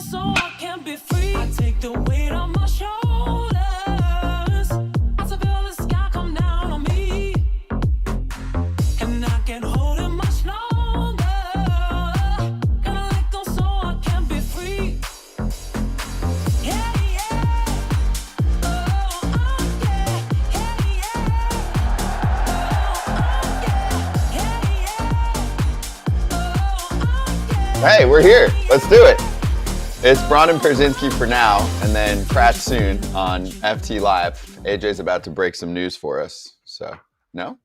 so I can be free. I take the weight on my shoulders. I feel the sky come down on me, and I can't hold it much longer. Gotta let go so I can be free. Yeah, yeah. Oh, oh, yeah. Yeah, yeah. Oh, oh, yeah. Yeah, yeah. Oh, oh, yeah. Hey, we're here. Let's do it. It's Braun and Pierzynski for now, and then Kratz soon on FT Live. AJ's about to break some news for us. So, no?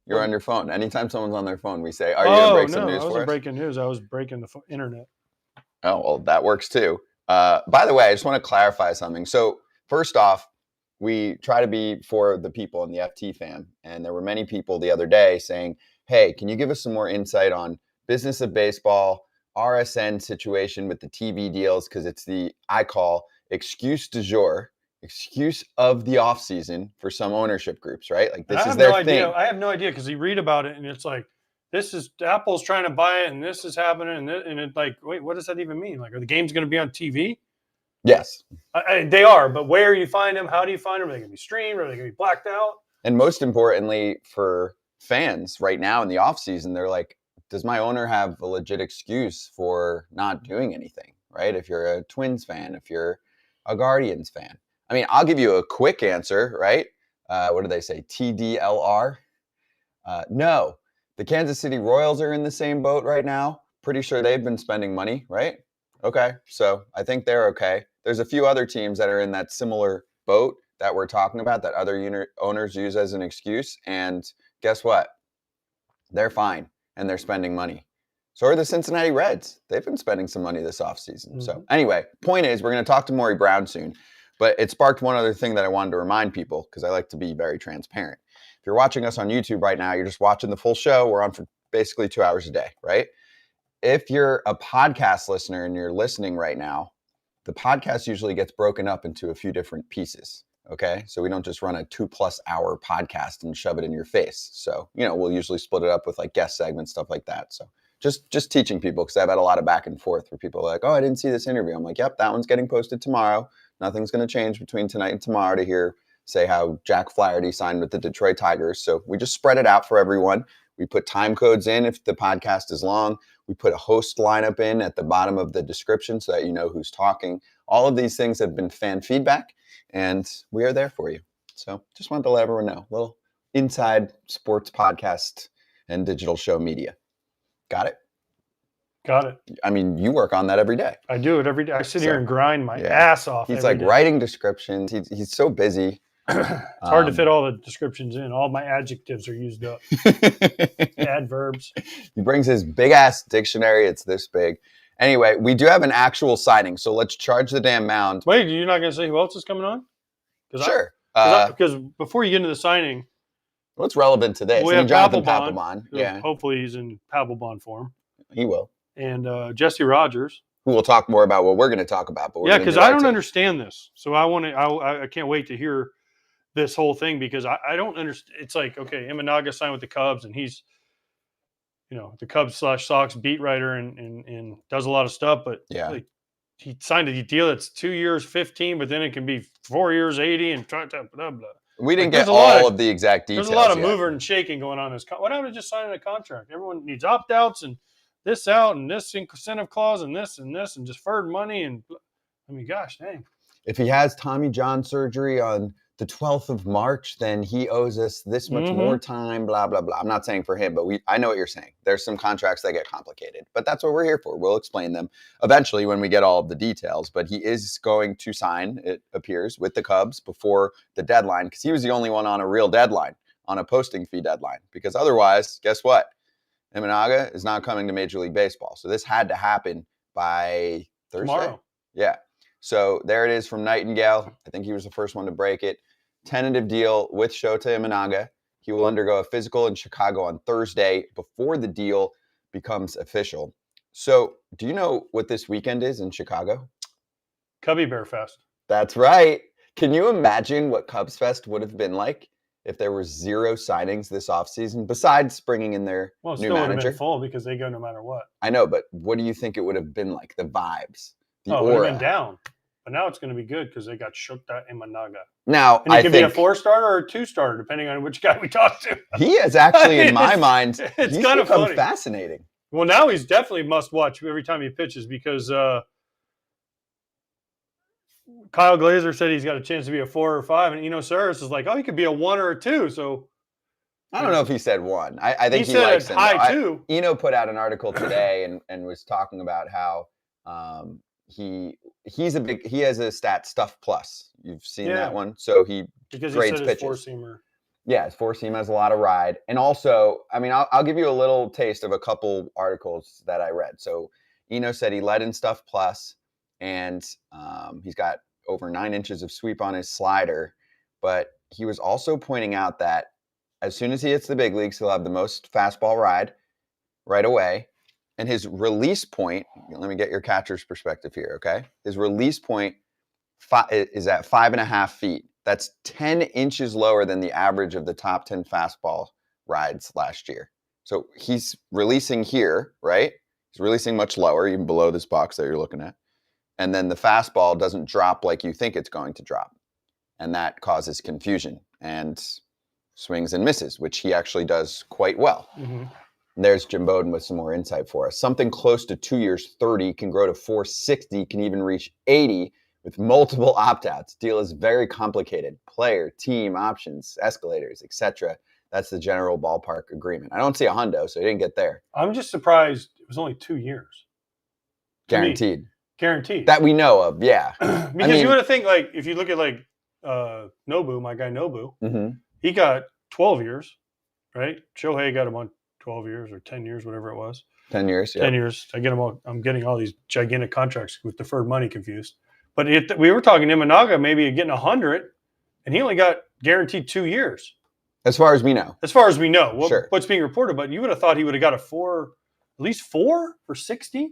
You're on your phone. Anytime someone's on their phone, we say, are you going to break some news for us? I wasn't breaking news. I was breaking the internet. Oh, well, that works too. By the way, I just want to clarify something. So, first off, we try to be for the people in the FT fam. And there were many people the other day saying, hey, can you give us some more insight on business of baseball, RSN situation with the TV deals? Because it's the, I call, excuse du jour, excuse of the offseason for some ownership groups, right? Like this is their thing. I have no idea because you read about it and it's like, this is Apple's trying to buy it and this is happening and it's like, wait, what does that even mean? Like, are the games going to be on TV? Yes. They are, but where you find them? How do you find them? Are they going to be streamed? Are they going to be blacked out? And most importantly for fans right now in the offseason, they're like, does my owner have a legit excuse for not doing anything, right? If you're a Twins fan, if you're a Guardians fan. I mean, I'll give you a quick answer, right? What do they say? TDLR? No. The Kansas City Royals are in the same boat right now. Pretty sure they've been spending money, right? Okay, so I think they're okay. There's a few other teams that are in that similar boat that we're talking about that other owners use as an excuse. And guess what? They're fine. And they're spending money. So are the Cincinnati Reds. They've been spending some money this offseason. Mm-hmm. So anyway, point is we're going to talk to Maury Braun soon. But it sparked one other thing that I wanted to remind people because I like to be very transparent. If you're watching us on YouTube right now, you're just watching the full show. We're on for basically 2 hours a day, right? If you're a podcast listener and you're listening right now, the podcast usually gets broken up into a few different pieces. Okay, so we don't just run a 2+ hour podcast and shove it in your face. So, we'll usually split it up with like guest segments, stuff like that. So just teaching people because I've had a lot of back and forth where people are like, oh, I didn't see this interview. I'm like, yep, that one's getting posted tomorrow. Nothing's going to change between tonight and tomorrow to say how Jack Flaherty signed with the Detroit Tigers. So we just spread it out for everyone. We put time codes in if the podcast is long. We put a host lineup in at the bottom of the description so that you know who's talking. All of these things have been fan feedback, and we are there for you. So just wanted to let everyone know. A little inside sports podcast and digital show media. Got it? Got it. I mean, you work on that every day. I do it every day. I sit here and grind my ass off. He's like writing descriptions. He's so busy. It's hard to fit all the descriptions in. All my adjectives are used up. Adverbs. He brings his big-ass dictionary. It's this big. Anyway, we do have an actual signing, so let's charge the damn mound. Wait, you're not going to say who else is coming on? Sure. Because before you get into the signing, what's relevant today? We have Jonathan Papelbon. Yeah. Hopefully he's in Papelbon form. He will. And Jesse Rogers. Who will talk more about what we're going to talk about. But yeah, because I don't understand this. So I can't wait to hear this whole thing because I don't understand. It's like, okay, Imanaga signed with the Cubs and he's, the Cubs / Sox beat writer and does a lot of stuff. But like, he signed a deal that's 2 years, 15, but then it can be 4 years, 80 and blah, blah, blah. We didn't get all of the exact details. There's a lot of moving and shaking going on in this. What happened to just signing a contract? Everyone needs opt-outs and this out and this incentive clause and this and deferred money. And I mean, gosh, dang. If he has Tommy John surgery on the 12th of March, then he owes us this much more time, blah, blah, blah. I'm not saying for him, but I know what you're saying. There's some contracts that get complicated, but that's what we're here for. We'll explain them eventually when we get all of the details, but he is going to sign, it appears, with the Cubs before the deadline because he was the only one on a real deadline, on a posting fee deadline, because otherwise, guess what? Imanaga is not coming to Major League Baseball. So this had to happen by Thursday. Tomorrow. Yeah. So there it is from Nightingale. I think he was the first one to break it. Tentative deal with Shōta Imanaga. He will undergo a physical in Chicago on Thursday before the deal becomes official. So do you know what this weekend is in Chicago? Cubby Bear Fest. That's right. Can you imagine what Cubs Fest would have been like if there were 0 signings this offseason besides bringing in their new manager? Well, it still would have been full because they go no matter what. I know, but what do you think it would have been like, the vibes? It would have been down. But now it's going to be good because they got Shōta Imanaga. Now, And he could be a 4-starter or a 2-starter, depending on which guy we talk to. He is actually, in my mind, it's he's kind of become funny. fascinating. Well, now he's definitely must-watch every time he pitches because Kyle Glazer said he's got a chance to be a 4 or 5, and Eno Saris is like, oh, he could be a 1 or a 2. So I don't know if he said 1. I think he said likes him. high 2. Eno put out an article today and was talking about how he has a stat Stuff Plus. You've seen that one, so he grades pitches. Four-seamer. Yeah, his four-seam has a lot of ride, and also, I mean, I'll give you a little taste of a couple articles that I read. So Eno said he led in Stuff Plus, and he's got over 9 inches of sweep on his slider, but he was also pointing out that as soon as he hits the big leagues, he'll have the most fastball ride right away. And his release point, let me get your catcher's perspective here, okay? His release point is at 5.5 feet. That's 10 inches lower than the average of the top 10 fastball rides last year. So he's releasing here, right? He's releasing much lower, even below this box that you're looking at. And then the fastball doesn't drop like you think it's going to drop. And that causes confusion and swings and misses, which he actually does quite well. Mm-hmm. There's Jim Bowden with some more insight for us. Something close to 2 years, 30, can grow to 460, can even reach 80 with multiple opt-outs. Deal is very complicated. Player, team, options, escalators, etc. That's the general ballpark agreement. I don't see a hundo, so he didn't get there. I'm just surprised it was only 2 years. Guaranteed. Guaranteed. That we know of, yeah. Because you would have think, like, if you look at, like, Nobu, my guy Nobu, mm-hmm. he got 12 years, right? Shohei got him on 12 years or 10 years, whatever it was. 10 years, yeah. 10 years. I'm getting all these gigantic contracts with deferred money confused. But we were talking Imanaga maybe getting 100, and he only got guaranteed 2 years. As far as we know. As far as we know. Sure. What's being reported, but you would have thought he would have got at least 4 for 60.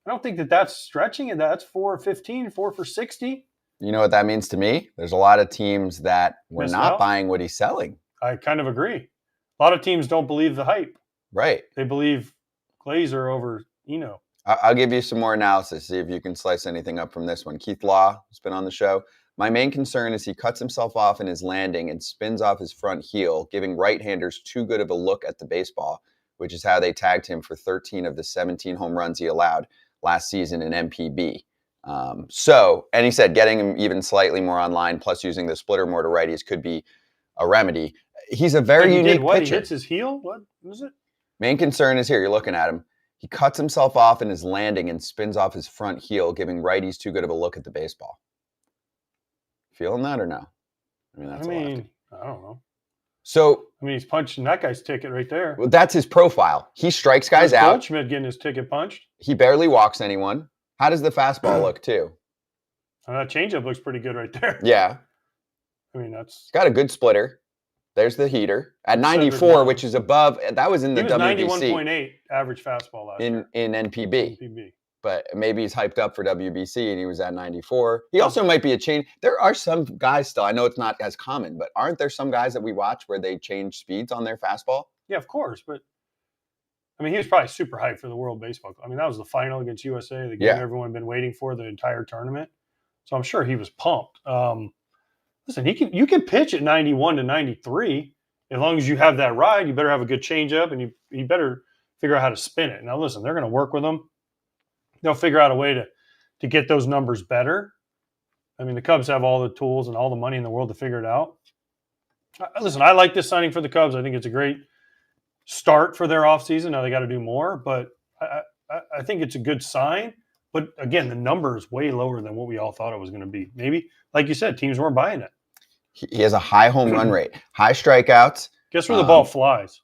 I don't think that's stretching it. That's 4 for 15, 4 for 60. You know what that means to me? There's a lot of teams that were not buying what he's selling. I kind of agree. A lot of teams don't believe the hype. Right. They believe Glazer over Eno. I'll give you some more analysis, see if you can slice anything up from this one. Keith Law has been on the show. My main concern is he cuts himself off in his landing and spins off his front heel, giving right-handers too good of a look at the baseball, which is how they tagged him for 13 of the 17 home runs he allowed last season in MPB. And he said getting him even slightly more online, plus using the splitter more to righties could be a remedy. He's a very unique pitcher. He hits his heel? What was it? Main concern is here. You're looking at him. He cuts himself off in his landing and spins off his front heel, giving righties too good of a look at the baseball. Feeling that or no? I mean, I don't know. So, he's punching that guy's ticket right there. Well, that's his profile. He strikes guys out. Goldschmidt getting his ticket punched. He barely walks anyone. How does the fastball look, too? That changeup looks pretty good right there. Yeah. That's got a good splitter. There's the heater at 94, which is above. That was in the WBC. 91.8 average fastball last year. In NPB. But maybe he's hyped up for WBC and he was at 94. He also might be a change. There are some guys still, I know it's not as common, but aren't there some guys that we watch where they change speeds on their fastball? Yeah, of course. But he was probably super hyped for the World Baseball. That was the final against USA, the game everyone had been waiting for the entire tournament. So I'm sure he was pumped. Listen, you can pitch at 91 to 93 as long as you have that ride. You better have a good changeup, and you better figure out how to spin it. Now, listen, they're going to work with them. They'll figure out a way to get those numbers better. The Cubs have all the tools and all the money in the world to figure it out. Listen, I like this signing for the Cubs. I think it's a great start for their offseason. Now they got to do more, but I think it's a good sign. But again, the number is way lower than what we all thought it was going to be. Maybe, like you said, teams weren't buying it. He has a high home run rate, high strikeouts. Guess where the ball flies?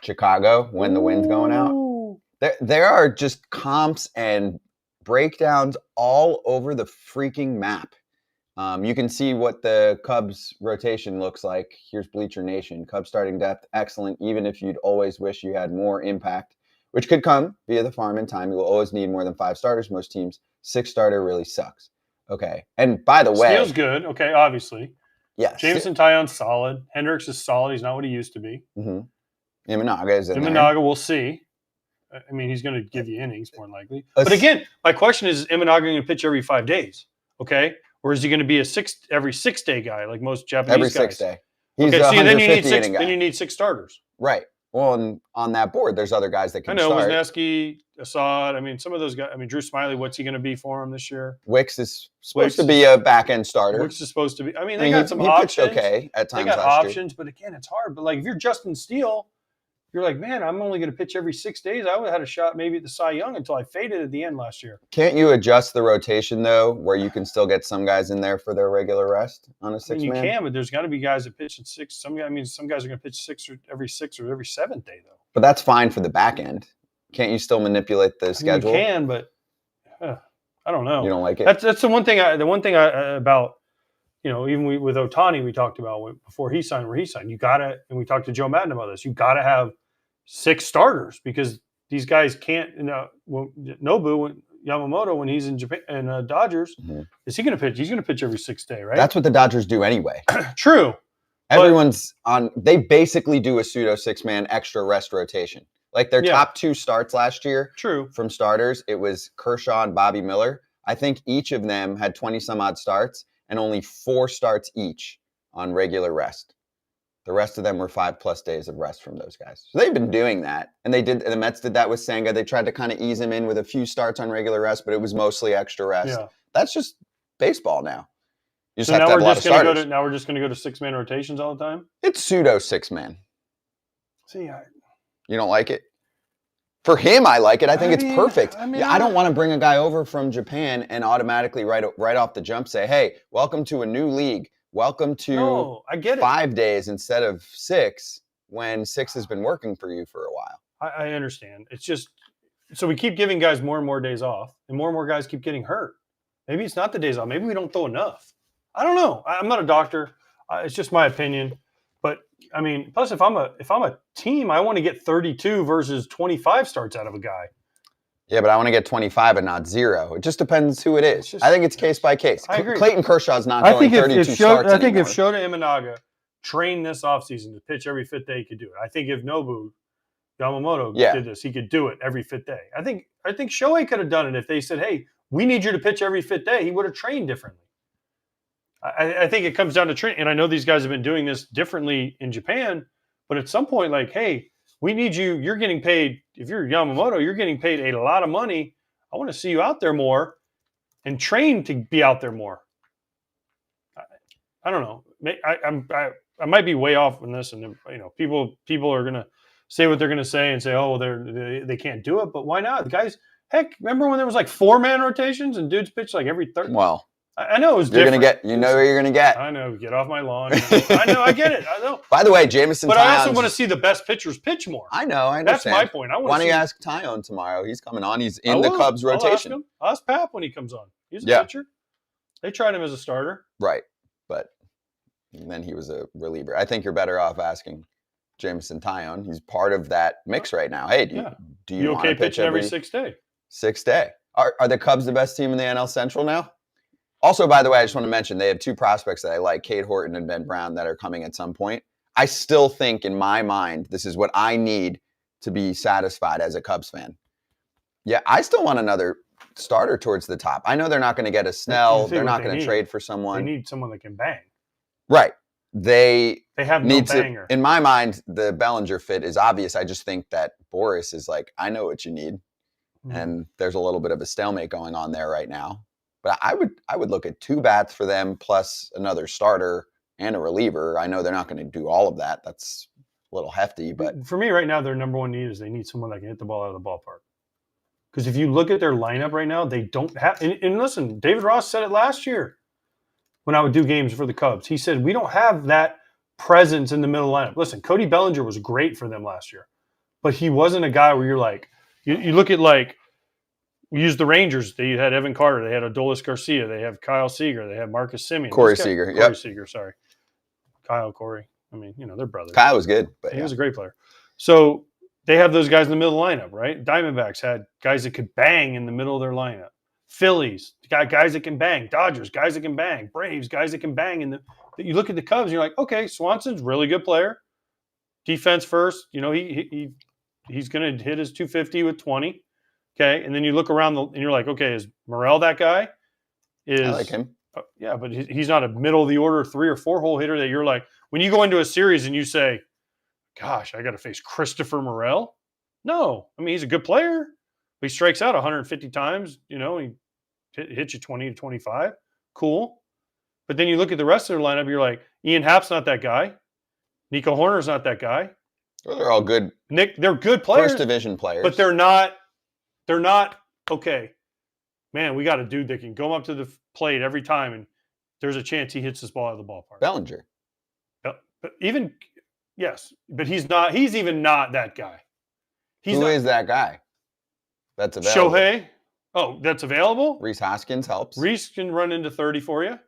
Chicago, when the wind's going out. There are just comps and breakdowns all over the freaking map. You can see what the Cubs rotation looks like. Here's Bleacher Nation. Cubs starting depth, excellent, even if you'd always wish you had more impact, which could come via the farm in time. You will always need more than 5 starters. Most teams, 6-starter really sucks. Okay. And by the way. Steele's good. Okay, obviously. Yeah. Jameson Taillon's solid. Hendricks is solid. He's not what he used to be. Mm-hmm. Imanaga is in there. Imanaga, we'll see. I mean, he's going to give you innings more than likely. But again, my question is Imanaga going to pitch every 5 days? Okay. Or is he going to be every 6 day guy like most Japanese every guys? 6 day. He's okay, so then you need 6 starters. Right. Well, and on that board, there's other guys that can I know, start. Wisniewski, Assad. I mean, some of those guys. I mean, Drew Smiley, what's he going to be for him this year? Wicks is supposed to be a back-end starter. Wicks is supposed to be. I mean, they got some options. He pitched okay at times They got last options, but again, it's hard. But like if you're Justin Steele, you're like, man, I'm only going to pitch every 6 days. I would have had a shot maybe at the Cy Young until I faded at the end last year. Can't you adjust the rotation, though, where you can still get some guys in there for their regular rest on a 6-man? You can, but there's got to be guys that pitch at 6. Some guys are going to pitch every 6 or every 7th day, though. But that's fine for the back end. Can't you still manipulate the schedule? You can, but I don't know. You don't like it? That's the one thing. About, even with Ohtani, we talked about before he signed, where he signed. You gotta, and we talked to Joe Madden about this. You gotta have 6 starters because these guys can't. Yamamoto, when he's in Japan and Dodgers, is he going to pitch? He's going to pitch every 6th day, right? That's what the Dodgers do anyway. True. Everyone's on. They basically do a pseudo 6-man extra rest rotation. Like their top 2 starts last year. True. From starters, it was Kershaw and Bobby Miller. I think each of them had 20 some odd starts and only 4 starts each on regular rest. The rest of them were 5+ days of rest from those guys. So they've been doing that. And the Mets did that with Senga. They tried to kind of ease him in with a few starts on regular rest, but it was mostly extra rest. Yeah. That's just baseball now. You just have to have a lot of starters. Now we're just going to go to 6-man rotations all the time? It's pseudo 6-man. See, you don't like it? For him, I like it. I think it's perfect. I don't want to bring a guy over from Japan and automatically right off the jump say, hey, welcome to a new league. Welcome to I get it. 5 days instead of 6 when 6 has been working for you for a while. I understand. It's just, so we keep giving guys more and more days off and more guys keep getting hurt. Maybe it's not the days off. Maybe we don't throw enough. I don't know. I'm not a doctor. It's just my opinion. But I mean, plus if I'm a team, I want to get 32 versus 25 starts out of a guy. Yeah, but I want to get 25 and not 0. It just depends who it is. I think it's case by case. I agree. Clayton Kershaw's not going 32 starts I think anymore. if Shōta Imanaga trained this offseason to pitch every 5th day, he could do it. I think if Yamamoto did this, he could do it every 5th day. I think Shohei could have done it if they said, hey, we need you to pitch every 5th day. He would have trained differently. I think it comes down to training. And I know these guys have been doing this differently in Japan, but at some point, like, hey, we need you. You're getting paid. If you're Yamamoto, you're getting paid a lot of money. I want to see you out there more and train to be out there more. I don't know. I might be way off on this, and people are gonna say what they're gonna say and say, oh, they can't do it. But why not? The guys, heck, remember when there was like 4-man rotations and dudes pitched like every third? Well, I know it was different. You know where you're going to get. I know. Get off my lawn. I know. I get it. I know. By the way, Jameson But Tyone, I also want to see the best pitchers pitch more. I know. I understand. That's my point. Why don't you ask Tyone tomorrow? He's coming on. He's in the Cubs rotation. I'll ask Pap when he comes on. He's a pitcher. They tried him as a starter. Right. But then he was a reliever. I think you're better off asking Jameson Tyone. He's part of that mix right now. Hey, do you want to pitch every 6th day? 6th day. Are the Cubs the best team in the NL Central now? Also, by the way, I just want to mention they have 2 prospects that I like, Cade Horton and Ben Brown, that are coming at some point. I still think, in my mind, this is what I need to be satisfied as a Cubs fan. Yeah, I still want another starter towards the top. I know they're not going to get a Snell. They're not going to trade for someone. They need someone that can bang. Right. They have no banger. In my mind, the Bellinger fit is obvious. I just think that Boris is like, I know what you need. And there's a little bit of a stalemate going on there right now. But I would look at 2 bats for them plus another starter and a reliever. I know they're not going to do all of that. That's a little hefty. But for me right now, their number one need is they need someone that can hit the ball out of the ballpark. Because if you look at their lineup right now, they don't have – and listen, David Ross said it last year when I would do games for the Cubs. He said, we don't have that presence in the middle lineup. Listen, Cody Bellinger was great for them last year. But he wasn't a guy where you're like – you look at like – we used the Rangers. They had Evan Carter. They had Adolis Garcia. They have Kyle Seager. They have Marcus Semien. Corey Seager. Corey Seager, sorry. Corey. I mean, they're brothers. Kyle was good. But he was a great player. So they have those guys in the middle of the lineup, right? Diamondbacks had guys that could bang in the middle of their lineup. Phillies got guys that can bang. Dodgers, guys that can bang. Braves, guys that can bang. You look at the Cubs, and you're like, okay, Swanson's a really good player. Defense first. He he's going to hit his 250 with 20. Okay, and then you look around and you're like, okay, is Morel that guy? I like him. Yeah, but he's not a middle of the order 3 or 4 hole hitter that you're like, when you go into a series and you say, gosh, I got to face Christopher Morel. No, I mean, he's a good player. He strikes out 150 times, he hits you 20 to 25. Cool. But then you look at the rest of their lineup, you're like, Ian Happ's not that guy. Nico Horner's not that guy. Well, they're all good. Nick, they're good players. First division players. But they're not, okay, man, we got a dude that can go up to the plate every time and there's a chance he hits this ball out of the ballpark. Bellinger. But he's even not that guy. Who is that guy? That's available. Shohei. Oh, that's available? Rhys Hoskins helps. Rhys can run into 30 for you.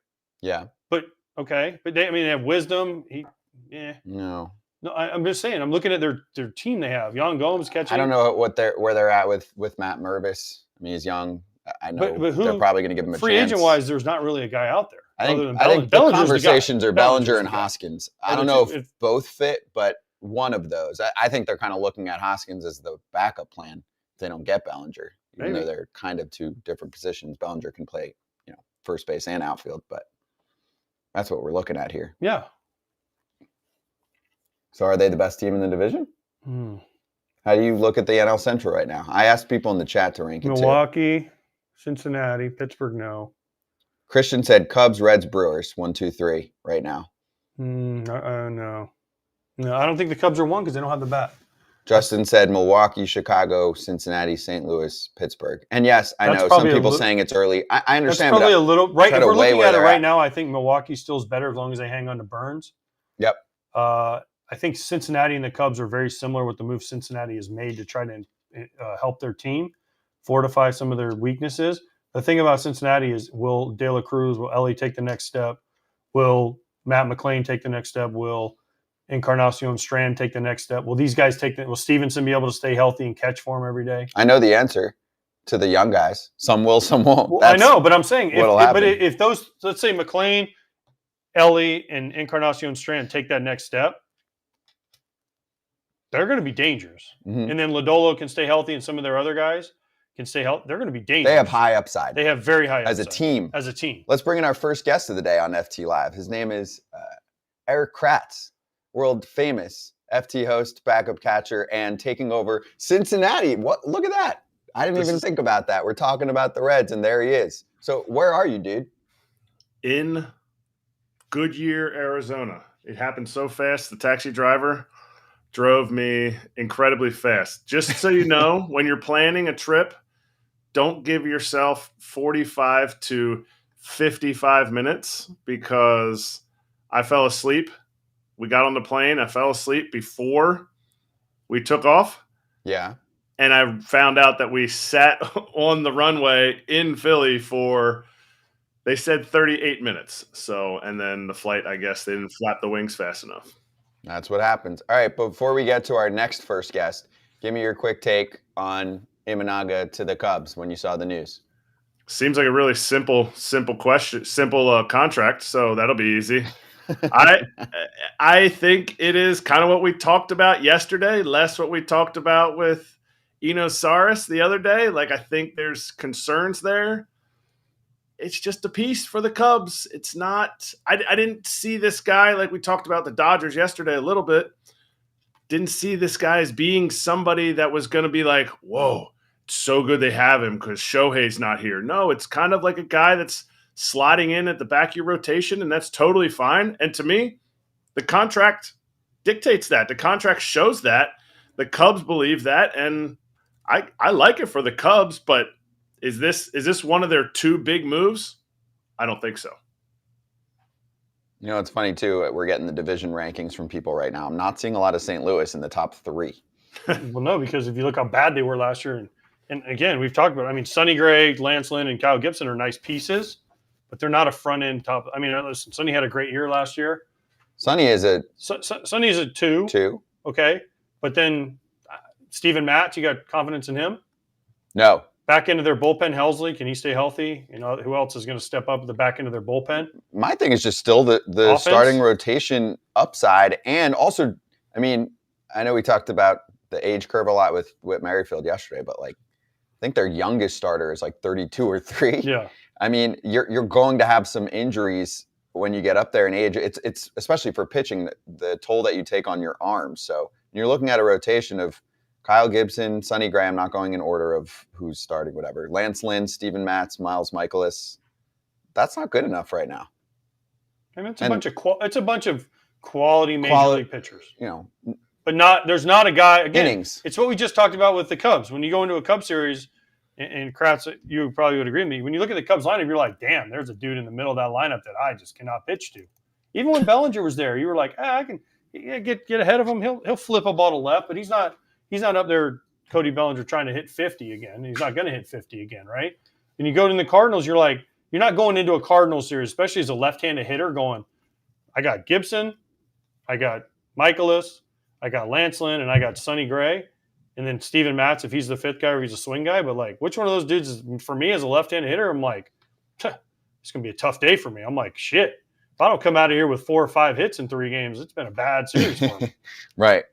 Yeah. But, okay. But they have wisdom. No, I'm just saying. I'm looking at their team they have. Jan Gomes catching. I don't know where they're at with Matt Mervis. I mean, he's young. I know but they're probably going to give him a free chance. agent-wise, there's not really a guy out there. I think the conversations are Bellinger and Hoskins. I don't know if both fit, but one of those. I think they're kind of looking at Hoskins as the backup plan if they don't get Bellinger. Even though they're kind of two different positions. Bellinger can play, first base and outfield, but that's what we're looking at here. Yeah. So are they the best team in the division? How do you look at the NL Central right now? I asked people in the chat to rank it Milwaukee, Cincinnati, Pittsburgh, no. Christian said Cubs, Reds, Brewers, 1, 2, 3 right now. No. No, I don't think the Cubs are one because they don't have the bat. Justin said Milwaukee, Chicago, Cincinnati, St. Louis, Pittsburgh. And yes, I know some people saying it's early. I understand. That's probably a little right. If we're looking at it right now, I think Milwaukee still is better as long as they hang on to Burns. Yep. I think Cincinnati and the Cubs are very similar with the move Cincinnati has made to try to help their team, fortify some of their weaknesses. The thing about Cincinnati is, will De La Cruz, will Ellie take the next step? Will Matt McClain take the next step? Will Encarnacion Strand take the next step? Will these guys will Stevenson be able to stay healthy and catch for him every day? I know the answer to the young guys. Some will, some won't. Well, I know, but I'm saying if those, let's say McClain, Ellie, and Encarnacion Strand take that next step, they're going to be dangerous. Mm-hmm. And then Lodolo can stay healthy and some of their other guys can stay healthy. They're going to be dangerous. They have high upside. They have very high upside. As a team. Let's bring in our first guest of the day on FT Live. His name is Erik Kratz, world famous FT host, backup catcher, and taking over Cincinnati. Look at that. I didn't even think about that. We're talking about the Reds, and there he is. So where are you, dude? In Goodyear, Arizona. It happened so fast. The taxi driver drove me incredibly fast. Just so you know, when you're planning a trip, don't give yourself 45 to 55 minutes because I fell asleep. We got on the plane. I fell asleep before we took off. Yeah. And I found out that we sat on the runway in Philly for, they said 38 minutes. So, and then the flight, I guess they didn't flap the wings fast enough. That's what happens. All right, but before we get to our next first guest, give me your quick take on Imanaga to the Cubs when you saw the news. Seems like a really simple question, contract, so that'll be easy. I think it is kind of what we talked about yesterday, less what we talked about with Eno Saris the other day. Like, I think there's concerns there. It's just a piece for the Cubs. It's not – I didn't see this guy like we talked about the Dodgers yesterday a little bit. Didn't see this guy as being somebody that was going to be like, whoa, it's so good they have him because Shohei's not here. No, it's kind of like a guy that's sliding in at the back of your rotation, and that's totally fine. And to me, the contract dictates that. The contract shows that. The Cubs believe that, and I like it for the Cubs, but – Is this one of their two big moves? I don't think so. You know, it's funny, too. We're getting the division rankings from people right now. I'm not seeing a lot of St. Louis in the top 3. Well, no, because if you look how bad they were last year, and again, we've talked about, Sonny Gray, Lance Lynn, and Kyle Gibson are nice pieces, but they're not a front-end top. Listen, Sonny had a great year last year. Sonny is a 2. 2. Okay. But then Steven Matz, you got confidence in him? No. Back into their bullpen, Helsley, can he stay healthy? Who else is going to step up at the back end of their bullpen? My thing is just still the starting rotation upside. And also, I know we talked about the age curve a lot with Merrifield yesterday, but like I think their youngest starter is like 32 or 3. Yeah. I mean, you're going to have some injuries when you get up there in age. It's especially for pitching, the toll that you take on your arms. So you're looking at a rotation of Kyle Gibson, Sonny Gray. I'm not going in order of who's starting, whatever. Lance Lynn, Steven Matz, Miles Michaelis. That's not good enough right now. I mean, it's a bunch of quality major league pitchers. You know, but there's not a guy again. Innings. It's what we just talked about with the Cubs. When you go into a Cubs series, and Kratz, you probably would agree with me. When you look at the Cubs lineup, you're like, damn, there's a dude in the middle of that lineup that I just cannot pitch to. Even when Bellinger was there, you were like, I can get ahead of him. He'll flip a ball to left, but he's not up there, Cody Bellinger, trying to hit 50 again. He's not going to hit 50 again, right? And you go to the Cardinals, you're like, you're not going into a Cardinals series, especially as a left-handed hitter, going, I got Gibson, I got Michaelis, I got Lance Lynn, and I got Sonny Gray. And then Steven Matz, if he's the fifth guy or he's a swing guy. But, like, which one of those dudes is, for me as a left-handed hitter, I'm like, it's going to be a tough day for me. I'm like, shit. If I don't come out of here with 4 or 5 hits in 3 games, it's been a bad series for me. Right.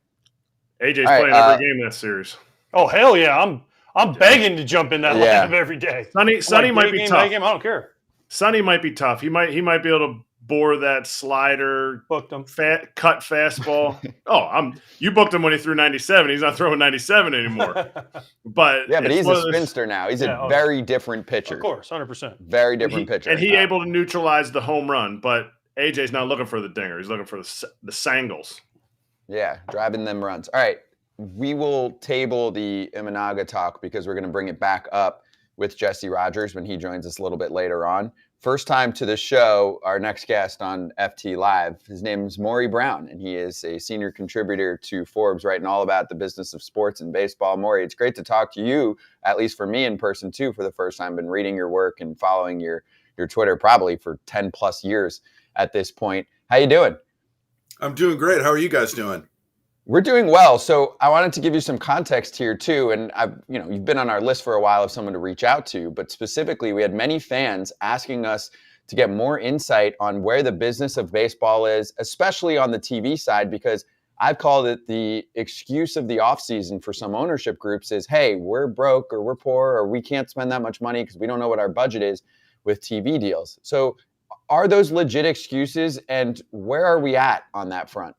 AJ's playing every game in that series. Oh, hell yeah. I'm begging to jump in that lineup every day. Sonny might be tough. I don't care. Sonny might be tough. He might be able to bore that slider, booked him, cut fastball. You booked him when he threw 97. He's not throwing 97 anymore. But he's a spinster now. He's a very different pitcher. Of course, 100%. Very different pitcher. And he able to neutralize the home run. But AJ's not looking for the dinger. He's looking for the sangles. Yeah, driving them runs. All right, we will table the Imanaga talk because we're going to bring it back up with Jesse Rogers when he joins us a little bit later on. First time to the show, our next guest on FT Live. His name is Maury Braun, and he is a senior contributor to Forbes, writing all about the business of sports and baseball. Maury, it's great to talk to you, at least for me in person too, for the first time. Been reading your work and following your Twitter probably for 10 plus years at this point. How you doing? I'm doing great. How are you guys doing? We're doing well. So I wanted to give you some context here too. And you've been on our list for a while of someone to reach out to, but specifically we had many fans asking us to get more insight on where the business of baseball is, especially on the TV side, because I've called it the excuse of the offseason for some ownership groups is, hey, we're broke or we're poor or we can't spend that much money because we don't know what our budget is with TV deals. So are those legit excuses, and where are we at on that front?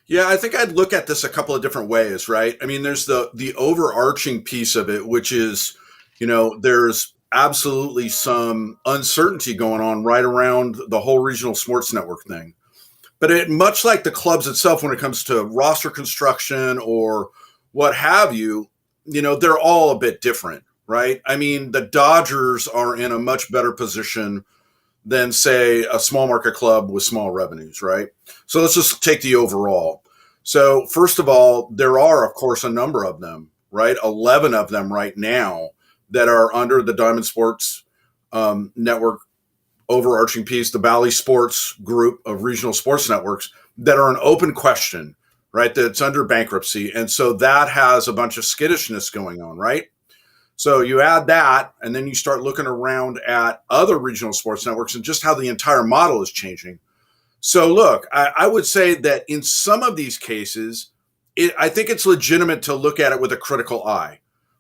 Yeah, I think I'd look at this a couple of different ways, right? I mean, there's the overarching piece of it, which is, there's absolutely some uncertainty going on right around the whole regional sports network thing. But much like the clubs itself, when it comes to roster construction or what have you, they're all a bit different, right? I mean, the Dodgers are in a much better position than, say, a small market club with small revenues, right? So let's just take the overall. So first of all, there are, of course, a number of them, right? 11 of them right now that are under the Diamond Sports Network overarching piece, the Bally Sports group of regional sports networks that are an open question, right? That's under bankruptcy. And so that has a bunch of skittishness going on, right? So you add that, and then you start looking around at other regional sports networks and just how the entire model is changing. So look, I would say that in some of these cases, I think it's legitimate to look at it with a critical eye.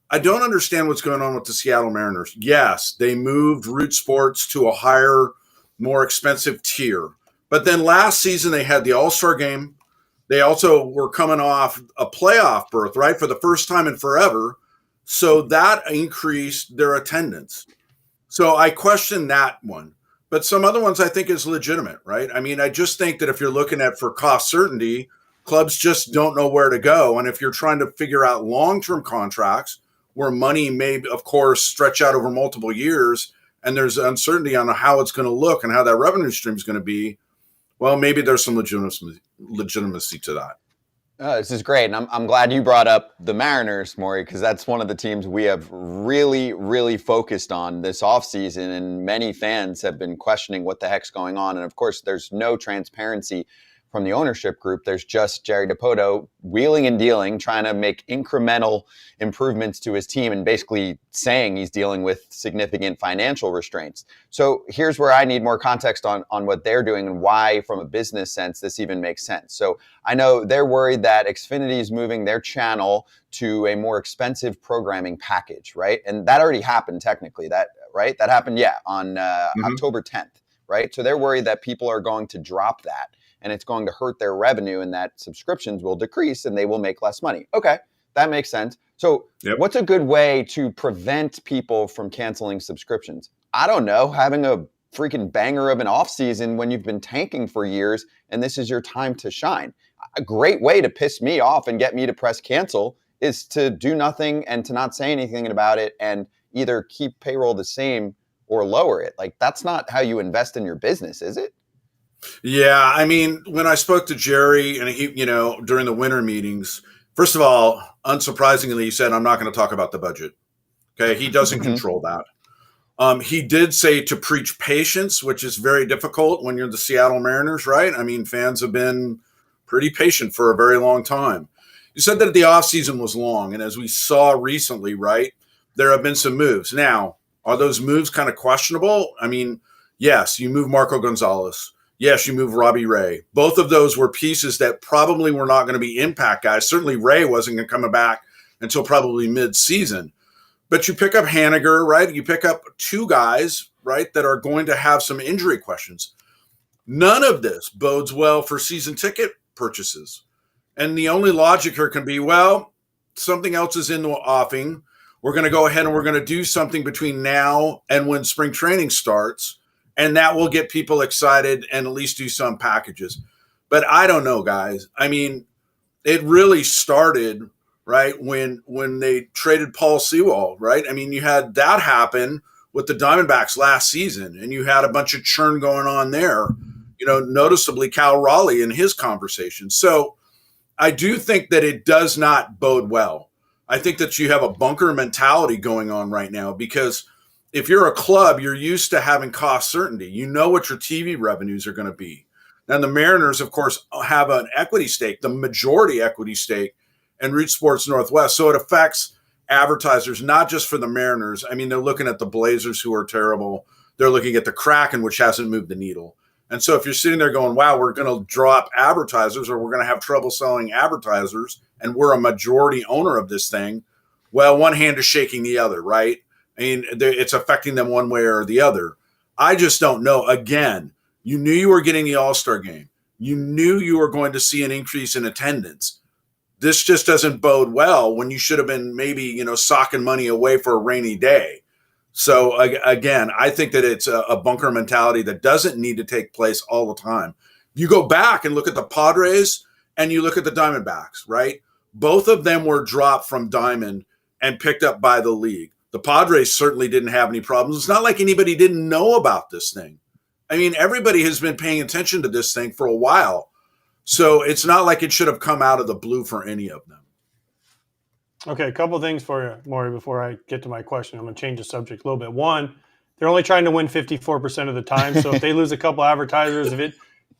I don't understand what's going on with the Seattle Mariners. Yes, they moved Root Sports to a higher, more expensive tier. But then last season, they had the All-Star game. They also were coming off a playoff berth, right, for the first time in forever. So that increased their attendance. So I question that one. But some other ones I think is legitimate, right? I mean, I just think that if you're looking at for cost certainty, clubs just don't know where to go. And if you're trying to figure out long-term contracts where money may, of course, stretch out over multiple years and there's uncertainty on how it's going to look and how that revenue stream is going to be, well, maybe there's some legitimacy to that. This is great. And I'm glad you brought up the Mariners, Maury, because that's one of the teams we have really, really focused on this offseason. And many fans have been questioning what the heck's going on. And of course, there's no transparency from the ownership group. There's just Jerry Dipoto wheeling and dealing, trying to make incremental improvements to his team and basically saying he's dealing with significant financial restraints. So here's where I need more context on what they're doing and why, from a business sense, this even makes sense. So I know they're worried that Xfinity is moving their channel to a more expensive programming package, right? And that already happened technically, right? That happened, on October 10th, right? So they're worried that people are going to drop that and it's going to hurt their revenue and that subscriptions will decrease and they will make less money. Okay, that makes sense. So what's a good way to prevent people from canceling subscriptions? I don't know, having a freaking banger of an off season when you've been tanking for years and this is your time to shine. A great way to piss me off and get me to press cancel is to do nothing and to not say anything about it and either keep payroll the same or lower it. Like, that's not how you invest in your business, is it? Yeah, I mean, when I spoke to Jerry and he, during the winter meetings, first of all, unsurprisingly, he said, I'm not going to talk about the budget. Okay. He doesn't control that. He did say to preach patience, which is very difficult when you're the Seattle Mariners, right? I mean, fans have been pretty patient for a very long time. He said that the offseason was long. And as we saw recently, right, there have been some moves. Now, are those moves kind of questionable? I mean, yes, you move Marco Gonzalez. Yes, you move Robbie Ray. Both of those were pieces that probably were not going to be impact guys. Certainly Ray wasn't going to come back until probably mid-season. But you pick up Haniger, right? You pick up two guys, right, that are going to have some injury questions. None of this bodes well for season ticket purchases. And the only logic here can be, well, something else is in the offing. We're going to go ahead and we're going to do something between now and when spring training starts. And that will get people excited and at least do some packages. But I don't know, guys. I mean, it really started, right, when they traded Paul Sewald, right? I mean, you had that happen with the Diamondbacks last season, and you had a bunch of churn going on there, noticeably Cal Raleigh in his conversation. So I do think that it does not bode well. I think that you have a bunker mentality going on right now because if you're a club, you're used to having cost certainty. You know what your TV revenues are going to be. Now, the Mariners, of course, have an equity stake, the majority equity stake in Root Sports Northwest. So it affects advertisers, not just for the Mariners. I mean, they're looking at the Blazers, who are terrible. They're looking at the Kraken, which hasn't moved the needle. And so if you're sitting there going, wow, we're going to drop advertisers or we're going to have trouble selling advertisers, and we're a majority owner of this thing, well, one hand is shaking the other, right? I mean, it's affecting them one way or the other. I just don't know. Again, you knew you were getting the All-Star game. You knew you were going to see an increase in attendance. This just doesn't bode well when you should have been maybe, socking money away for a rainy day. So again, I think that it's a bunker mentality that doesn't need to take place all the time. You go back and look at the Padres and you look at the Diamondbacks, right? Both of them were dropped from Diamond and picked up by the league. The Padres certainly didn't have any problems. It's not like anybody didn't know about this thing. I mean, everybody has been paying attention to this thing for a while. So it's not like it should have come out of the blue for any of them. Okay, a couple of things for you, Maury, before I get to my question. I'm going to change the subject a little bit. One, they're only trying to win 54% of the time. So if they lose a couple advertisers,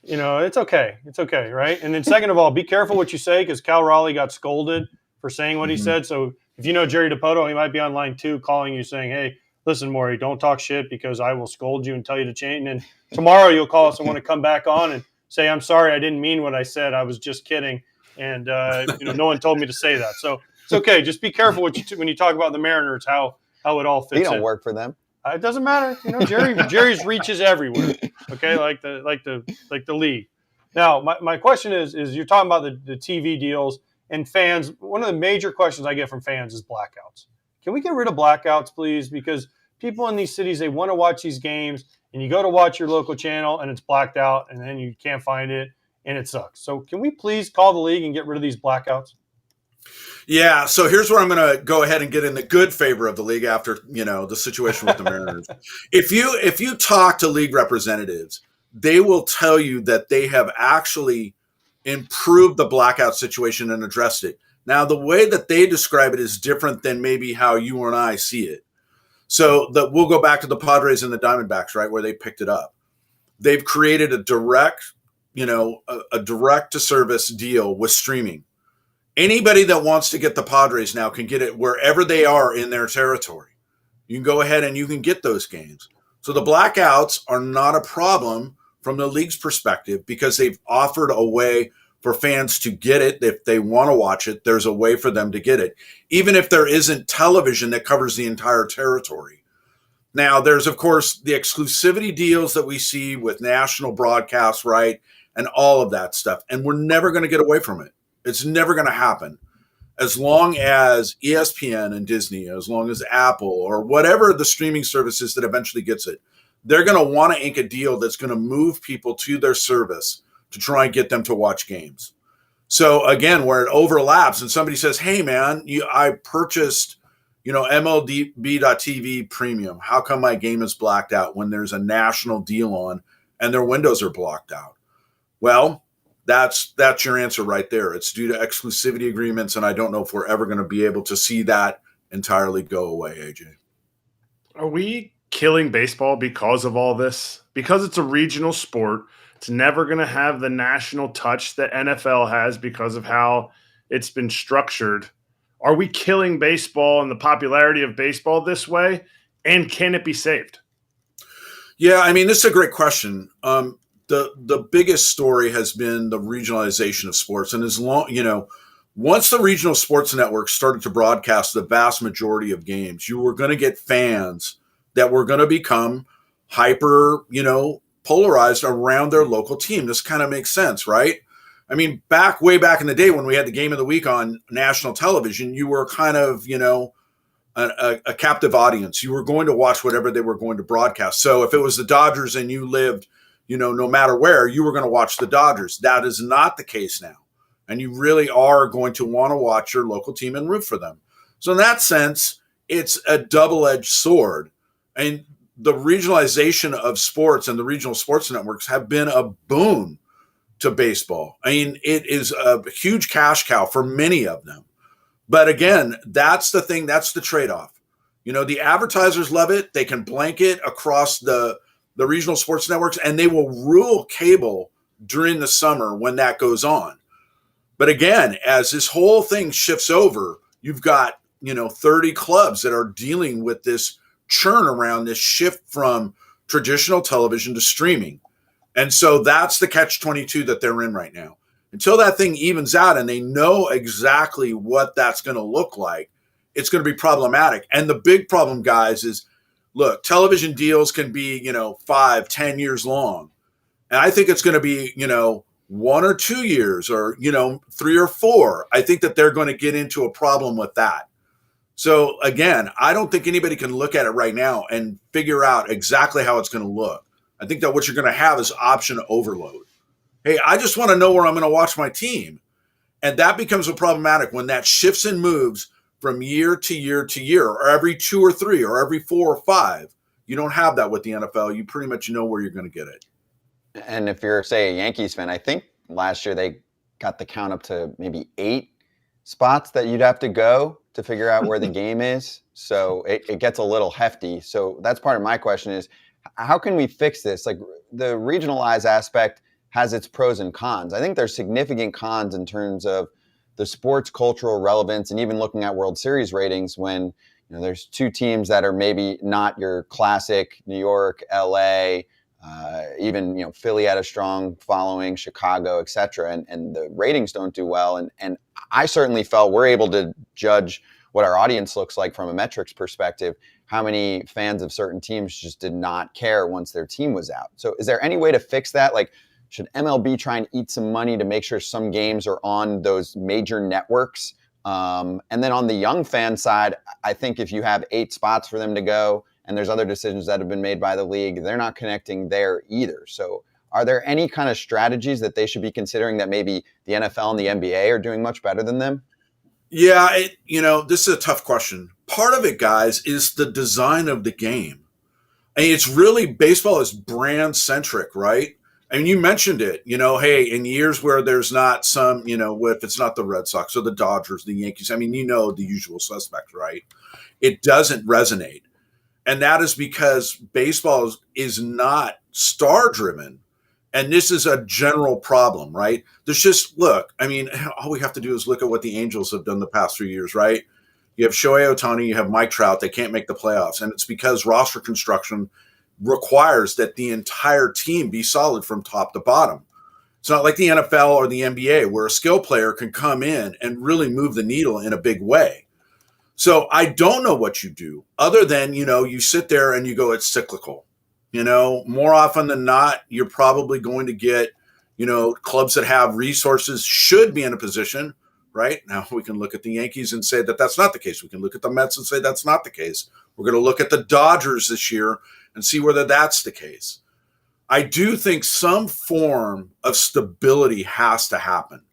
it's okay. It's okay, right? And then second of all, be careful what you say because Cal Raleigh got scolded for saying what he said. So if you know Jerry Dipoto, he might be on line 2 calling you saying, hey, listen, Maury, don't talk shit because I will scold you and tell you to change. And then tomorrow you'll call us and want to come back on and say, I'm sorry, I didn't mean what I said. I was just kidding. And, no one told me to say that. So it's okay. Just be careful when you talk about the Mariners, how it all fits in. You don't work for them. It doesn't matter. Jerry's reach is everywhere. Okay, like the league. Now, my question is you're talking about the TV deals and fans. One of the major questions I get from fans is blackouts. Can we get rid of blackouts, please? Because people in these cities, they want to watch these games, and you go to watch your local channel, and it's blacked out, and then you can't find it, and it sucks. So can we please call the league and get rid of these blackouts? Yeah, so here's where I'm going to go ahead and get in the good favor of the league after, the situation with the Mariners. If you talk to league representatives, they will tell you that they have actually improved the blackout situation and addressed it. Now, the way that they describe it is different than maybe how you and I see it. So we'll go back to the Padres and the Diamondbacks, right, where they picked it up. They've created a direct a direct to service deal with streaming. Anybody that wants to get the Padres now can get it wherever they are in their territory. You can go ahead and you can get those games. So the blackouts are not a problem from the league's perspective because they've offered a way for fans to get it. If they want to watch it, there's a way for them to get it, even if there isn't television that covers the entire territory. Now, there's, of course, the exclusivity deals that we see with national broadcasts, right, and all of that stuff. And we're never going to get away from it. It's never going to happen. As long as ESPN and Disney, as long as Apple or whatever the streaming service is that eventually gets it, they're going to want to ink a deal that's going to move people to their service to try and get them to watch games. So again, where it overlaps and somebody says, hey man, I purchased, MLB.TV premium. How come my game is blacked out when there's a national deal on and their windows are blocked out? Well, that's your answer right there. It's due to exclusivity agreements, and I don't know if we're ever going to be able to see that entirely go away, AJ. Are we killing baseball because of all this? Because it's a regional sport, it's never going to have the national touch that NFL has because of how it's been structured. Are we killing baseball and the popularity of baseball this way? And can it be saved? Yeah, I mean, this is a great question. The biggest story has been the regionalization of sports. And once the regional sports networks started to broadcast the vast majority of games, you were going to get fans that were going to become hyper, polarized around their local team. This kind of makes sense, right? I mean, way back in the day when we had the game of the week on national television, you were kind of, a captive audience. You were going to watch whatever they were going to broadcast. So if it was the Dodgers and you lived, no matter where, you were going to watch the Dodgers. That is not the case now. And you really are going to want to watch your local team and root for them. So in that sense, it's a double-edged sword. And the regionalization of sports and the regional sports networks have been a boon to baseball. I mean, it is a huge cash cow for many of them. But again, that's the thing. That's the trade-off. The advertisers love it. They can blanket across the regional sports networks, and they will rule cable during the summer when that goes on. But again, as this whole thing shifts over, you've got, 30 clubs that are dealing with this churn around this shift from traditional television to streaming. And so that's the catch-22 that they're in right now. Until that thing evens out and they know exactly what that's going to look like, it's going to be problematic. And the big problem, guys, is, look, television deals can be, 5-10 years long. And I think it's going to be, 1 or 2 years or, 3 or 4. I think that they're going to get into a problem with that. So again, I don't think anybody can look at it right now and figure out exactly how it's going to look. I think that what you're going to have is option overload. Hey, I just want to know where I'm going to watch my team. And that becomes a problematic when that shifts and moves from year to year to year, or every 2 or 3 or every 4 or 5. You don't have that with the NFL. You pretty much know where you're going to get it. And if you're, say, a Yankees fan, I think last year they got the count up to maybe 8 spots that you'd have to go to figure out where the game is. So it gets a little hefty. So that's part of my question is, how can we fix this? Like, the regionalized aspect has its pros and cons. I think there's significant cons in terms of the sports cultural relevance, and even looking at World Series ratings when there's 2 teams that are maybe not your classic New York, LA, even Philly had a strong following, Chicago, etc., and the ratings don't do well. And I certainly felt we're able to judge what our audience looks like from a metrics perspective. How many fans of certain teams just did not care once their team was out? So is there any way to fix that? Like, should MLB try and eat some money to make sure some games are on those major networks? And then on the young fan side, I think if you have 8 spots for them to go, and there's other decisions that have been made by the league, they're not connecting there either. So are there any kind of strategies that they should be considering that maybe the NFL and the NBA are doing much better than them? Yeah, this is a tough question. Part of it, guys, is the design of the game. I mean, it's really, baseball is brand centric, right? I mean, you mentioned it, hey, in years where there's not some, if it's not the Red Sox or the Dodgers, the Yankees, I mean, the usual suspects, right? It doesn't resonate. And that is because baseball is not star driven. And this is a general problem, right? There's just, look, I mean, all we have to do is look at what the Angels have done the past 3 years, right? You have Shohei Ohtani, you have Mike Trout. They can't make the playoffs. And it's because roster construction requires that the entire team be solid from top to bottom. It's not like the NFL or the NBA where a skill player can come in and really move the needle in a big way. So I don't know what you do other than, you sit there and you go, it's cyclical. More often than not, you're probably going to get, clubs that have resources should be in a position, right? Now we can look at the Yankees and say that that's not the case. We can look at the Mets and say that's not the case. We're going to look at the Dodgers this year and see whether that's the case. I do think some form of stability has to happen.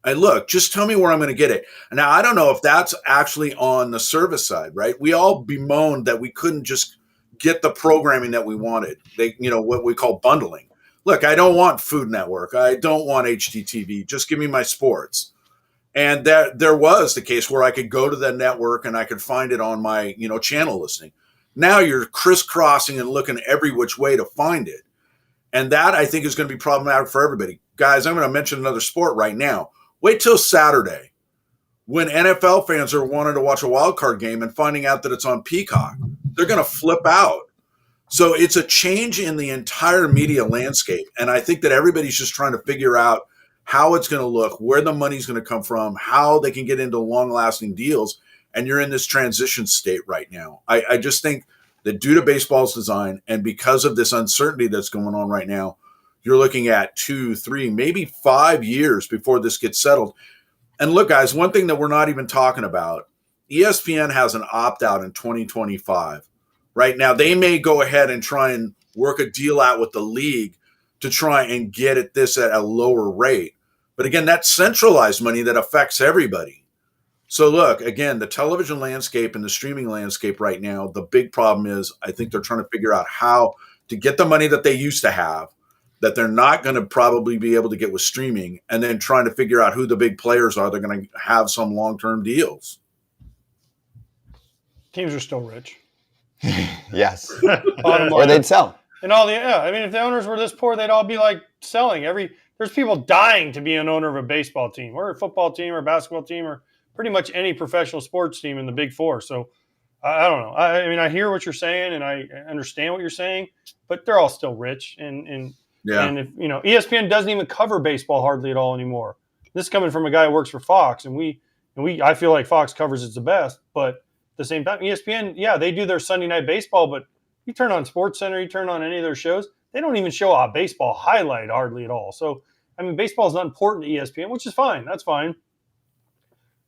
And look, just tell me where I'm going to get it. Now, I don't know if that's actually on the service side, right? We all bemoaned that we couldn't just get the programming that we wanted. What we call bundling. Look, I don't want Food Network. I don't want HGTV. Just give me my sports. And there was the case where I could go to the network and I could find it on my, channel listing. Now you're crisscrossing and looking every which way to find it. And that, I think, is going to be problematic for everybody. Guys, I'm going to mention another sport right now. Wait till Saturday when NFL fans are wanting to watch a wild card game and finding out that it's on Peacock. They're going to flip out. So it's a change in the entire media landscape. And I think that everybody's just trying to figure out how it's going to look, where the money's going to come from, how they can get into long-lasting deals. And you're in this transition state right now. I just think that due to baseball's design and because of this uncertainty that's going on right now, you're looking at 2, 3, maybe 5 years before this gets settled. And look, guys, one thing that we're not even talking about, ESPN has an opt-out in 2025. Right now, they may go ahead and try and work a deal out with the league to try and get at this at a lower rate. But again, that's centralized money that affects everybody. So look, again, the television landscape and the streaming landscape right now, the big problem is I think they're trying to figure out how to get the money that they used to have that they're not going to probably be able to get with streaming, and then trying to figure out who the big players are. They're going to have some long-term deals. Teams are still rich. Yes. Or they'd sell. And if the owners were this poor, they'd all be like selling. There's people dying to be an owner of a baseball team or a football team or a basketball team or pretty much any professional sports team in the Big Four. So I don't know. I hear what you're saying and I understand what you're saying, but they're all still rich. And if ESPN doesn't even cover baseball hardly at all anymore. This is coming from a guy who works for Fox, and I feel like Fox covers it the best, but at the same time, ESPN, they do their Sunday night baseball, but you turn on SportsCenter, you turn on any of their shows, they don't even show a baseball highlight hardly at all. So, baseball is not important to ESPN, which is fine. That's fine.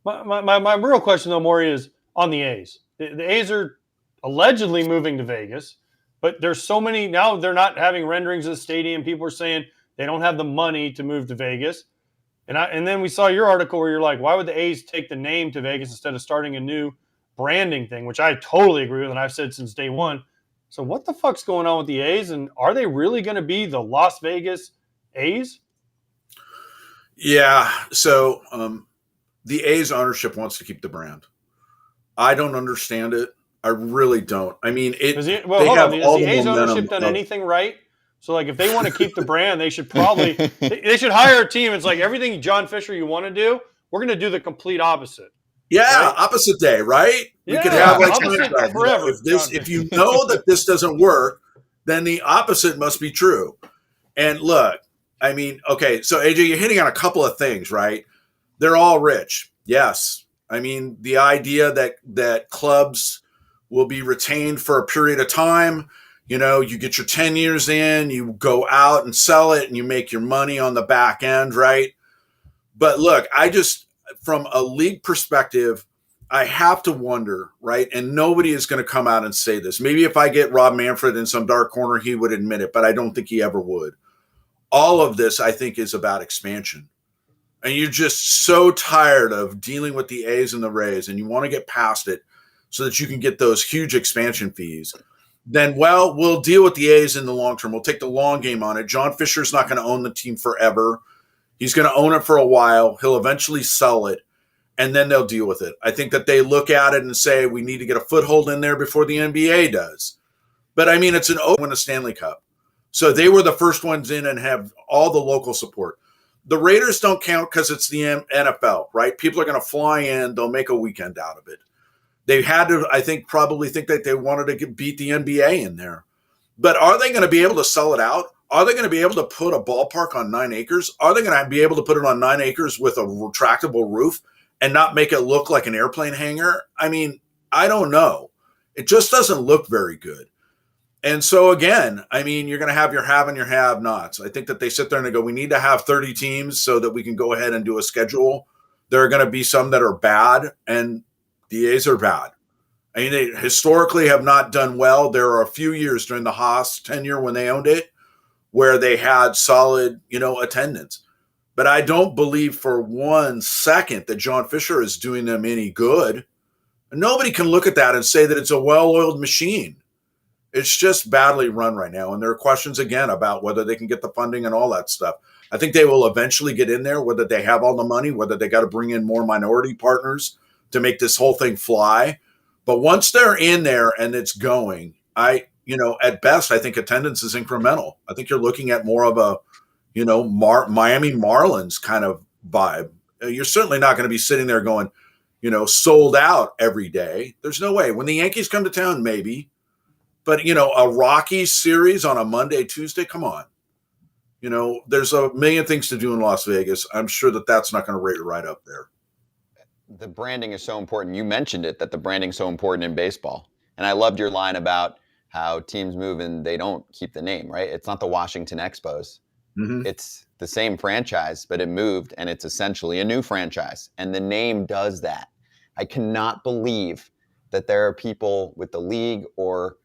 My real question, though, Maury, is on the A's. The A's are allegedly moving to Vegas, but there's so many now. They're not having renderings of the stadium. People are saying they don't have the money to move to Vegas. And then we saw your article where you're like, why would the A's take the name to Vegas instead of starting a new branding thing, which I totally agree with, and I've said since day one. So what the fuck's going on with the A's, and are they really going to be the Las Vegas A's? Yeah, so the A's ownership wants to keep the brand. I don't understand it. I really don't. I mean, has the A's ownership done anything right? So, like, if they want to keep the brand, they should probably they should hire a team. It's like everything John Fisher you want to do, we're going to do the complete opposite. Yeah, right? Opposite day, right? Yeah, we could have like forever. If you know that this doesn't work, then the opposite must be true. And look, okay, so AJ, you're hitting on a couple of things, right? They're all rich. Yes. The idea that clubs will be retained for a period of time, you get your 10 years in, you go out and sell it and you make your money on the back end, right? But look, from a league perspective, I have to wonder, right? And nobody is going to come out and say this. Maybe if I get Rob Manfred in some dark corner, he would admit it, but I don't think he ever would. All of this, I think, is about expansion. And you're just so tired of dealing with the A's and the Rays, and you want to get past it so that you can get those huge expansion fees. Then, we'll deal with the A's in the long term. We'll take the long game on it. John Fisher's not going to own the team forever. He's going to own it for a while. He'll eventually sell it, and then they'll deal with it. I think that they look at it and say, we need to get a foothold in there before the NBA does. But, it's an open win a Stanley Cup. So they were the first ones in and have all the local support. The Raiders don't count because it's the NFL, right? People are going to fly in. They'll make a weekend out of it. They had to, I think, probably think that they wanted to beat the NBA in there. But are they going to be able to sell it out? Are they going to be able to put a ballpark on 9 acres? Are they going to be able to put it on 9 acres with a retractable roof and not make it look like an airplane hangar? I mean, I don't know. It just doesn't look very good. And so, again, I mean, you're going to have your have and your have-nots. I think that they sit there and they go, we need to have 30 teams so that we can go ahead and do a schedule. There are going to be some that are bad, and the A's are bad. I mean, they historically have not done well. There are a few years during the Haas tenure when they owned it where they had solid, attendance. But I don't believe for 1 second that John Fisher is doing them any good. And nobody can look at that and say that it's a well-oiled machine. It's just badly run right now. And there are questions, again, about whether they can get the funding and all that stuff. I think they will eventually get in there, whether they have all the money, whether they got to bring in more minority partners to make this whole thing fly. But once they're in there and it's going, at best, I think attendance is incremental. I think you're looking at more of a, Miami Marlins kind of vibe. You're certainly not going to be sitting there going, sold out every day. There's no way. When the Yankees come to town, maybe. But, a Rockies series on a Monday, Tuesday, come on. There's a million things to do in Las Vegas. I'm sure that that's not going to rate it right up there. The branding is so important. You mentioned it, that the branding is so important in baseball. And I loved your line about how teams move and they don't keep the name, right? It's not the Washington Expos. Mm-hmm. It's the same franchise, but it moved and it's essentially a new franchise. And the name does that. I cannot believe that there are people with the league or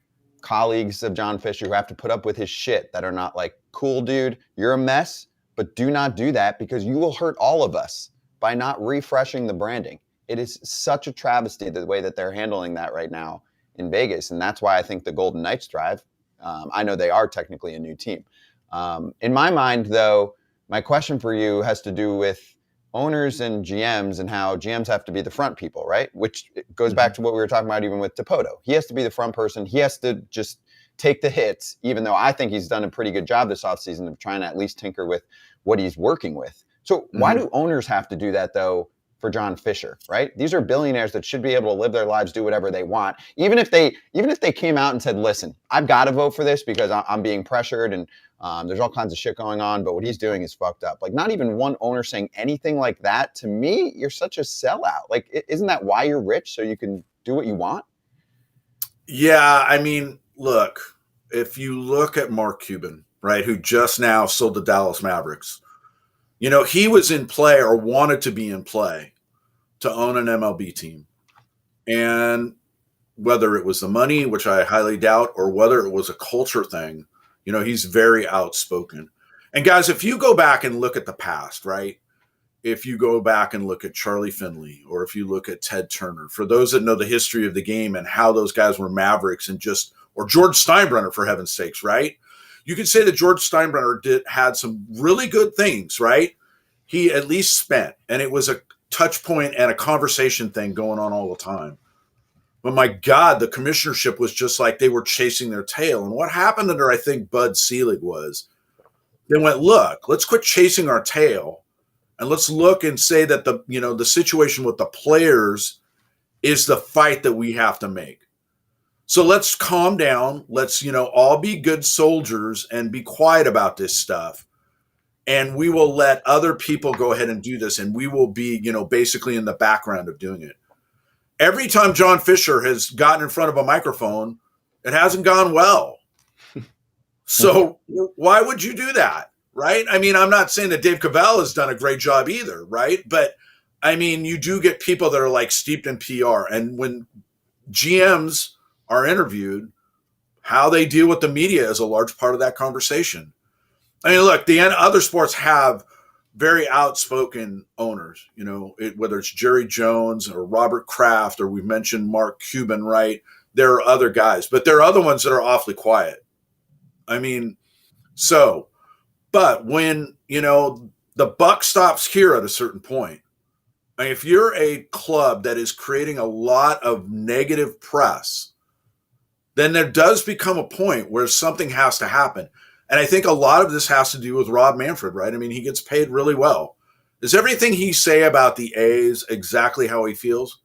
colleagues of John Fisher who have to put up with his shit that are not like, cool, dude, you're a mess, but do not do that because you will hurt all of us by not refreshing the branding. It is such a travesty the way that they're handling that right now in Vegas. And that's why I think the Golden Knights thrive. I know they are technically a new team. In my mind, though, my question for you has to do with owners and GMs and how GMs have to be the front people, right? Which goes back to what we were talking about even with Dipoto. He has to be the front person. He has to just take the hits, even though I think he's done a pretty good job this offseason of trying to at least tinker with what he's working with. So why do owners have to do that, though, for John Fisher, right? These are billionaires that should be able to live their lives, do whatever they want. Even if they came out and said, listen, I've got to vote for this because I'm being pressured and there's all kinds of shit going on, but what he's doing is fucked up. Like, not even one owner saying anything like that. To me, you're such a sellout. Like, isn't that why you're rich? So you can do what you want? Yeah, I mean, look, if you look at Mark Cuban, right, who just now sold the Dallas Mavericks, he was in play or wanted to be in play to own an MLB team. And whether it was the money, which I highly doubt, or whether it was a culture thing, he's very outspoken. And guys, if you go back and look at the past, right, if you go back and look at Charlie Finley, or if you look at Ted Turner, for those that know the history of the game and how those guys were Mavericks or George Steinbrenner, for heaven's sakes, right? You could say that George Steinbrenner had some really good things, right? He at least spent, and it was a touch point and a conversation thing going on all the time. But my God, the commissionership was just like they were chasing their tail. And what happened under, I think, Bud Selig was they went, look, let's quit chasing our tail and let's look and say that the situation with the players is the fight that we have to make. So let's calm down. Let's, all be good soldiers and be quiet about this stuff. And we will let other people go ahead and do this. And we will be, basically in the background of doing it. Every time John Fisher has gotten in front of a microphone, it hasn't gone well. So why would you do that? Right. I mean, I'm not saying that Dave Cavell has done a great job either. Right. But I mean, you do get people that are like steeped in PR. And when GMs are interviewed, how they deal with the media is a large part of that conversation. I mean, look, the other sports have very outspoken owners, whether it's Jerry Jones or Robert Kraft, or we've mentioned Mark Cuban, right? There are other guys, but there are other ones that are awfully quiet. I mean, but when, the buck stops here at a certain point, I mean, if you're a club that is creating a lot of negative press, then there does become a point where something has to happen. And I think a lot of this has to do with Rob Manfred, right? I mean, he gets paid really well. Is everything he say about the A's exactly how he feels?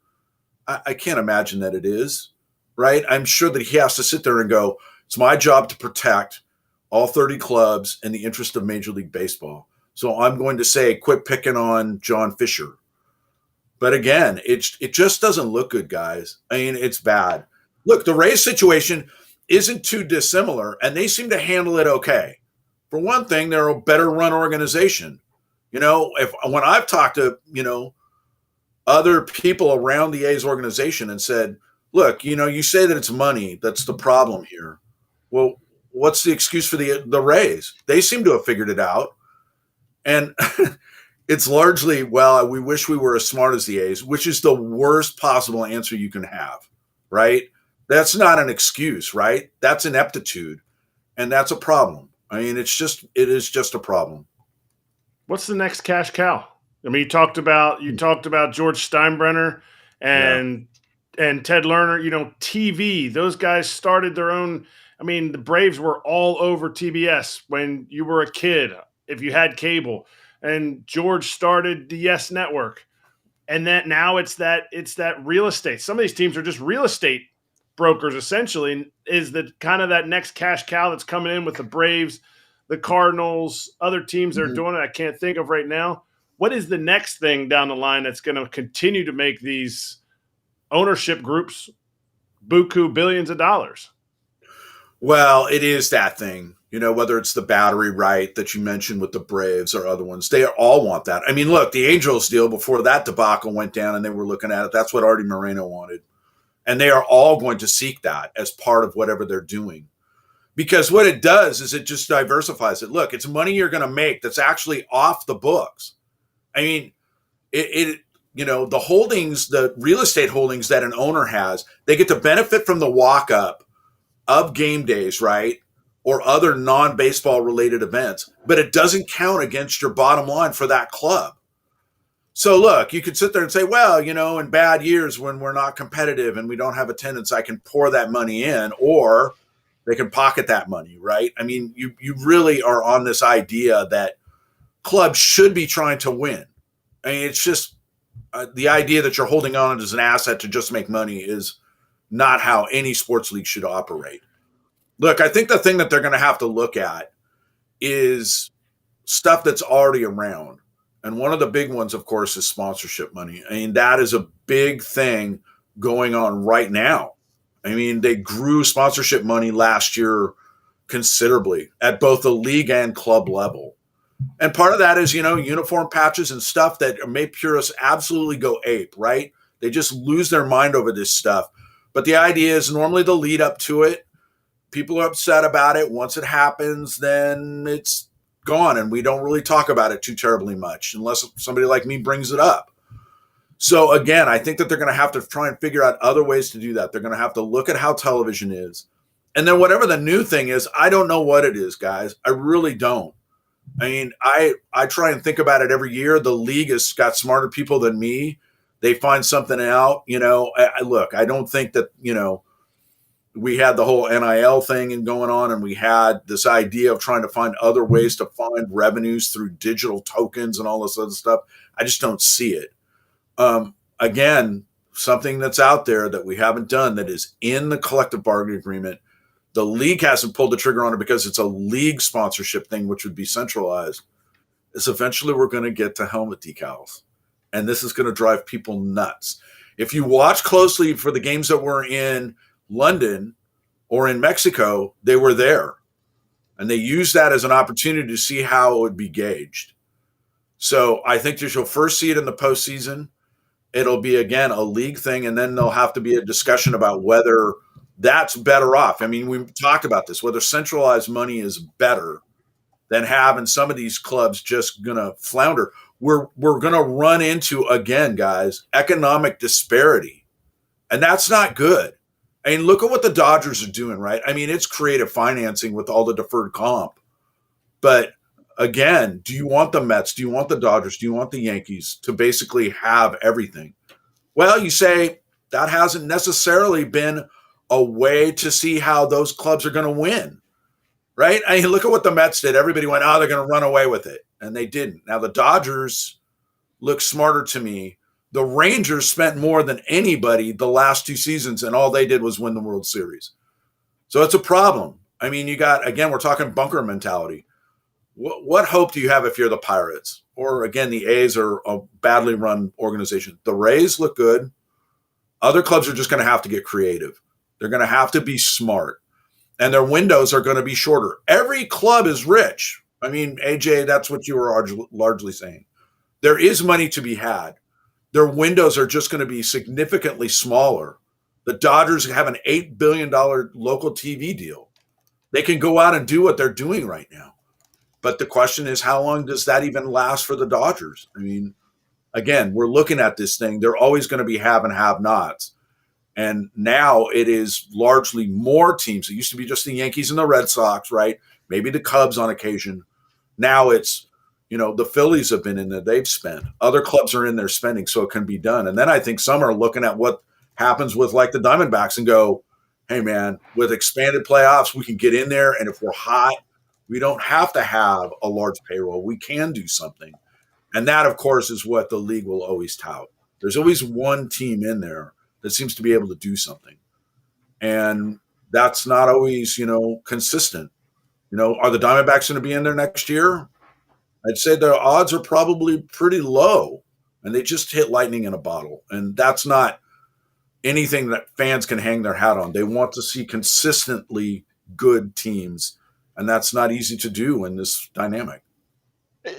I can't imagine that it is, right? I'm sure that he has to sit there and go, it's my job to protect all 30 clubs in the interest of Major League Baseball. So I'm going to say, quit picking on John Fisher. But again, it just doesn't look good, guys. I mean, it's bad. Look, the Rays situation isn't too dissimilar, and they seem to handle it okay. For one thing, they're a better run organization. You know, when I've talked to, other people around the A's organization and said, look, you say that it's money that's the problem here. Well, what's the excuse for the Rays? They seem to have figured it out. And it's largely, well, we wish we were as smart as the A's, which is the worst possible answer you can have, right? That's not an excuse, right? That's ineptitude, and that's a problem. I mean, it is just a problem. What's the next cash cow? I mean, you talked about George Steinbrenner and Ted Lerner. TV. Those guys started their own. I mean, the Braves were all over TBS when you were a kid, if you had cable. And George started the Yes Network, and that now it's that real estate. Some of these teams are just real estate brokers, essentially. And is that kind of that next cash cow that's coming in with the Braves, the Cardinals, other teams that are doing it? I can't think of right now. What is the next thing down the line that's going to continue to make these ownership groups buku billions of dollars? Well, it is that thing, whether it's the battery right that you mentioned with the Braves or other ones, they all want that. I mean, look, the Angels deal before that debacle went down and they were looking at it. That's what Artie Moreno wanted. And they are all going to seek that as part of whatever they're doing. Because what it does is it just diversifies it. Look, it's money you're going to make that's actually off the books. I mean, the holdings, the real estate holdings that an owner has, they get to benefit from the walk-up of game days, right? Or other non-baseball related events, but it doesn't count against your bottom line for that club. So look, you could sit there and say, well, in bad years when we're not competitive and we don't have attendance, I can pour that money in, or they can pocket that money, right? I mean, you really are on this idea that clubs should be trying to win. I mean, it's just the idea that you're holding on as an asset to just make money is not how any sports league should operate. Look, I think the thing that they're going to have to look at is stuff that's already around. And one of the big ones, of course, is sponsorship money. I mean, that is a big thing going on right now. I mean, they grew sponsorship money last year considerably at both the league and club level. And part of that is, uniform patches and stuff that make purists absolutely go ape, right? They just lose their mind over this stuff. But the idea is normally the lead up to it, people are upset about it. Once it happens, then it's gone, and we don't really talk about it too terribly much unless somebody like me brings it up. So again, I think that they're going to have to try and figure out other ways to do that. They're going to have to look at how television is. And then whatever the new thing is, I don't know what it is, guys. I really don't. I mean, I try and think about it every year. The league has got smarter people than me. They find something out, look, I don't think that, we had the whole NIL thing and going on, and we had this idea of trying to find other ways to find revenues through digital tokens and all this other stuff. I just don't see it. Again, something that's out there that we haven't done that is in the collective bargaining agreement. The league hasn't pulled the trigger on it because it's a league sponsorship thing, which would be centralized, is eventually we're going to get to helmet decals. And this is going to drive people nuts. If you watch closely for the games that were in London or in Mexico, they were there. And they used that as an opportunity to see how it would be gauged. So I think that you'll first see it in the postseason. It'll be, again, a league thing, and then there'll have to be a discussion about whether that's better off. I mean, we've talked about this, whether centralized money is better than having some of these clubs just going to flounder. We're going to run into, again, guys, economic disparity. And that's not good. I mean, look at what the Dodgers are doing, right? I mean, it's creative financing with all the deferred comp. But again, do you want the Mets? Do you want the Dodgers? Do you want the Yankees to basically have everything? Well, you say that hasn't necessarily been a way to see how those clubs are going to win, right? I mean, look at what the Mets did. Everybody went, oh, they're going to run away with it. And they didn't. Now, the Dodgers look smarter to me. The Rangers spent more than anybody the last 2 seasons, and all they did was win the World Series. So it's a problem. I mean, you got, again, we're talking bunker mentality. What hope do you have if you're the Pirates? Or, again, the A's are a badly run organization. The Rays look good. Other clubs are just going to have to get creative. They're going to have to be smart. And their windows are going to be shorter. Every club is rich. I mean, AJ, that's what you were largely saying. There is money to be had. Their windows are just going to be significantly smaller. The Dodgers have an $8 billion local TV deal. They can go out and do what they're doing right now. But the question is, how long does that even last for the Dodgers? I mean, again, we're looking at this thing. They're always going to be have and have nots. And now it is largely more teams. It used to be just the Yankees and the Red Sox, right? Maybe the Cubs on occasion. Now it's, the Phillies have been in there. They've spent. Other clubs are in there spending, so it can be done. And then I think some are looking at what happens with like the Diamondbacks and go, hey, man, with expanded playoffs, we can get in there. And if we're hot, we don't have to have a large payroll. We can do something. And that, of course, is what the league will always tout. There's always one team in there that seems to be able to do something. And that's not always, consistent. Are the Diamondbacks going to be in there next year? I'd say the odds are probably pretty low. And they just hit lightning in a bottle. And that's not anything that fans can hang their hat on. They want to see consistently good teams. And that's not easy to do in this dynamic.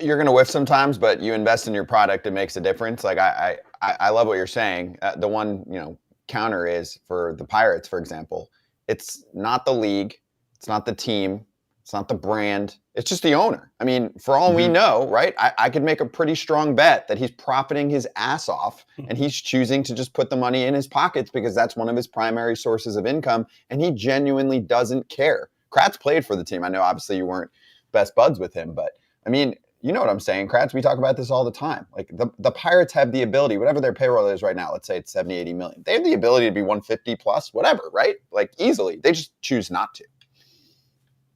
You're going to whiff sometimes, but you invest in your product, it makes a difference. Like I love what you're saying. The one, counter is for the Pirates, for example, it's not the league, it's not the team, it's not the brand, it's just the owner. I mean, for all we know, right? I could make a pretty strong bet that he's profiting his ass off and he's choosing to just put the money in his pockets because that's one of his primary sources of income. And he genuinely doesn't care. Kratz played for the team. I know obviously you weren't best buds with him, but I mean, you know what I'm saying, Kratz, we talk about this all the time. Like the Pirates have the ability, whatever their payroll is right now, let's say it's 70, 80 million. They have the ability to be 150 plus, whatever, right? Like easily. They just choose not to.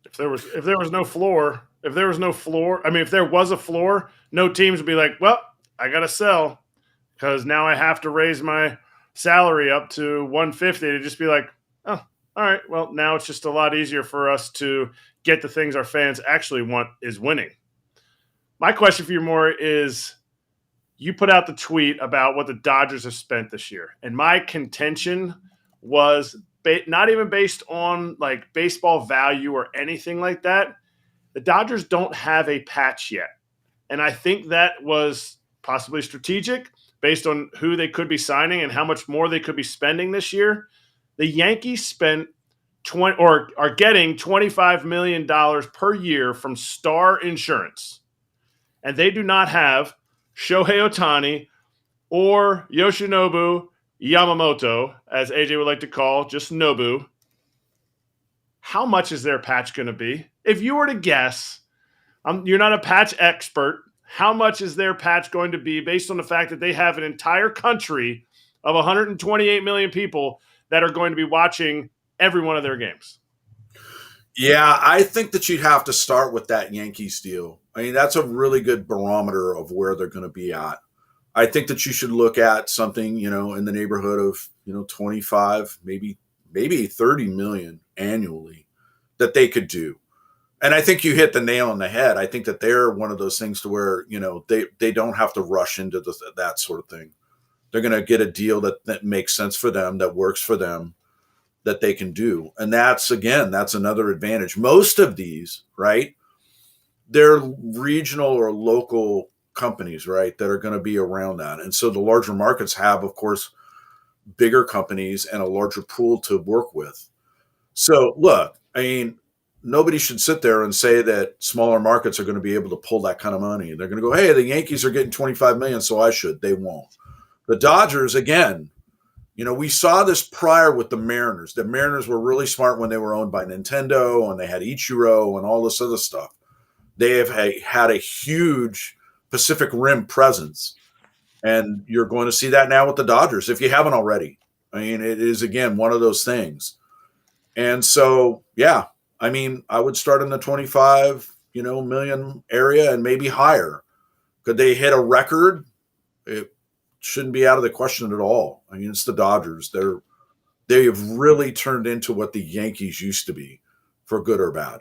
If there was no floor, if there was a floor, no teams would be like, well, I got to sell because now I have to raise my salary up to 150 to just be like, oh, all right, well, now it's just a lot easier for us to get the things our fans actually want is winning. My question for you, Maury, is you put out the tweet about what the Dodgers have spent this year. And my contention was not even based on like baseball value or anything like that. The Dodgers don't have a patch yet. And I think that was possibly strategic based on who they could be signing and how much more they could be spending this year. The Yankees spent are getting $25 million per year from Star Insurance. And they do not have Shohei Ohtani or Yoshinobu Yamamoto, as AJ would like to call just Nobu. How much is their patch going to be? If you were to guess, you're not a patch expert, how much is their patch going to be based on the fact that they have an entire country of 128 million people that are going to be watching every one of their games? Yeah, I think that you'd have to start with that Yankees deal. I mean, that's a really good barometer of where they're going to be at. I think that you should look at something, in the neighborhood of, 25, maybe 30 million annually that they could do. And I think you hit the nail on the head. I think that they're one of those things to where, they don't have to rush into that sort of thing. They're going to get a deal that makes sense for them, that works for them, that they can do. And that's another advantage. Most of these, right, they're regional or local companies, right, that are going to be around that. And so the larger markets have, of course, bigger companies and a larger pool to work with. So look, I mean, nobody should sit there and say that smaller markets are going to be able to pull that kind of money. They're going to go, hey, the Yankees are getting 25 million, so I should. They won't. The Dodgers, again, we saw this prior with the Mariners. The Mariners were really smart when they were owned by Nintendo and they had Ichiro and all this other stuff. They have had a huge Pacific Rim presence. And you're going to see that now with the Dodgers, if you haven't already. I mean, it is, again, one of those things. And so, yeah, I mean, I would start in the 25, million area and maybe higher. Could they hit a record? It shouldn't be out of the question at all. I mean, it's the Dodgers. They have really turned into what the Yankees used to be, for good or bad.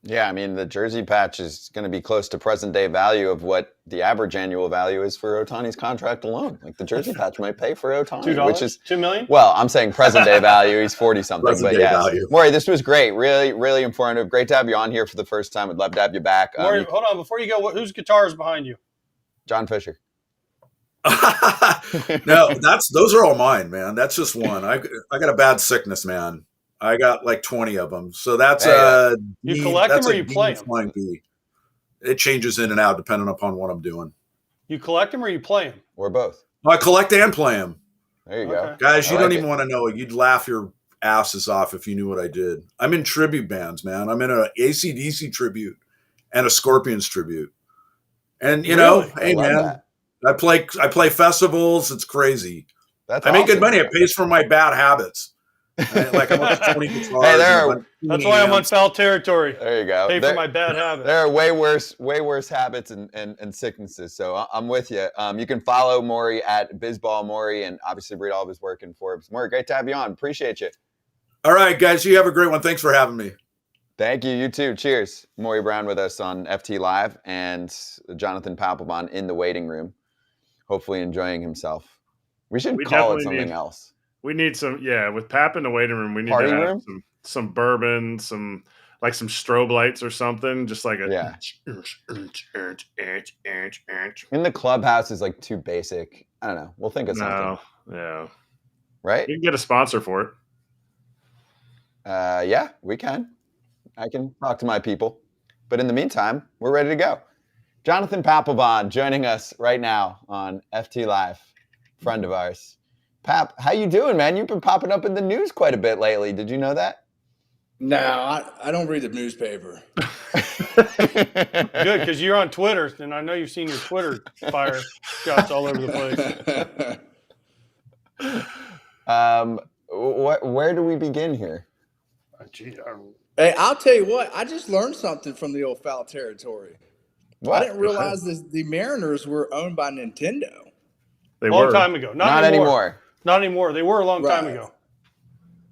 Yeah, I mean, the jersey patch is going to be close to present day value of what the average annual value is for Ohtani's contract alone. Like the jersey patch might pay for Ohtani, which is $2 million. Well, I'm saying present day value. He's 40 something, Present but day yes. value. Maury, this was great. Really, really informative. Great to have you on here for the first time. I'd love to have you back. Maury, hold on, before you go, whose guitar is behind you? John Fisher. No, those are all mine, man. That's just one. I got a bad sickness, man. I got like 20 of them. So that's You collect them or you play them? It changes in and out depending upon what I'm doing. You collect them or you play them? Or both. I collect and play them. There you go. Guys, you I don't like even it. want to know it. You'd laugh your asses off if you knew what I did. I'm in tribute bands, man. I'm in an AC/DC tribute and a Scorpions tribute. And Really? hey I love man, that. I play festivals. It's crazy. That's I make good awesome. money. It pays for my bad habits. Like I'm up to 20 guitars. Hey, That's why I'm on foul territory. There you go. Pay for my bad habits. There are way worse habits and sicknesses. So I'm with you. You can follow Maury at Bizball Maury and obviously read all of his work in Forbes. Maury, great to have you on. Appreciate you. All right, guys. You have a great one. Thanks for having me. Thank you. You too. Cheers. Maury Brown with us on FT Live and Jonathan Papelbon in the waiting room, hopefully enjoying himself. We should call it something else. We need some, with Pap in the waiting room. We need Party to have room? some bourbon, some strobe lights or something. Just like a In the clubhouse is like too basic. I don't know. We'll think of something. Yeah. Right? You can get a sponsor for it. Yeah, we can. I can talk to my people. But in the meantime, we're ready to go. Jonathan Papelbon joining us right now on FT Live, friend of ours. Pap, how you doing, man? You've been popping up in the news quite a bit lately. Did you know that? No, I don't read the newspaper. Good, because you're on Twitter, and I know you've seen your Twitter fire shots all over the place. Where do we begin here? Hey, I'll tell you what. I just learned something from the old foul territory. What? I didn't realize the Mariners were owned by Nintendo. They Long were. time ago. Not anymore. Not anymore. They were a long time Right. ago.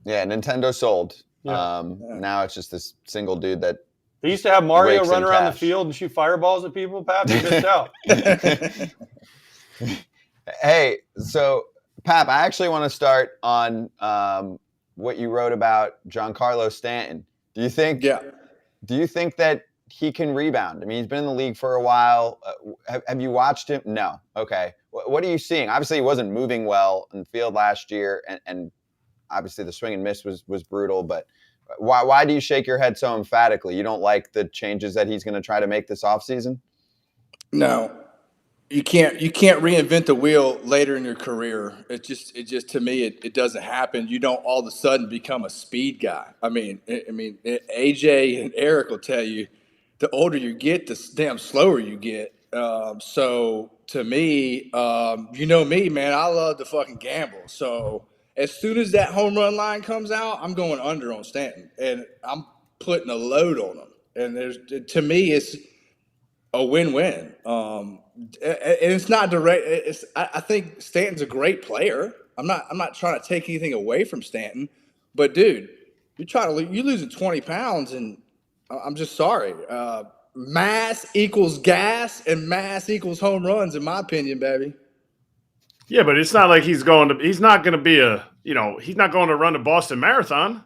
Yeah, Nintendo sold. Yeah. Now it's just this single dude that. They used to have Mario Rakes run in around the cash. field and shoot fireballs at people. Pap, you missed out. Hey, so Pap, I actually want to start on what you wrote about Giancarlo Stanton. Do you think that he can rebound? I mean, he's been in the league for a while. Have you watched him? No. Okay. What are you seeing? Obviously, he wasn't moving well in the field last year, and obviously the swing and miss was brutal. But why do you shake your head so emphatically? You don't like the changes that he's going to try to make this offseason? No, you can't reinvent the wheel later in your career. It just to me it doesn't happen. You don't all of a sudden become a speed guy. I mean, AJ and Eric will tell you, the older you get, the damn slower you get. So to me, me, man, I love to fucking gamble. So as soon as that home run line comes out, I'm going under on Stanton, and I'm putting a load on him. And to me, it's a win-win. And it's not direct. I think Stanton's a great player. I'm not trying to take anything away from Stanton, but dude, you're losing 20 pounds, and I'm just sorry. Mass equals gas, and mass equals home runs, in my opinion, baby. Yeah, but it's not like he's not going to run the Boston Marathon.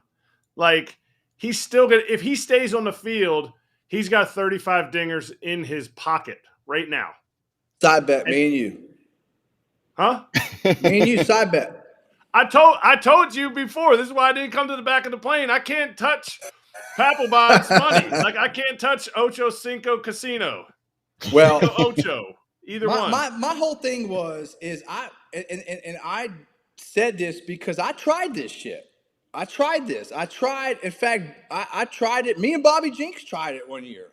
Like, he's still going to, if he stays on the field, he's got 35 dingers in his pocket right now. Side bet, me and you. Huh? Me and you, side bet. I told you before, this is why I didn't come to the back of the plane. I can't touch Papelbon's money. Like, I can't touch Ocho Cinco Casino. Well, Ocho. Either one. My whole thing I said this because I tried this shit. In fact, I tried it. Me and Bobby Jinks tried it one year.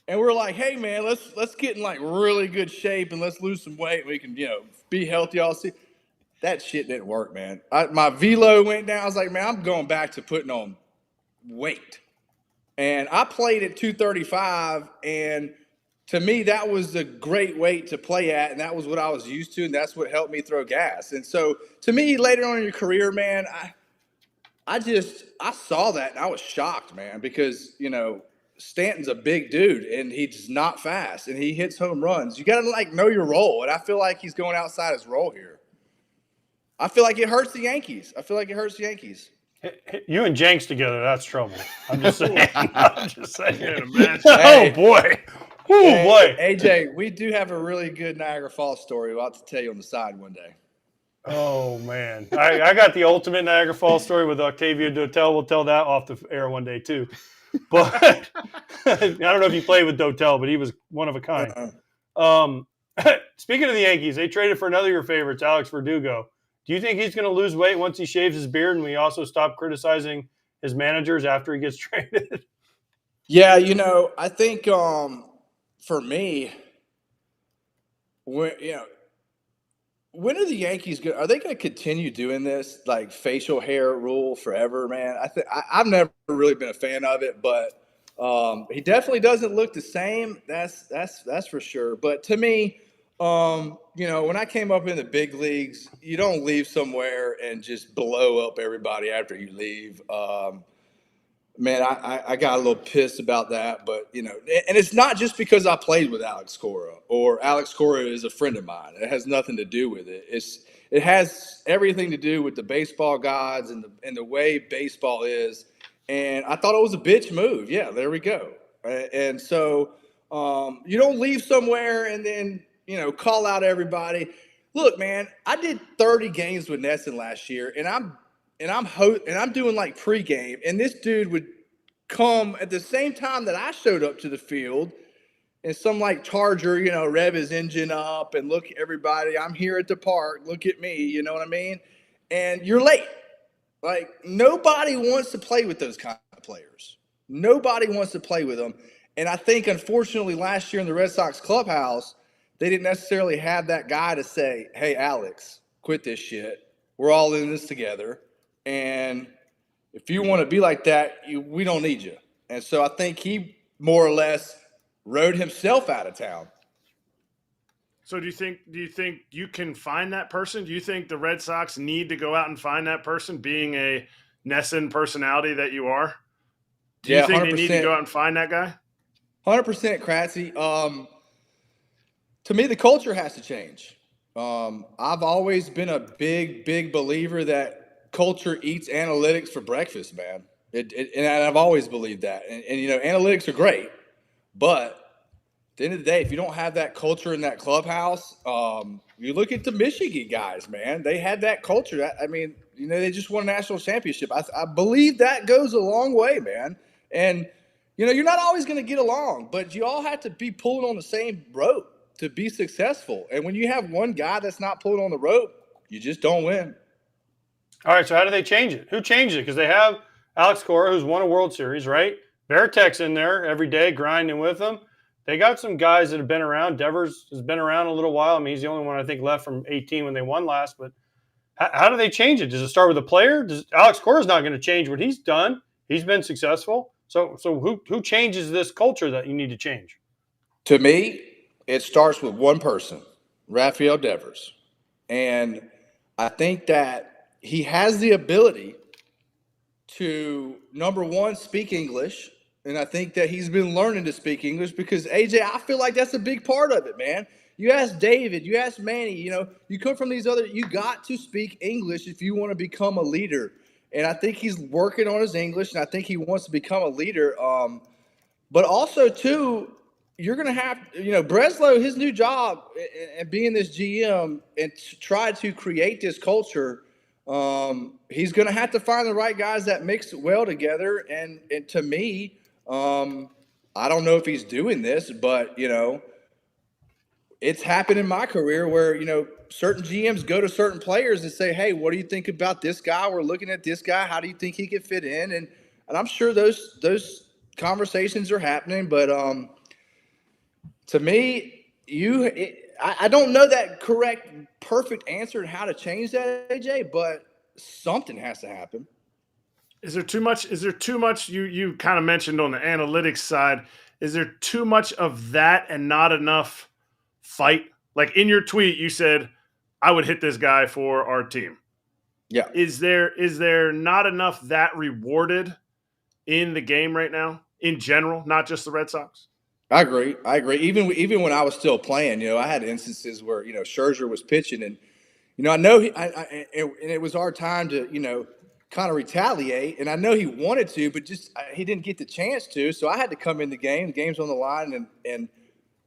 And we're like, hey man, let's get in like really good shape and let's lose some weight. We can, be healthy all season. That shit didn't work, man. My velo went down. I was like, man, I'm going back to putting on weight. And I played at 235, and to me, that was a great weight to play at, and that was what I was used to, and that's what helped me throw gas. And so, to me, later on in your career, man, I saw that, and I was shocked, man, because, Stanton's a big dude, and he's not fast, and he hits home runs. You got to, know your role, and I feel like he's going outside his role here. I feel like it hurts the Yankees. You and Jenks together, that's trouble. I'm just saying. I'm just saying. Hey, oh, boy. Boy. AJ, we do have a really good Niagara Falls story we'll have to tell you on the side one day. Oh, man. I got the ultimate Niagara Falls story with Octavio Dotel. We'll tell that off the air one day, too. But I don't know if you played with Dotel, but he was one of a kind. Speaking of the Yankees, they traded for another of your favorites, Alex Verdugo. Do you think he's going to lose weight once he shaves his beard and we also stop criticizing his managers after he gets traded? Yeah, I think for me, when are the Yankees going? Are they going to continue doing this facial hair rule forever, man? I've never really been a fan of it, but he definitely doesn't look the same. That's for sure. But to me, when I came up in the big leagues, you don't leave somewhere and just blow up everybody after you leave. Man, I got a little pissed about that, but and it's not just because I played with Alex Cora or Alex Cora is a friend of mine. It has nothing to do with it. It has everything to do with the baseball gods and the way baseball is. And I thought it was a bitch move. Yeah, there we go. And so you don't leave somewhere and then call out everybody. Look, man, I did 30 games with Nesson last year, and I'm doing pregame, and this dude would come at the same time that I showed up to the field, and some Charger, rev his engine up and look at everybody. I'm here at the park. Look at me. You know what I mean? And you're late. Nobody wants to play with those kind of players. Nobody wants to play with them. And I think, unfortunately, last year in the Red Sox clubhouse, they didn't necessarily have that guy to say, hey, Alex, quit this shit. We're all in this together. And if you want to be like that, we don't need you. And so I think he more or less rode himself out of town. So do you think you can find that person? Do you think the Red Sox need to go out and find that person, being a Nesson personality that you are? Do you think 100%. They need to go out and find that guy? 100%, Kratzy. To me, the culture has to change. I've always been a big believer that culture eats analytics for breakfast, man. And I've always believed that. And analytics are great, but at the end of the day, if you don't have that culture in that clubhouse, you look at the Michigan guys, man. They had that culture. They just won a national championship. I believe that goes a long way, man. And, you're not always going to get along, but you all have to be pulling on the same rope to be successful. And when you have one guy that's not pulling on the rope, you just don't win. All right, so how do they change it? Who changed it? Because they have Alex Cora, who's won a World Series, right? Varitek's in there every day grinding with them. They got some guys that have been around. Devers has been around a little while. He's the only one I think left from 18 when they won last. But how do they change it? Does it start with a player? Alex Cora's not going to change what he's done. He's been successful. So who changes this culture that you need to change? To me, it starts with one person, Rafael Devers. And I think that he has the ability to, number one, speak English. And I think that he's been learning to speak English because, AJ, I feel like that's a big part of it, man. You ask David, you ask Manny, you come from these other – you got to speak English if you want to become a leader. And I think he's working on his English, and I think he wants to become a leader. But also, too, you're going to have – Breslow, his new job and being this GM and try to create this culture, he's going to have to find the right guys that mix well together. And to me – I don't know if he's doing this, but, it's happened in my career where, certain GMs go to certain players and say, hey, what do you think about this guy? We're looking at this guy. How do you think he could fit in? And I'm sure those conversations are happening. But to me, I don't know that perfect answer to how to change that, AJ, but something has to happen. Is there too much? You kind of mentioned on the analytics side, is there too much of that and not enough fight? Like in your tweet, you said, I would hit this guy for our team. Yeah. Is there not enough that rewarded in the game right now in general, not just the Red Sox? I agree. Even when I was still playing, I had instances where, Scherzer was pitching and, I know and it was our time to, kind of retaliate. And I know he wanted to, but he didn't get the chance to. So I had to come in the game. The game's on the line, and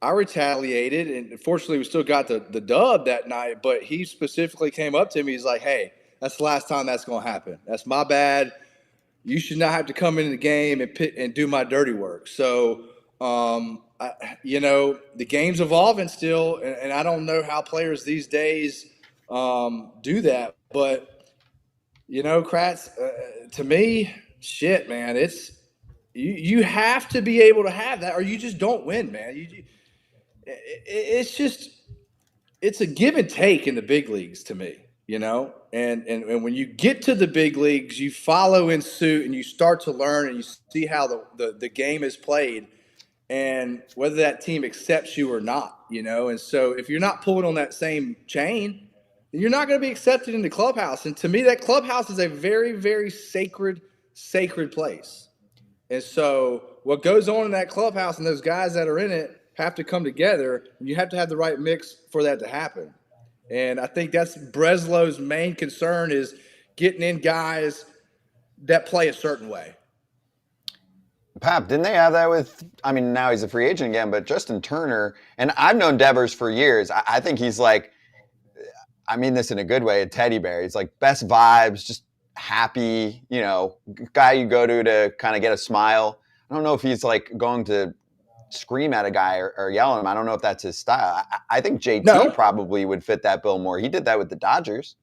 I retaliated. And fortunately, we still got the dub that night. But he specifically came up to me. He's like, "Hey, that's the last time that's going to happen. That's my bad. You should not have to come into the game and do my dirty work." So, the game's evolving still, and I don't know how players these days do that. But, Kratz, to me, shit, man, you have to be able to have that, or you just don't win, man. It's a give and take in the big leagues to me, and when you get to the big leagues, you follow in suit and you start to learn and you see how the game is played and whether that team accepts you or not, and so if you're not pulling on that same chain, you're not going to be accepted in the clubhouse. And to me, that clubhouse is a very, very sacred place. And so what goes on in that clubhouse and those guys that are in it have to come together, and you have to have the right mix for that to happen. And I think that's Breslow's main concern is getting in guys that play a certain way. Pap, didn't they have that with, now he's a free agent again, but Justin Turner, and I've known Devers for years. I think he's like, I mean this in a good way, a teddy bear. He's like best vibes, just happy, guy you go to kind of get a smile. I don't know if he's like going to scream at a guy or yell at him. I don't know if that's his style. I think JT probably would fit that bill more. He did that with the Dodgers.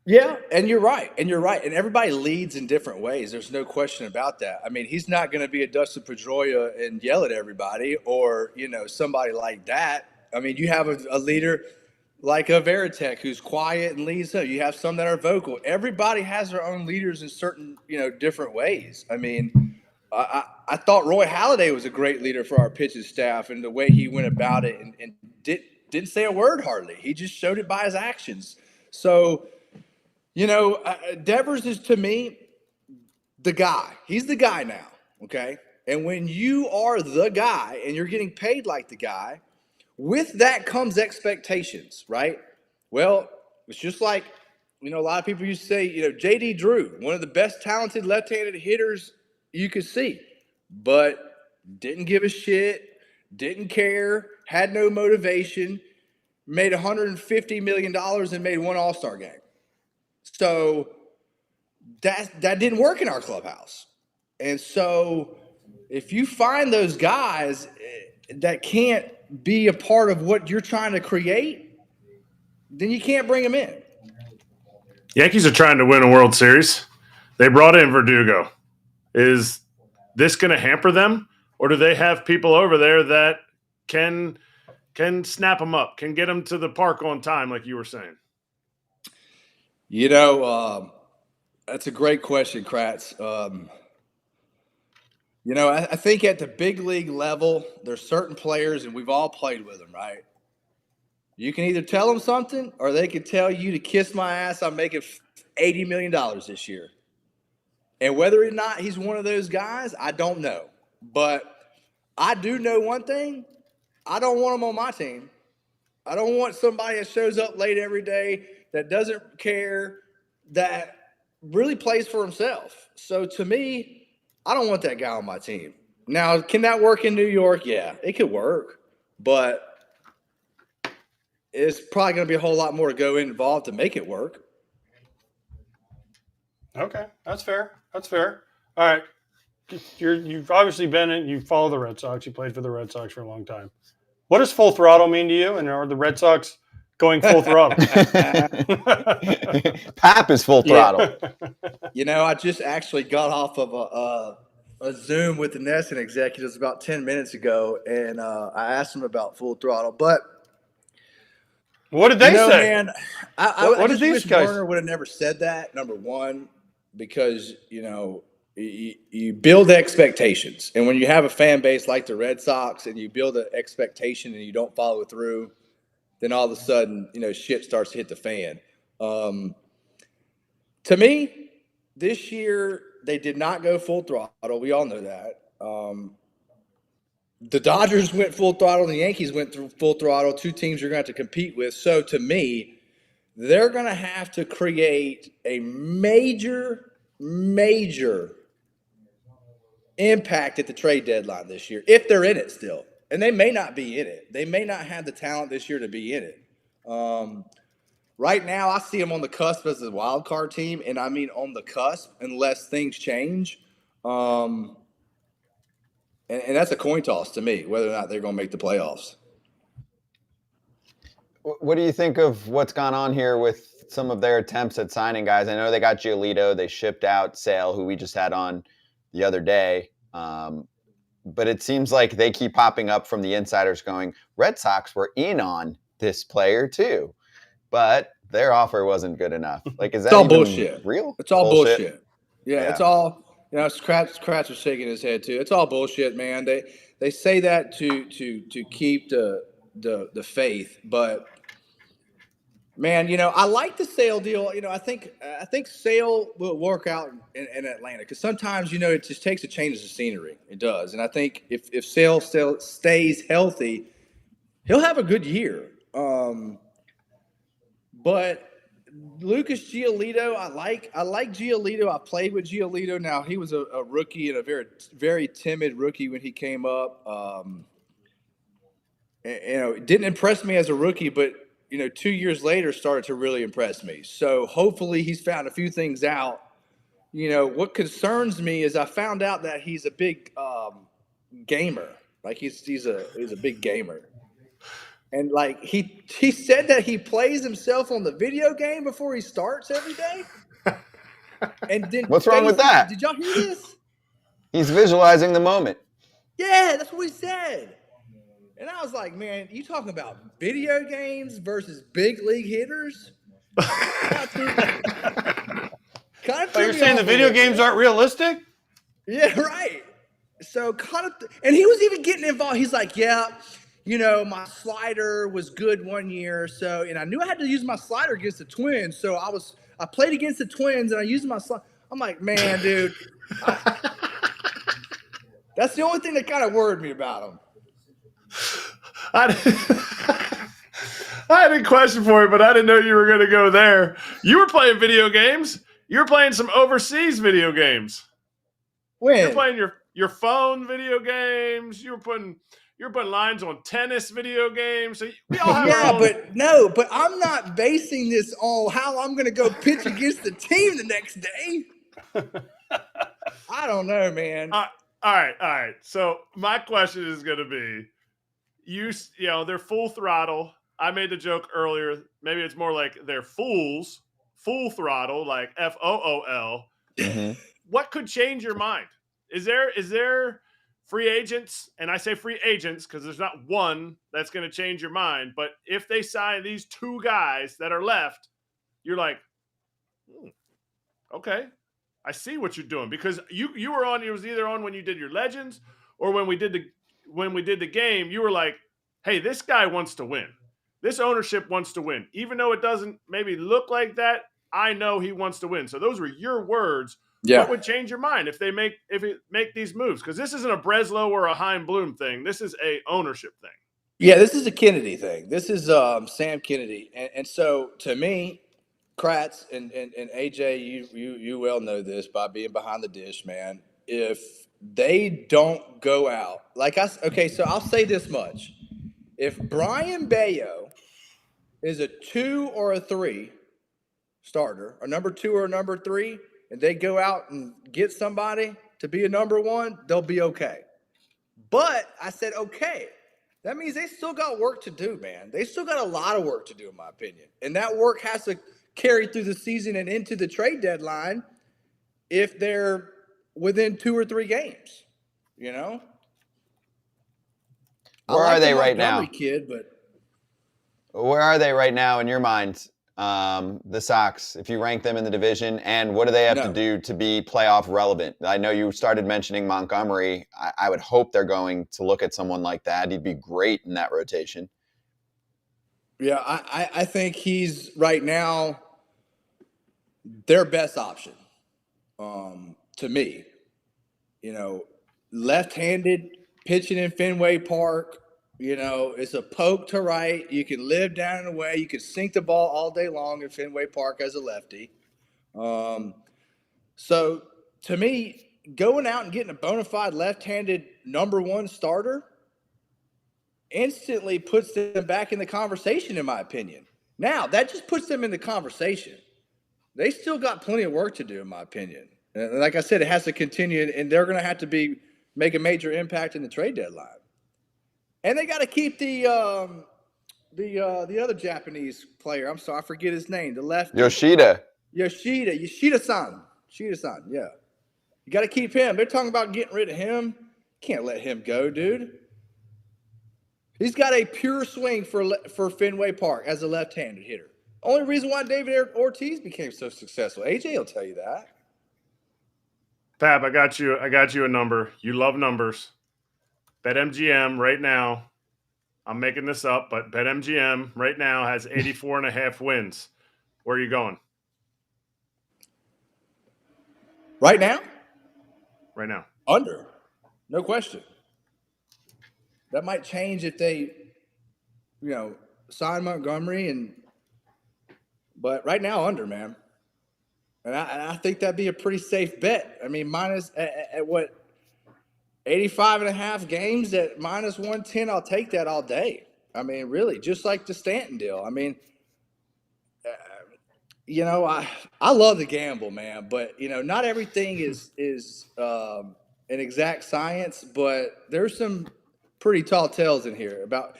Yeah, and you're right. And everybody leads in different ways. There's no question about that. He's not going to be a Dustin Pedroia and yell at everybody or, somebody like that. You have a leader like a Veritek who's quiet and leads up. You have some that are vocal. Everybody has their own leaders in certain, different ways. I thought Roy Halladay was a great leader for our pitching staff and the way he went about it and didn't say a word hardly. He just showed it by his actions. So, Devers is, to me, the guy. He's the guy now, okay? And when you are the guy and you're getting paid like the guy, with that comes expectations, right? Well, it's just like, a lot of people used to say, J.D. Drew, one of the best talented left-handed hitters you could see, but didn't give a shit, didn't care, had no motivation, made $150 million and made one All-Star game. So that didn't work in our clubhouse. And so if you find those guys that can't be a part of what you're trying to create, then you can't bring them in. Yankees are trying to win a World Series. They brought in Verdugo. Is this going to hamper them, or do they have people over there that can snap them up, can get them to the park on time, like you were saying? That's a great question, Kratz. I think at the big league level, there's certain players, and we've all played with them, right? You can either tell them something, or they can tell you to kiss my ass. I'm making $80 million this year. And whether or not he's one of those guys, I don't know. But I do know one thing. I don't want him on my team. I don't want somebody that shows up late every day, that doesn't care, that really plays for himself. So to me, I don't want that guy on my team. Now, can that work in New York? Yeah, it could work. But it's probably going to be a whole lot more to go involved to make it work. Okay, that's fair. All right. You've obviously you follow the Red Sox. You played for the Red Sox for a long time. What does full throttle mean to you? And are the Red Sox going full throttle? Pap is full throttle. I just actually got off of a Zoom with the Nesson executives about 10 minutes ago, and I asked them about full throttle. But what did they say? Man, what did these guys? Warner would have never said that. Number one, because you build expectations. And when you have a fan base like the Red Sox and you build an expectation and you don't follow through, then all of a sudden, shit starts to hit the fan. To me, this year, they did not go full throttle. We all know that. The Dodgers went full throttle and the Yankees went through full throttle, two teams you're going to have to compete with. So to me, they're going to have to create a major impact at the trade deadline this year, if they're in it still. And they may not be in it. They may not have the talent this year to be in it. Right now, I see them on the cusp as a wild card team, and I mean on the cusp unless things change. And that's a coin toss to me, whether or not they're going to make the playoffs. What do you think of what's gone on here with some of their attempts at signing guys? I know they got Giolito. They shipped out Sale, who we just had on the other day. But it seems like they keep popping up from the insiders going, Red Sox were in on this player too, but their offer wasn't good enough. Like, is that all even bullshit. real? It's all bullshit. Yeah, it's all, Kratz was shaking his head too. It's all bullshit, man. They say that to keep the faith, but man, I like the Sale deal. I think Sale will work out in Atlanta because sometimes it just takes a change of scenery. It does, and I think if Sale still stays healthy, he'll have a good year. But Lucas Giolito, I like Giolito. I played with Giolito. Now he was a rookie and a very very timid rookie when he came up. It didn't impress me as a rookie, but 2 years later started to really impress me. So hopefully he's found a few things out. What concerns me is I found out that he's a big gamer. Like he's a big gamer. And like he said that he plays himself on the video game before he starts every day. And then what's wrong with that? Did y'all hear this? He's visualizing the moment. Yeah, that's what he said. And I was like, man, you talking about video games versus big league hitters? You're saying the video games aren't realistic? Yeah, right. So and he was even getting involved. He's like, yeah, my slider was good one year. So, and I knew I had to use my slider against the Twins. So I played against the Twins and I used my slider. I'm like, man, dude. That's the only thing that kind of worried me about him. I had a question for you, but I didn't know you were going to go there. You were playing video games. You were playing some overseas video games. When? You're playing your phone video games. You were putting lines on tennis video games. So we all have but I'm not basing this on how I'm going to go pitch against the team the next day. I don't know, man. All right. So my question is going to be, they're full throttle. I made the joke earlier. Maybe it's more like they're fools, full throttle, like FOOL. Mm-hmm. What could change your mind? Is there free agents? And I say free agents because there's not one that's going to change your mind. But if they sign these two guys that are left, you're like, okay, I see what you're doing, because you were on. It was either on when you did your legends or when we did the game. You were like, hey, this guy wants to win. This ownership wants to win, even though it doesn't maybe look like that. I know he wants to win. So those were your words. Yeah. What would change your mind if it make these moves? Because this isn't a Breslow or a Heim Bloom thing. This is a ownership thing. Yeah, this is a Kennedy thing. This is Sam Kennedy, and so to me, Kratz and AJ, you well know this by being behind the dish, man. If they don't go out so I'll say this much: if Brian Bayo is a 2 or a 3 starter, a number 2 or a number 3, and they go out and get somebody to be a number 1, they'll be okay. But I said, okay, that means they still got work to do, man. They still got a lot of work to do, in my opinion. And that work has to carry through the season and into the trade deadline if they're within 2 or 3 games, Where are they right now? Kid, but where are they right now in your mind the Sox, if you rank them in the division, and what do they have to No. do to be playoff relevant? I know you started mentioning Montgomery. I would hope they're going to look at someone like that. He'd be great in that rotation. Yeah, I think he's right now their best option. To me, left-handed pitching in Fenway Park. It's a poke to right. You can live down and away. You can sink the ball all day long in Fenway Park as a lefty. So to me, going out and getting a bona fide left-handed number one starter instantly puts them back in the conversation, in my opinion. Now, that just puts them in the conversation. They still got plenty of work to do, in my opinion. And like I said, it has to continue, and they're going to have to make a major impact in the trade deadline. And they got to keep the other Japanese player. I'm sorry, I forget his name. The left Yoshida-san, yeah. You got to keep him. They're talking about getting rid of him. Can't let him go, dude. He's got a pure swing for Fenway Park as a left-handed hitter. Only reason why David Ortiz became so successful. AJ will tell you that. Pap, I got you a number. You love numbers. BetMGM right now, I'm making this up, but BetMGM right now has 84.5 wins. Where are you going? Right now? Right now. Under. No question. That might change if they, sign Montgomery but right now under, man. And I think that'd be a pretty safe bet. I mean, minus at what, 85.5 games at minus 110, I'll take that all day. I mean, really, just like the Stanton deal. I mean, I love to gamble, man, but not everything is an exact science, but there's some pretty tall tales in here about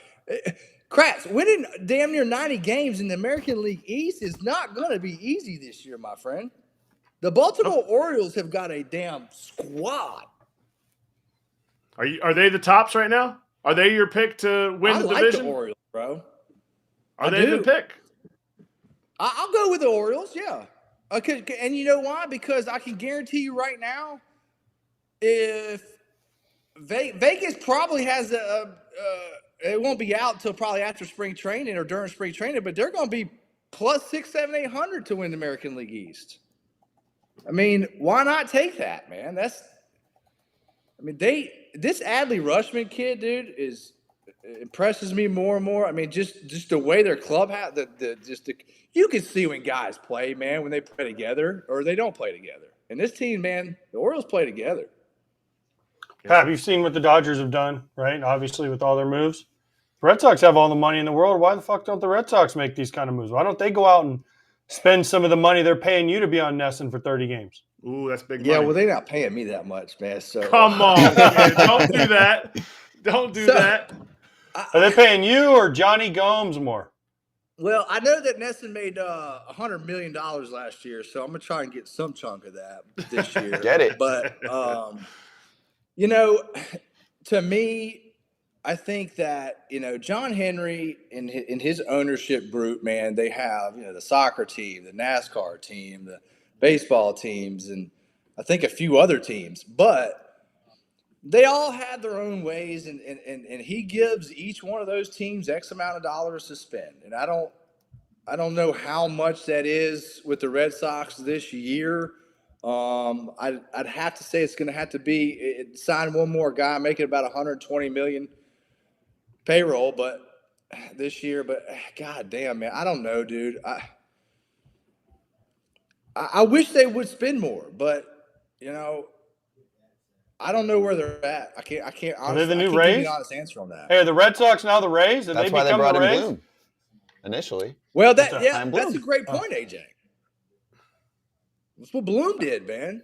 Kratz winning damn near 90 games in the American League East is not going to be easy this year, my friend. The Baltimore Orioles have got a damn squad. Are they the tops right now? Are they your pick to win the division? I like the Orioles, bro. Are they the pick? I'll go with the Orioles, yeah. And you know why? Because I can guarantee you right now, if Vegas probably has it won't be out until probably after spring training or during spring training, but they're going to be plus 600, 700, 800 to win the American League East. I mean, why not take that, man? This Adley Rutschman kid, dude, impresses me more and more. I mean, just the way their club has you can see when guys play, man, when they play together or they don't play together. And this team, man, the Orioles play together. Pat, you've seen what the Dodgers have done, right? Obviously, with all their moves. The Red Sox have all the money in the world. Why the fuck don't the Red Sox make these kind of moves? Why don't they go out and spend some of the money they're paying you to be on NESN for 30 games? Ooh, that's big money. Yeah, well, they're not paying me that much, man. So come on, man. Don't do that. Don't do that. Are they paying you or Johnny Gomes more? Well, I know that NESN made $100 million last year, so I'm gonna try and get some chunk of that this year. Get it. But to me, I think that John Henry and his ownership group, man, they have the soccer team, the NASCAR team, the baseball teams, and I think a few other teams, but they all have their own ways, and he gives each one of those teams X amount of dollars to spend. And I don't know how much that is with the Red Sox this year. I'd have to say it's going to have to be sign one more guy, make it about $120 million payroll, but this year. But god damn, man, I don't know, dude. I wish they would spend more, but I don't know where they're at. I can't. Honestly, Are they the new give Rays? you an honest answer on that. Hey, are the Red Sox now the Rays? Did That's they why they become brought the in Rays? Bloom initially. Well, Chaim that's Bloom. a great point, AJ. That's what Bloom did, man.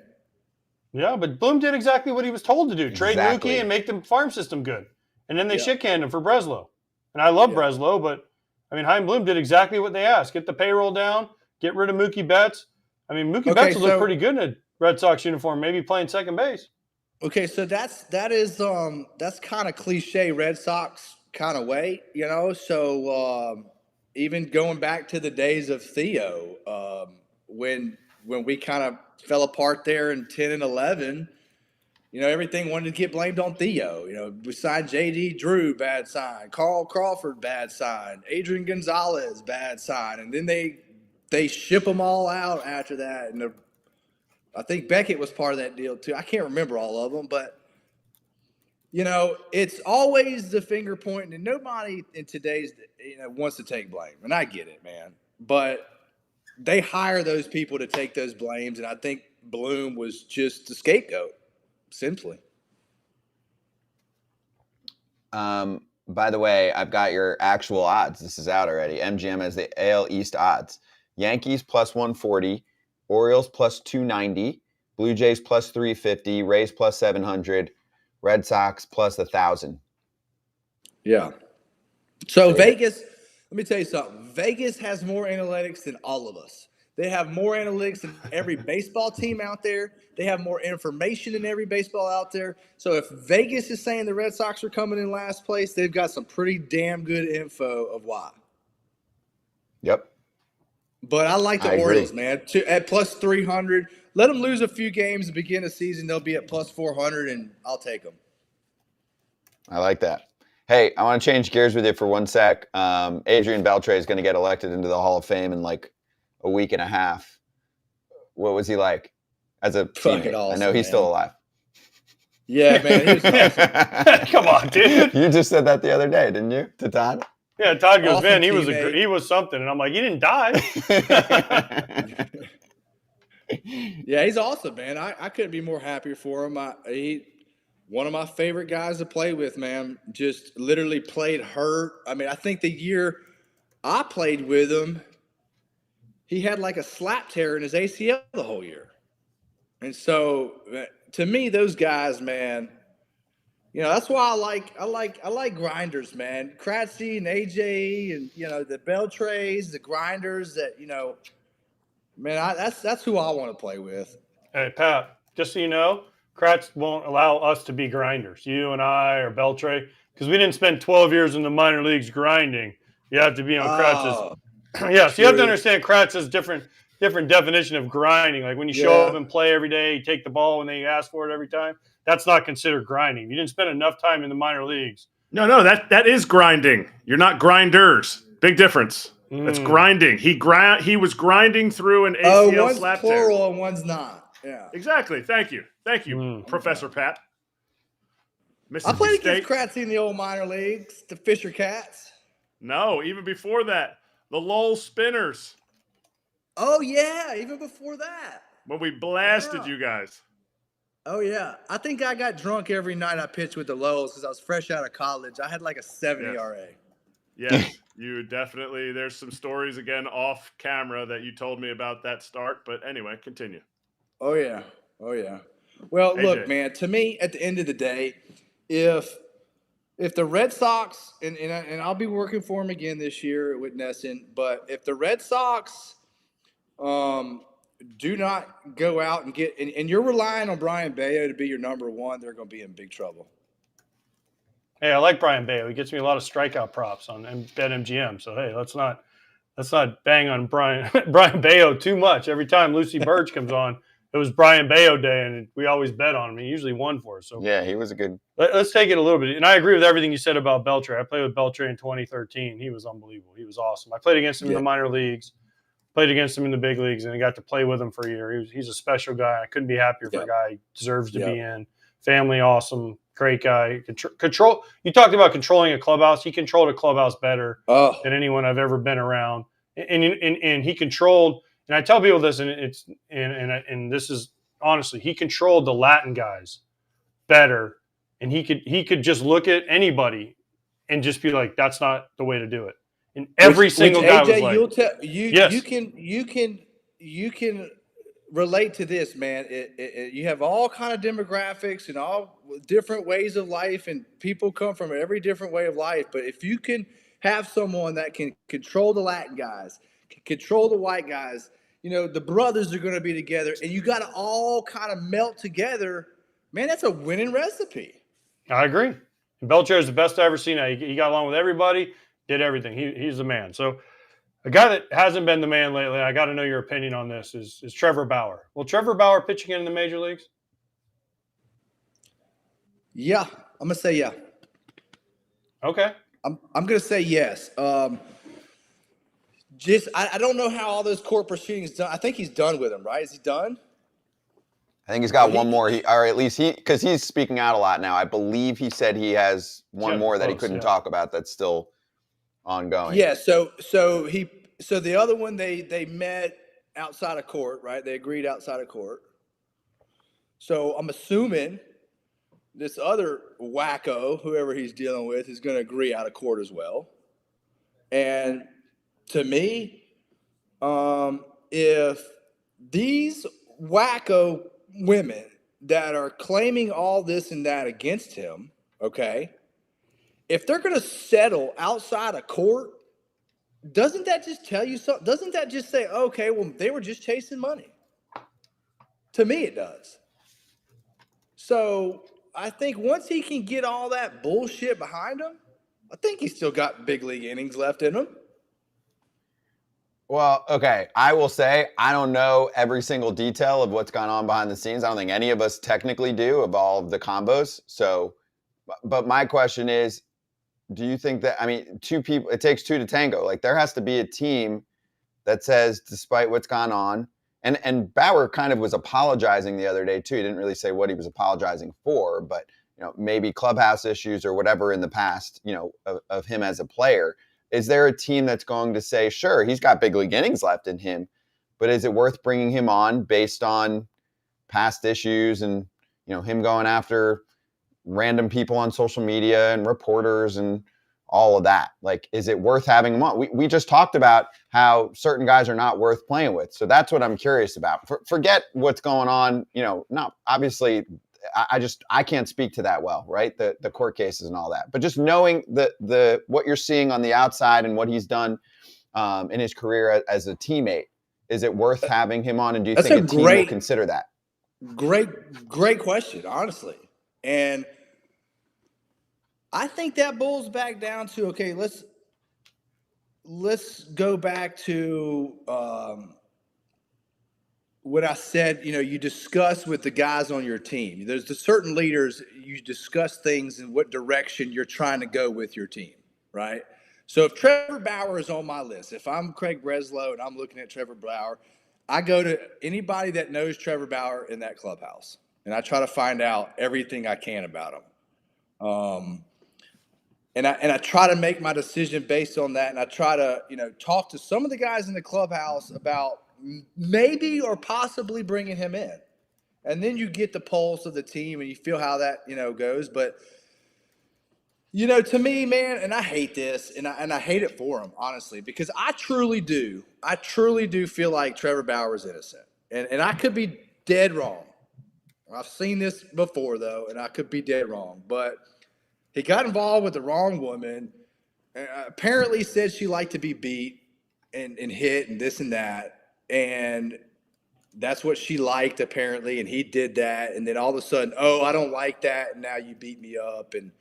Yeah, but Bloom did exactly what he was told to do. Trade Exactly. Mookie and make the farm system good. And then they Yeah. shit-canned him for Breslow. And I love Yeah. Breslow, but, Chaim Bloom did exactly what they asked. Get the payroll down, get rid of Mookie Betts. Mookie Betts will look pretty good in a Red Sox uniform, maybe playing second base. Okay, so that's kind of cliche Red Sox kind of way, So even going back to the days of Theo, when we kind of fell apart there in 10 and 11, everything wanted to get blamed on Theo. We signed J.D. Drew, bad sign. Carl Crawford, bad sign. Adrian Gonzalez, bad sign. And then they ship them all out after that. And I think Beckett was part of that deal too. I can't remember all of them, but it's always the finger pointing, and nobody in today's wants to take blame. And I get it, man. But they hire those people to take those blames, and I think Bloom was just the scapegoat, simply. By the way, I've got your actual odds. This is out already. MGM has the AL East odds. Yankees plus 140, Orioles plus 290, Blue Jays plus 350, Rays plus 700, Red Sox plus 1,000. Yeah. So Vegas, let me tell you something. Vegas has more analytics than all of us. They have more analytics than every baseball team out there. They have more information than every baseball out there. So if Vegas is saying the Red Sox are coming in last place, they've got some pretty damn good info of why. Yep. But I like the Orioles, man. At plus 300. Let them lose a few games to begin the season. They'll be at plus 400, and I'll take them. I like that. Hey, I want to change gears with you for 1 sec. Adrian Beltre is going to get elected into the Hall of Fame in like a week and a half. What was he like as a teammate? Awesome, I know he's still alive. Yeah, man. He was awesome. Come on, dude. You just said that the other day, didn't you, to Todd? Yeah, Todd goes, Awesome man, he teammate. was something. And I'm like, he didn't die. Yeah, he's awesome, man. I couldn't be more happier for him. He one of my favorite guys to play with, man. Just literally played hurt. I mean, I think the year I played with him, he had like a slap tear in his ACL the whole year. And so, to me, those guys, man, that's why I like grinders, man. Kratzy and AJ and the Beltres, the grinders that man, that's who I want to play with. Hey, Pat, just so you know, Kratz won't allow us to be grinders, you and I or Beltre, because we didn't spend 12 years in the minor leagues grinding. You have to be on Kratz's. Yes, you have to understand Kratz's different definition of grinding. Like when you show up and play every day, you take the ball when they ask for it every time. That's not considered grinding. You didn't spend enough time in the minor leagues. No, that is grinding. You're not grinders. Big difference. That's grinding. He was grinding through an ACL one's slap tear. plural and one's not. Yeah. Exactly. Thank you, Professor Pat. I played against Kratzy in the old minor leagues, the Fisher Cats. No, even before that, the Lowell Spinners. Oh, yeah, even before that. When we blasted you guys. Oh, yeah. I think I got drunk every night I pitched with the Lowells because I was fresh out of college. I had like a 7 ERA. Yes, you definitely. There's some stories, again, off camera that you told me about that start. But anyway, continue. Oh, yeah. Well, AJ. Look, man, to me, at the end of the day, if the Red Sox, and I'll be working for them again this year with Nesson, but if the Red Sox do not go out and get – and you're relying on Brian Bayo to be your number one, they're going to be in big trouble. Hey, I like Brian Bayo. He gets me a lot of strikeout props on BetMGM. So, hey, let's not bang on Brian Bayo too much. Every time Lucy Birch comes on, it was Brian Bayo day, and we always bet on him. He usually won for us. So yeah, he was a good. Let's take it a little bit. And I agree with everything you said about Beltre. I played with Beltre in 2013. He was unbelievable. He was awesome. I played against him in the minor leagues, played against him in the big leagues, and I got to play with him for a year. He's a special guy. I couldn't be happier for a guy he deserves to be in. Family, awesome. Great guy. Control. You talked about controlling a clubhouse. He controlled a clubhouse better than anyone I've ever been around. And he controlled. And I tell people this, and this is honestly, he controlled the Latin guys better. And he could just look at anybody and just be like, "That's not the way to do it." And every single guy AJ, was like, "Yes, you can." Relate to this, man. You have all kind of demographics and all different ways of life, and people come from every different way of life. But if you can have someone that can control the Latin guys, can control the white guys, the brothers are going to be together, and you got to all kind of melt together. Man, that's a winning recipe. I agree. And Beltre is the best I've ever seen. He got along with everybody, did everything. He's the man. So A guy that hasn't been the man lately, I got to know your opinion on this, is Trevor Bauer. Will Trevor Bauer pitch again in the major leagues? Yeah, I'm gonna say yeah. Okay. I'm gonna say yes. I don't know how all those court proceedings done. I think he's done with them, right? Is he done? I think he's got one more, or at least because he's speaking out a lot now. I believe he said he has one more that he couldn't talk about that's still ongoing. Yeah. So the other one they met outside of court, right? They agreed outside of court. So I'm assuming this other wacko, whoever he's dealing with, is going to agree out of court as well. And to me, if these wacko women that are claiming all this and that against him, okay, if they're going to settle outside of court, doesn't that just tell you something? Doesn't that just say, okay, well, they were just chasing money? To me, it does. So I think once he can get all that bullshit behind him, I think he's still got big league innings left in him. Well, okay. I will say I don't know every single detail of what's gone on behind the scenes. I don't think any of us technically do of all of the combos. So, but my question is, do you think that, I mean, two people, it takes two to tango. Like there has to be a team that says, despite what's gone on, and Bauer kind of was apologizing the other day too. He didn't really say what he was apologizing for, but maybe clubhouse issues or whatever in the past, of him as a player. Is there a team that's going to say, sure, he's got big league innings left in him, but is it worth bringing him on based on past issues and, him going after random people on social media and reporters and all of that? Like, is it worth having him on? We just talked about how certain guys are not worth playing with. So that's what I'm curious about. Forget what's going on, not obviously. I can't speak to that well, right? The court cases and all that, but just knowing the what you're seeing on the outside and what he's done in his career as a teammate, is it worth having him on? And do you think a team will consider that? Great question, honestly. And I think that boils back down to, okay, let's go back to what I said. You discuss with the guys on your team. There's the certain leaders, you discuss things in what direction you're trying to go with your team, right? So if Trevor Bauer is on my list, if I'm Craig Breslow and I'm looking at Trevor Bauer, I go to anybody that knows Trevor Bauer in that clubhouse, and I try to find out everything I can about him. And I try to make my decision based on that, and I try to talk to some of the guys in the clubhouse about maybe or possibly bringing him in. And then you get the pulse of the team and you feel how that, goes. But, to me, man, and I hate this and I hate it for him, honestly, because I truly do feel like Trevor Bauer is innocent. And I could be dead wrong. I've seen this before, though, and I could be dead wrong. But he got involved with the wrong woman. Apparently said she liked to be beat and hit and this and that. And that's what she liked, apparently, and he did that. And then all of a sudden, oh, I don't like that, and now you beat me up. And,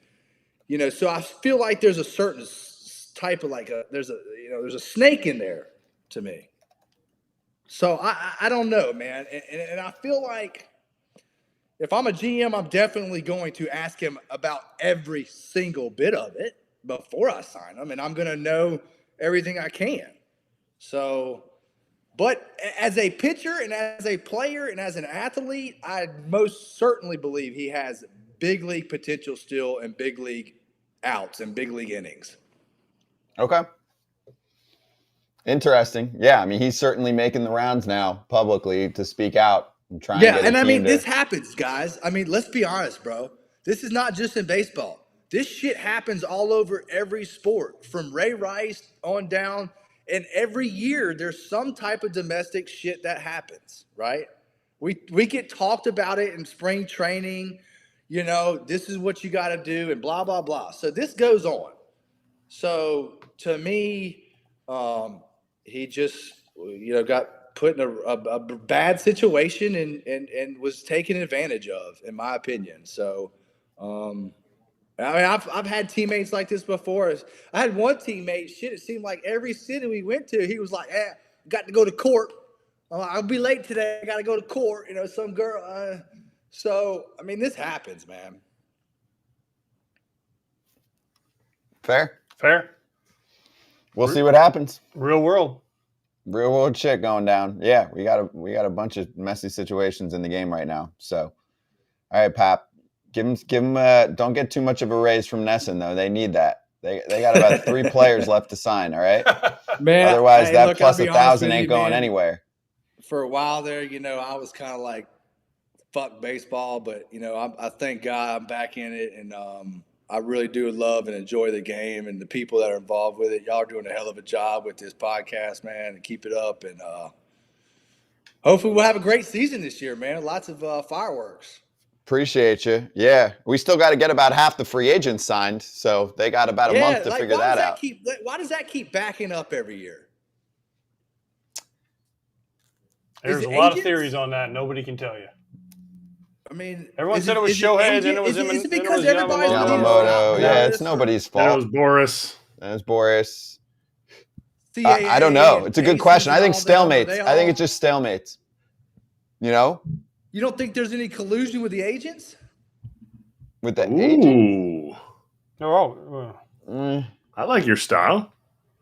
so I feel like there's a certain type of there's a snake in there to me. So I don't know, man. And I feel like if I'm a GM, I'm definitely going to ask him about every single bit of it before I sign him, and I'm going to know everything I can. So... But as a pitcher and as a player and as an athlete, I most certainly believe he has big league potential still and big league outs and big league innings. Okay. Interesting. Yeah, I mean, he's certainly making the rounds now publicly to speak out and try. Yeah, and I mean, this happens, guys. I mean, let's be honest, bro. This is not just in baseball. This shit happens all over every sport, from Ray Rice on down. And every year there's some type of domestic shit that happens, right? We get talked about it in spring training, this is what you got to do and blah, blah, blah. So this goes on. So to me, he just, got put in a bad situation and was taken advantage of, in my opinion. So, I mean, I've had teammates like this before. I had one teammate. Shit, it seemed like every city we went to, he was like, got to go to court. I'll be late today. I got to go to court. Some girl. So, I mean, this happens, man. Fair. We'll see what happens. Real world shit going down. Yeah, we got a bunch of messy situations in the game right now. So, all right, Pap, give him. Don't get too much of a raise from Nesson though. They need that. They got about 3 players left to sign. All right, man. Otherwise, that plus 1,000 ain't going anywhere. For a while there, I was kind of like, fuck baseball, but I thank God I'm back in it, and I really do love and enjoy the game and the people that are involved with it. Y'all are doing a hell of a job with this podcast, man, and keep it up. And hopefully we'll have a great season this year, man. Lots of fireworks. Appreciate you. Yeah, we still got to get about half the free agents signed, so they got about a month to figure that out. Why does that keep backing up every year? There's a lot of theories on that. Nobody can tell you. I mean, everyone said it was Shohei, then it was Is it because everybody's Yamamoto? Yeah, it's nobody's fault. That was Boris. I don't know. It's a good question. I think stalemates. I think it's just stalemates. You don't think there's any collusion with the agents? With the agents? I like your style.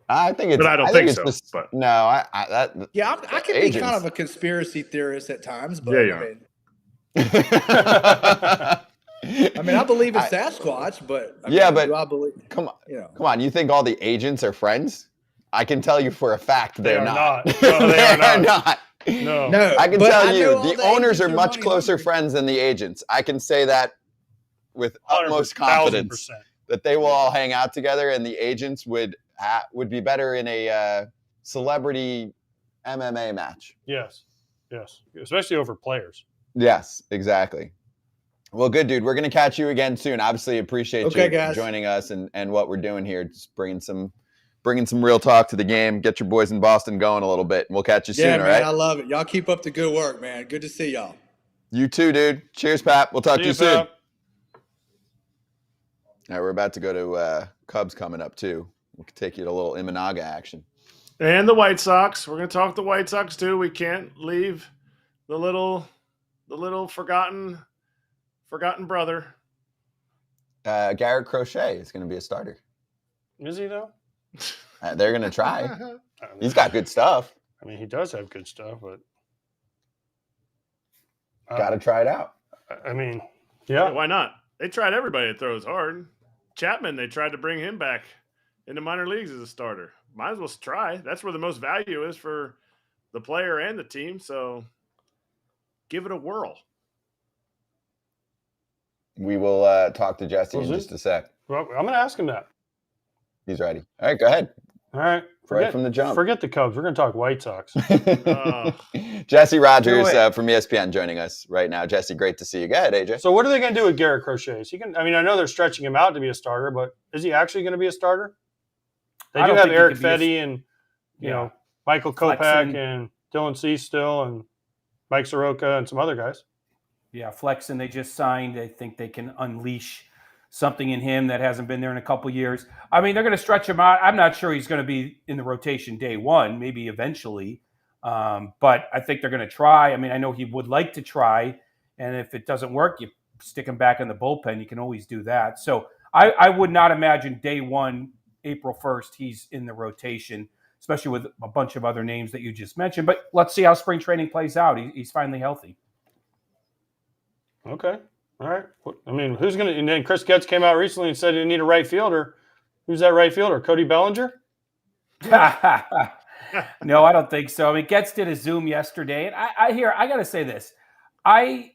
I think it's. But I don't think so. Just, but no, I can be kind of a conspiracy theorist at times, but I believe in Sasquatch, but do I believe? Come on. You think all the agents are friends? I can tell you for a fact they're not. No, they are not. No. I can tell you the owners are much closer friends than the agents. I can say that with utmost confidence that they will all hang out together, and the agents would be better in a celebrity MMA match. Yes, especially over players. Yes, exactly. Well, good, dude. We're going to catch you again soon. Obviously, appreciate you joining us and what we're doing here. Just bringing some real talk to the game. Get your boys in Boston going a little bit. And we'll catch you soon, all right? I love it. Y'all keep up the good work, man. Good to see y'all. You too, dude. Cheers, Pat. We'll talk to you soon. Pap. All right, we're about to go to Cubs coming up, too. We can take you to a little Imanaga action. And the White Sox. We're going to talk the White Sox, too. We can't leave the little forgotten brother. Garrett Crochet is going to be a starter. Is he, though? They're going to try. He's got good stuff. I mean, he does have good stuff, but got to try it out. I mean, yeah. Why not? They tried everybody that throws hard. Chapman, they tried to bring him back into minor leagues as a starter. Might as well try. That's where the most value is for the player and the team. So give it a whirl. We will talk to Jesse in just a sec. Well, I'm going to ask him that. He's ready. All right, go ahead. All right. Right from the jump. Forget the Cubs. We're going to talk White Sox. Jesse Rogers from ESPN joining us right now. Jesse, great to see you. Go ahead, AJ. So what are they going to do with Garrett Crochet? I know they're stretching him out to be a starter, but is he actually going to be a starter? They do have Eric Fetty and Michael Kopech and Dylan Cease still and Mike Soroka and some other guys. Yeah, Flexen they just signed. I think they can unleash something in him that hasn't been there in a couple years. I mean, they're going to stretch him out. I'm not sure he's going to be in the rotation day one, maybe eventually. But I think they're going to try. I mean, I know he would like to try. And if it doesn't work, you stick him back in the bullpen. You can always do that. So I would not imagine day one, April 1st, he's in the rotation, especially with a bunch of other names that you just mentioned. But let's see how spring training plays out. He's finally healthy. Okay. All right. I mean, who's going to – and then Chris Getz came out recently and said they need a right fielder. Who's that right fielder? Cody Bellinger? No, I don't think so. I mean, Getz did a Zoom yesterday. And I got to say this. During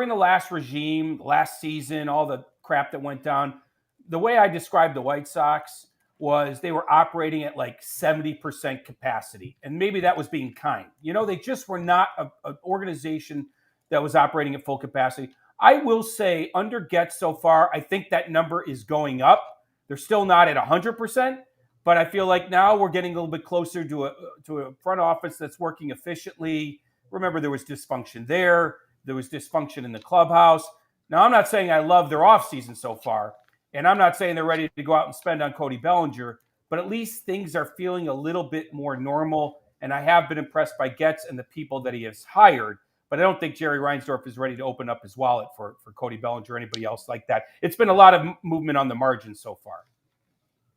the last regime, last season, all the crap that went down, the way I described the White Sox was they were operating at like 70% capacity. And maybe that was being kind. They just were not an organization that was operating at full capacity. I will say under Getz so far, I think that number is going up. They're still not at 100%, but I feel like now we're getting a little bit closer to a front office that's working efficiently. Remember, there was dysfunction there. There was dysfunction in the clubhouse. Now, I'm not saying I love their offseason so far, and I'm not saying they're ready to go out and spend on Cody Bellinger, but at least things are feeling a little bit more normal, and I have been impressed by Getz and the people that he has hired, but I don't think Jerry Reinsdorf is ready to open up his wallet for Cody Bellinger or anybody else like that. It's been a lot of movement on the margin so far.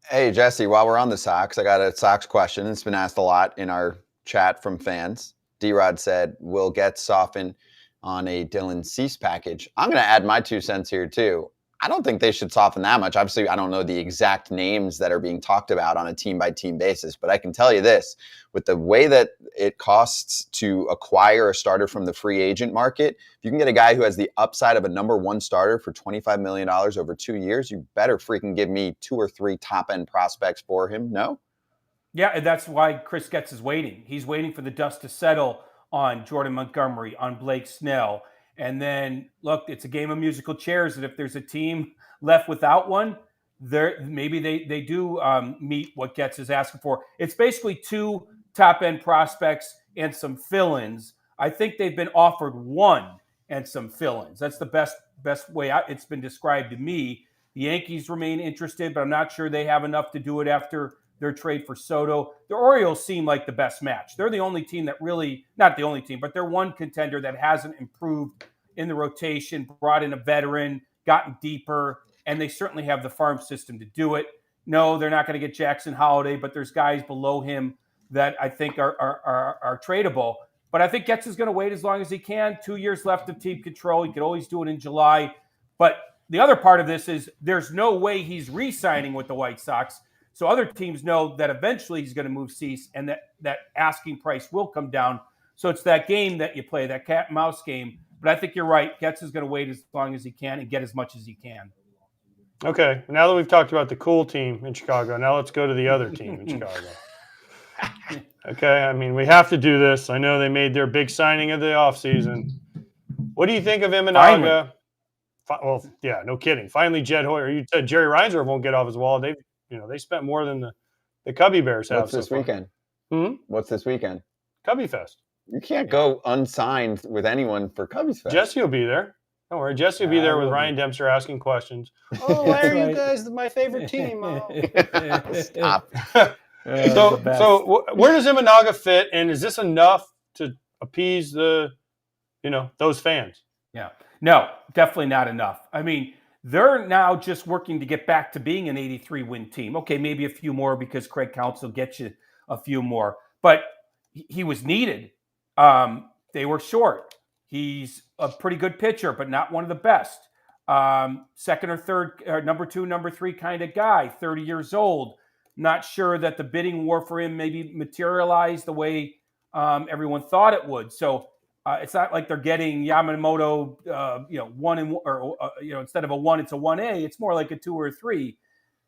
Hey, Jesse, while we're on the Sox, I got a Sox question. It's been asked a lot in our chat from fans. D-Rod said, will Getz soften on a Dylan Cease package? I'm going to add my 2 cents here, too. I don't think they should soften that much. Obviously, I don't know the exact names that are being talked about on a team-by-team basis, but I can tell you this. With the way that it costs to acquire a starter from the free agent market, if you can get a guy who has the upside of a number 1 starter for $25 million over 2 years, you better freaking give me 2 or 3 top-end prospects for him, no? Yeah, and that's why Chris Getz is waiting. He's waiting for the dust to settle on Jordan Montgomery, on Blake Snell. And then, look, it's a game of musical chairs. And if there's a team left without one, maybe they do meet what Getz is asking for. It's basically 2 top-end prospects and some fill-ins. I think they've been offered 1 and some fill-ins. That's the best way it's been described to me. The Yankees remain interested, but I'm not sure they have enough to do it after their trade for Soto. The Orioles seem like the best match. They're the only team that really, not the only team, but they're one contender that hasn't improved in the rotation, brought in a veteran, gotten deeper, and they certainly have the farm system to do it. No, they're not going to get Jackson Holiday, but there's guys below him that I think are tradable. But I think Getz is going to wait as long as he can. 2 years left of team control. He could always do it in July. But the other part of this is there's no way he's re-signing with the White Sox. So other teams know that eventually he's going to move Cease and that asking price will come down. So it's that game that you play, that cat and mouse game. But I think you're right. Getz is going to wait as long as he can and get as much as he can. Okay, now that we've talked about the cool team in Chicago, now let's go to the other team in Chicago. Okay, I mean, we have to do this. I know they made their big signing of the offseason. What do you think of Imanaga? Well, yeah, no kidding. Finally, Jed Hoyer. You said Jerry Reinsdorf won't get off his wall. They spent more than the Cubby Bears have. What's this weekend? What's this weekend? Cubby Fest. You can't go unsigned with anyone for Cubbies Fest. Jesse will be there. Don't worry. Jesse will be there with Ryan Dempster asking questions. Oh, why are you guys my favorite team? Oh. Stop. So where does Imanaga fit, and is this enough to appease those fans? Yeah. No, definitely not enough. I mean, they're now just working to get back to being an 83-win team. Okay, maybe a few more because Craig Counsell gets you a few more. But he was needed. They were short. He's a pretty good pitcher, but not one of the best. Second or third, number 2, number 3 kind of guy, 30 years old. Not sure that the bidding war for him maybe materialized the way everyone thought it would. So it's not like they're getting Yamamoto, 1 and or instead of a 1, it's a 1A. It's more like a 2 or a 3.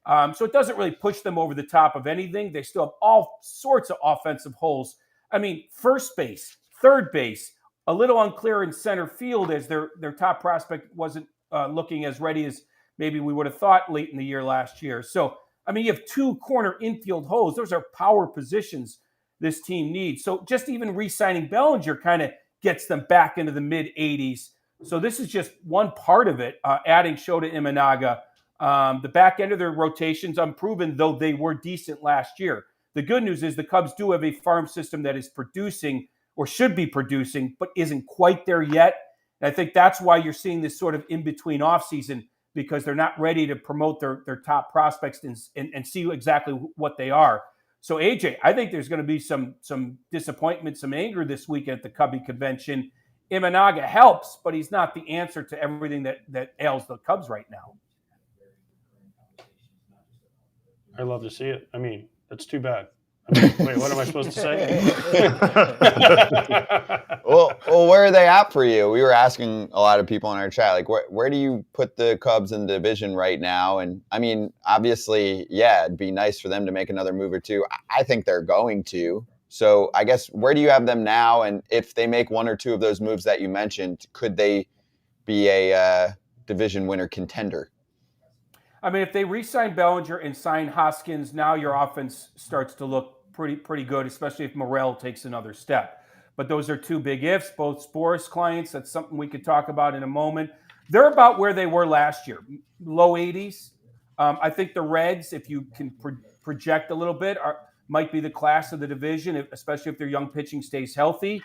So it doesn't really push them over the top of anything. They still have all sorts of offensive holes. I mean, first base, third base, a little unclear in center field as their top prospect wasn't looking as ready as maybe we would have thought late in the year last year. So, I mean, you have 2 corner infield holes. Those are power positions this team needs. So just even re-signing Bellinger kind of gets them back into the mid-80s. So this is just one part of it, adding Shōta Imanaga. The back end of their rotations, unproven, though they were decent last year. The good news is the Cubs do have a farm system that is producing or should be producing, but isn't quite there yet. And I think that's why you're seeing this sort of in-between offseason, because they're not ready to promote their top prospects and see exactly what they are. So, AJ, I think there's going to be some disappointment, some anger this weekend at the Cubby convention. Imanaga helps, but he's not the answer to everything that ails the Cubs right now. I love to see it. I mean, that's too bad. Wait, what am I supposed to say? Well, where are they at for you? We were asking a lot of people in our chat, like, where do you put the Cubs in the division right now? And, I mean, obviously, yeah, it'd be nice for them to make another move or two. I think they're going to. So, I guess, where do you have them now? And if they make 1 or 2 of those moves that you mentioned, could they be a division winner contender? I mean, if they re-sign Bellinger and sign Hoskins, now your offense starts to look pretty good, especially if Morel takes another step. But those are 2 big ifs, both Sporus clients. That's something we could talk about in a moment. They're about where they were last year, low 80s. I think the Reds, if you can project a little bit, might be the class of the division, especially if their young pitching stays healthy.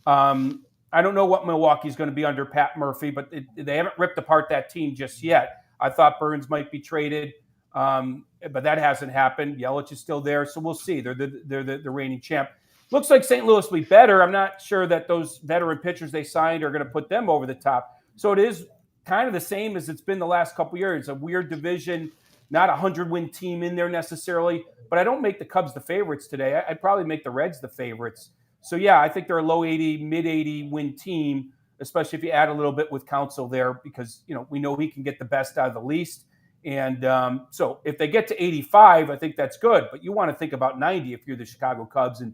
I don't know what Milwaukee's going to be under Pat Murphy, but they haven't ripped apart that team just yet. I thought Burns might be traded, but that hasn't happened. Yelich is still there, so we'll see. They're the reigning champ. Looks like St. Louis will be better. I'm not sure that those veteran pitchers they signed are going to put them over the top. So it is kind of the same as it's been the last couple of years. A weird division, not a 100-win team in there necessarily, but I don't make the Cubs the favorites today. I'd probably make the Reds the favorites. So, yeah, I think they're a low 80, mid-80 win team, especially if you add a little bit with Counsell there because, we know he can get the best out of the least. And so if they get to 85, I think that's good. But you want to think about 90 if you're the Chicago Cubs and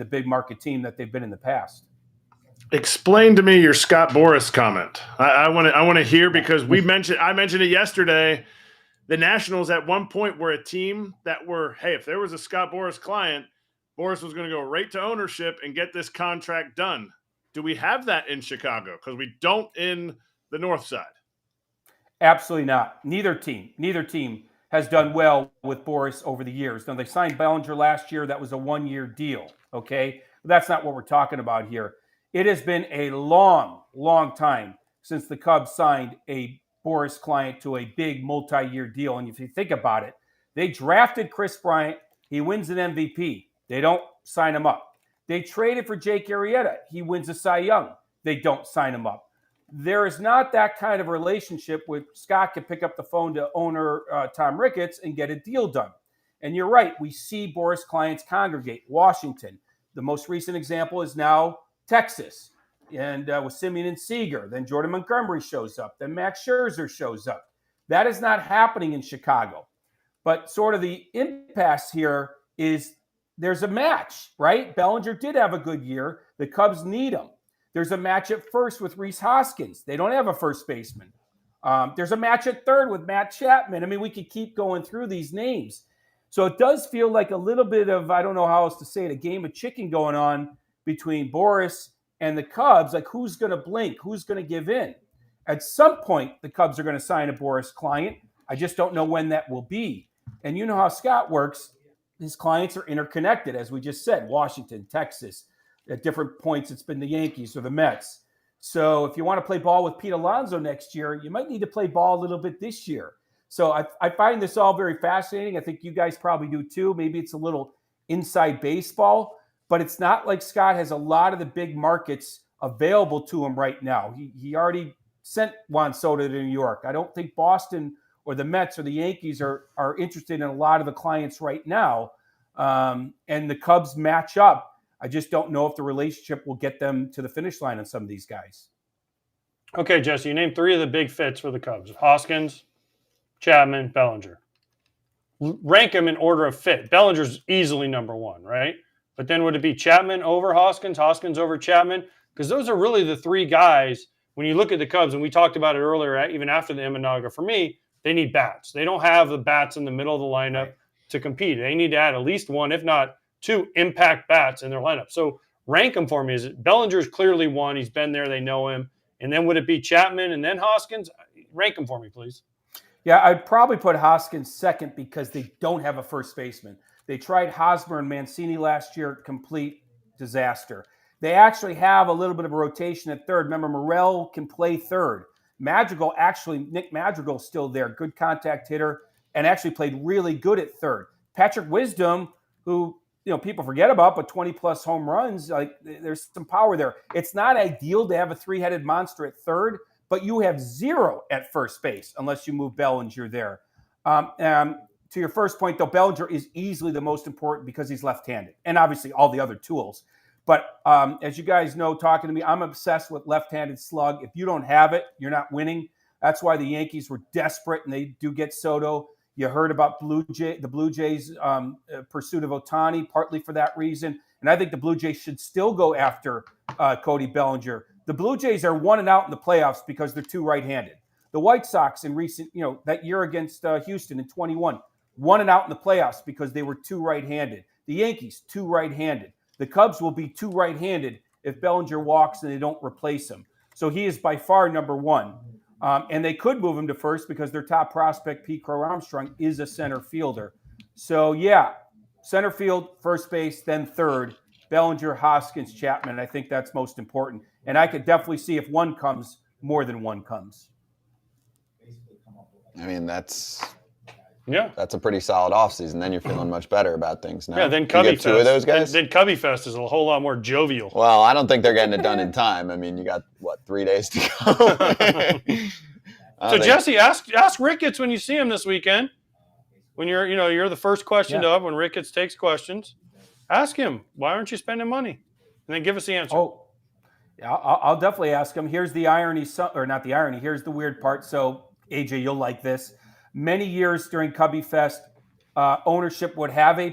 the big market team that they've been in the past. Explain to me your Scott Boras comment. I want to hear because I mentioned it yesterday. The Nationals at one point were a team that were, hey, if there was a Scott Boras client, Boras was going to go right to ownership and get this contract done. Do we have that in Chicago? Because we don't in the North Side. Absolutely not. Neither team has done well with Boras over the years. Now, they signed Bellinger last year. That was a one-year deal, okay? But that's not what we're talking about here. It has been a long, long time since the Cubs signed a Boras client to a big multi-year deal. And if you think about it, they drafted Chris Bryant. He wins an MVP. They don't sign him up. They traded for Jake Arrieta. He wins a Cy Young. They don't sign him up. There is not that kind of relationship where Scott can pick up the phone to owner Tom Ricketts and get a deal done. And you're right. We see Boras clients congregate. Washington. The most recent example is now Texas. And with Simeon and Seager. Then Jordan Montgomery shows up. Then Max Scherzer shows up. That is not happening in Chicago. But sort of the impasse here is there's a match, right? Bellinger did have a good year. The Cubs need him. There's a match at first with Rhys Hoskins. They don't have a first baseman. There's a match at third with Matt Chapman. I mean, we could keep going through these names. So it does feel like a little bit of, I don't know how else to say it, a game of chicken going on between Boras and the Cubs. Like, who's going to blink? Who's going to give in? At some point, the Cubs are going to sign a Boras client. I just don't know when that will be. And you know how Scott works. His clients are interconnected, as we just said. Washington, Texas. At different points, it's been the Yankees or the Mets. So if you want to play ball with Pete Alonso next year, you might need to play ball a little bit this year. So I find this all very fascinating. I think you guys probably do too. Maybe it's a little inside baseball, but it's not like Scott has a lot of the big markets available to him right now. He already sent Juan Soto to New York. I don't think Boston or the Mets or the Yankees are interested in a lot of the clients right now. And the Cubs match up. I just don't know if the relationship will get them to the finish line on some of these guys. Okay, Jesse, you named three of the big fits for the Cubs. Hoskins, Chapman, Bellinger. Rank them in order of fit. Bellinger's easily number one, right? But then would it be Chapman over Hoskins, Hoskins over Chapman? Because those are really the three guys, when you look at the Cubs, and we talked about it earlier, even after the Imanaga, for me, they need bats. They don't have the bats in the middle of the lineup to compete. They need to add at least one, if not two, impact bats in their lineup. So rank them for me. Is it Bellinger's clearly one. He's been there. They know him. And then would it be Chapman and then Hoskins? Rank them for me, please. Yeah, I'd probably put Hoskins second because they don't have a first baseman. They tried Hosmer and Mancini last year, complete disaster. They actually have a little bit of a rotation at third. Remember, Morel can play third. Nick Madrigal's still there, good contact hitter, and actually played really good at third. Patrick Wisdom, who people forget about, but 20-plus home runs, like there's some power there. It's not ideal to have a three-headed monster at third, but you have zero at first base unless you move Bellinger there. To your first point, though, Bellinger is easily the most important because he's left-handed, and obviously all the other tools. But as you guys know, talking to me, I'm obsessed with left-handed slug. If you don't have it, you're not winning. That's why the Yankees were desperate, and they do get Soto. You heard about the Blue Jays' pursuit of Ohtani, partly for that reason. And I think the Blue Jays should still go after Cody Bellinger. The Blue Jays are 1-out in the playoffs because they're two right-handed. The White Sox in recent, that year against Houston in 21, 1-out in the playoffs because they were two right-handed. The Yankees, two right-handed. The Cubs will be two right-handed if Bellinger walks and they don't replace him. So he is by far number one. And they could move him to first because their top prospect, Pete Crow Armstrong, is a center fielder. So, yeah, center field, first base, then third, Bellinger, Hoskins, Chapman. I think that's most important. And I could definitely see if one comes, more than one comes. I mean, that's Yeah. a pretty solid offseason. Then you're feeling much better about things now. Yeah, then You Cubby get Fest. two of those guys? Then Cubby Fest is a whole lot more jovial. Well, I don't think they're getting it done in time. I mean, you got, 3 days to go? So Jesse, ask Ricketts when you see him this weekend. When you're the first question up when Ricketts takes questions. Ask him, why aren't you spending money? And then give us the answer. Oh, yeah, I'll definitely ask him. Here's the irony, or not the irony. Here's the weird part. So, AJ, you'll like this. Many years during Cubby Fest, ownership would have a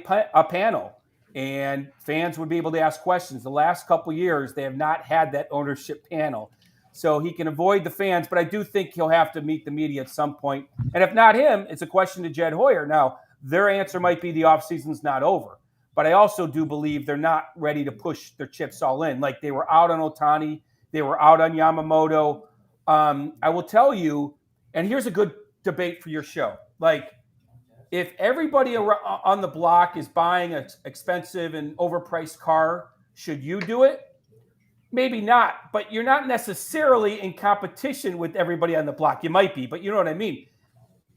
panel, and fans would be able to ask questions. The last couple years, they have not had that ownership panel. So he can avoid the fans, but I do think he'll have to meet the media at some point. And if not him, it's a question to Jed Hoyer. Now, their answer might be the offseason's not over. But I also do believe they're not ready to push their chips all in. Like they were out on Ohtani. They were out on Yamamoto. I will tell you, and here's a good debate for your show. Like, if everybody on the block is buying an expensive and overpriced car, should you do it? Maybe not, but you're not necessarily in competition with everybody on the block. You might be, but you know what I mean.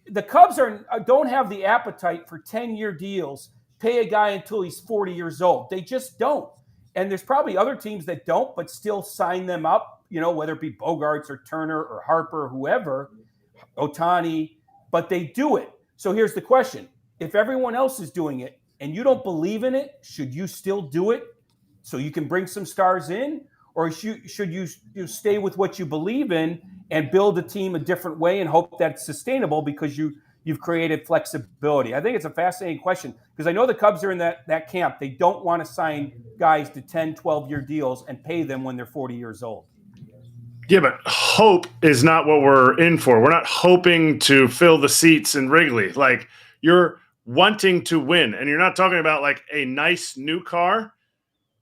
The Cubs don't have the appetite for 10-year deals, pay a guy until he's 40 years old. They just don't. And there's probably other teams that don't, but still sign them up, whether it be Bogarts or Turner or Harper or whoever, Ohtani, but they do it. So here's the question. If everyone else is doing it and you don't believe in it, should you still do it so you can bring some stars in? Or should you stay with what you believe in and build a team a different way and hope that it's sustainable because you've created flexibility? I think it's a fascinating question because I know the Cubs are in that camp. They don't want to sign guys to 10, 12-year deals and pay them when they're 40 years old. Yeah, but hope is not what we're in for. We're not hoping to fill the seats in Wrigley. Like, you're wanting to win, and you're not talking about like a nice new car.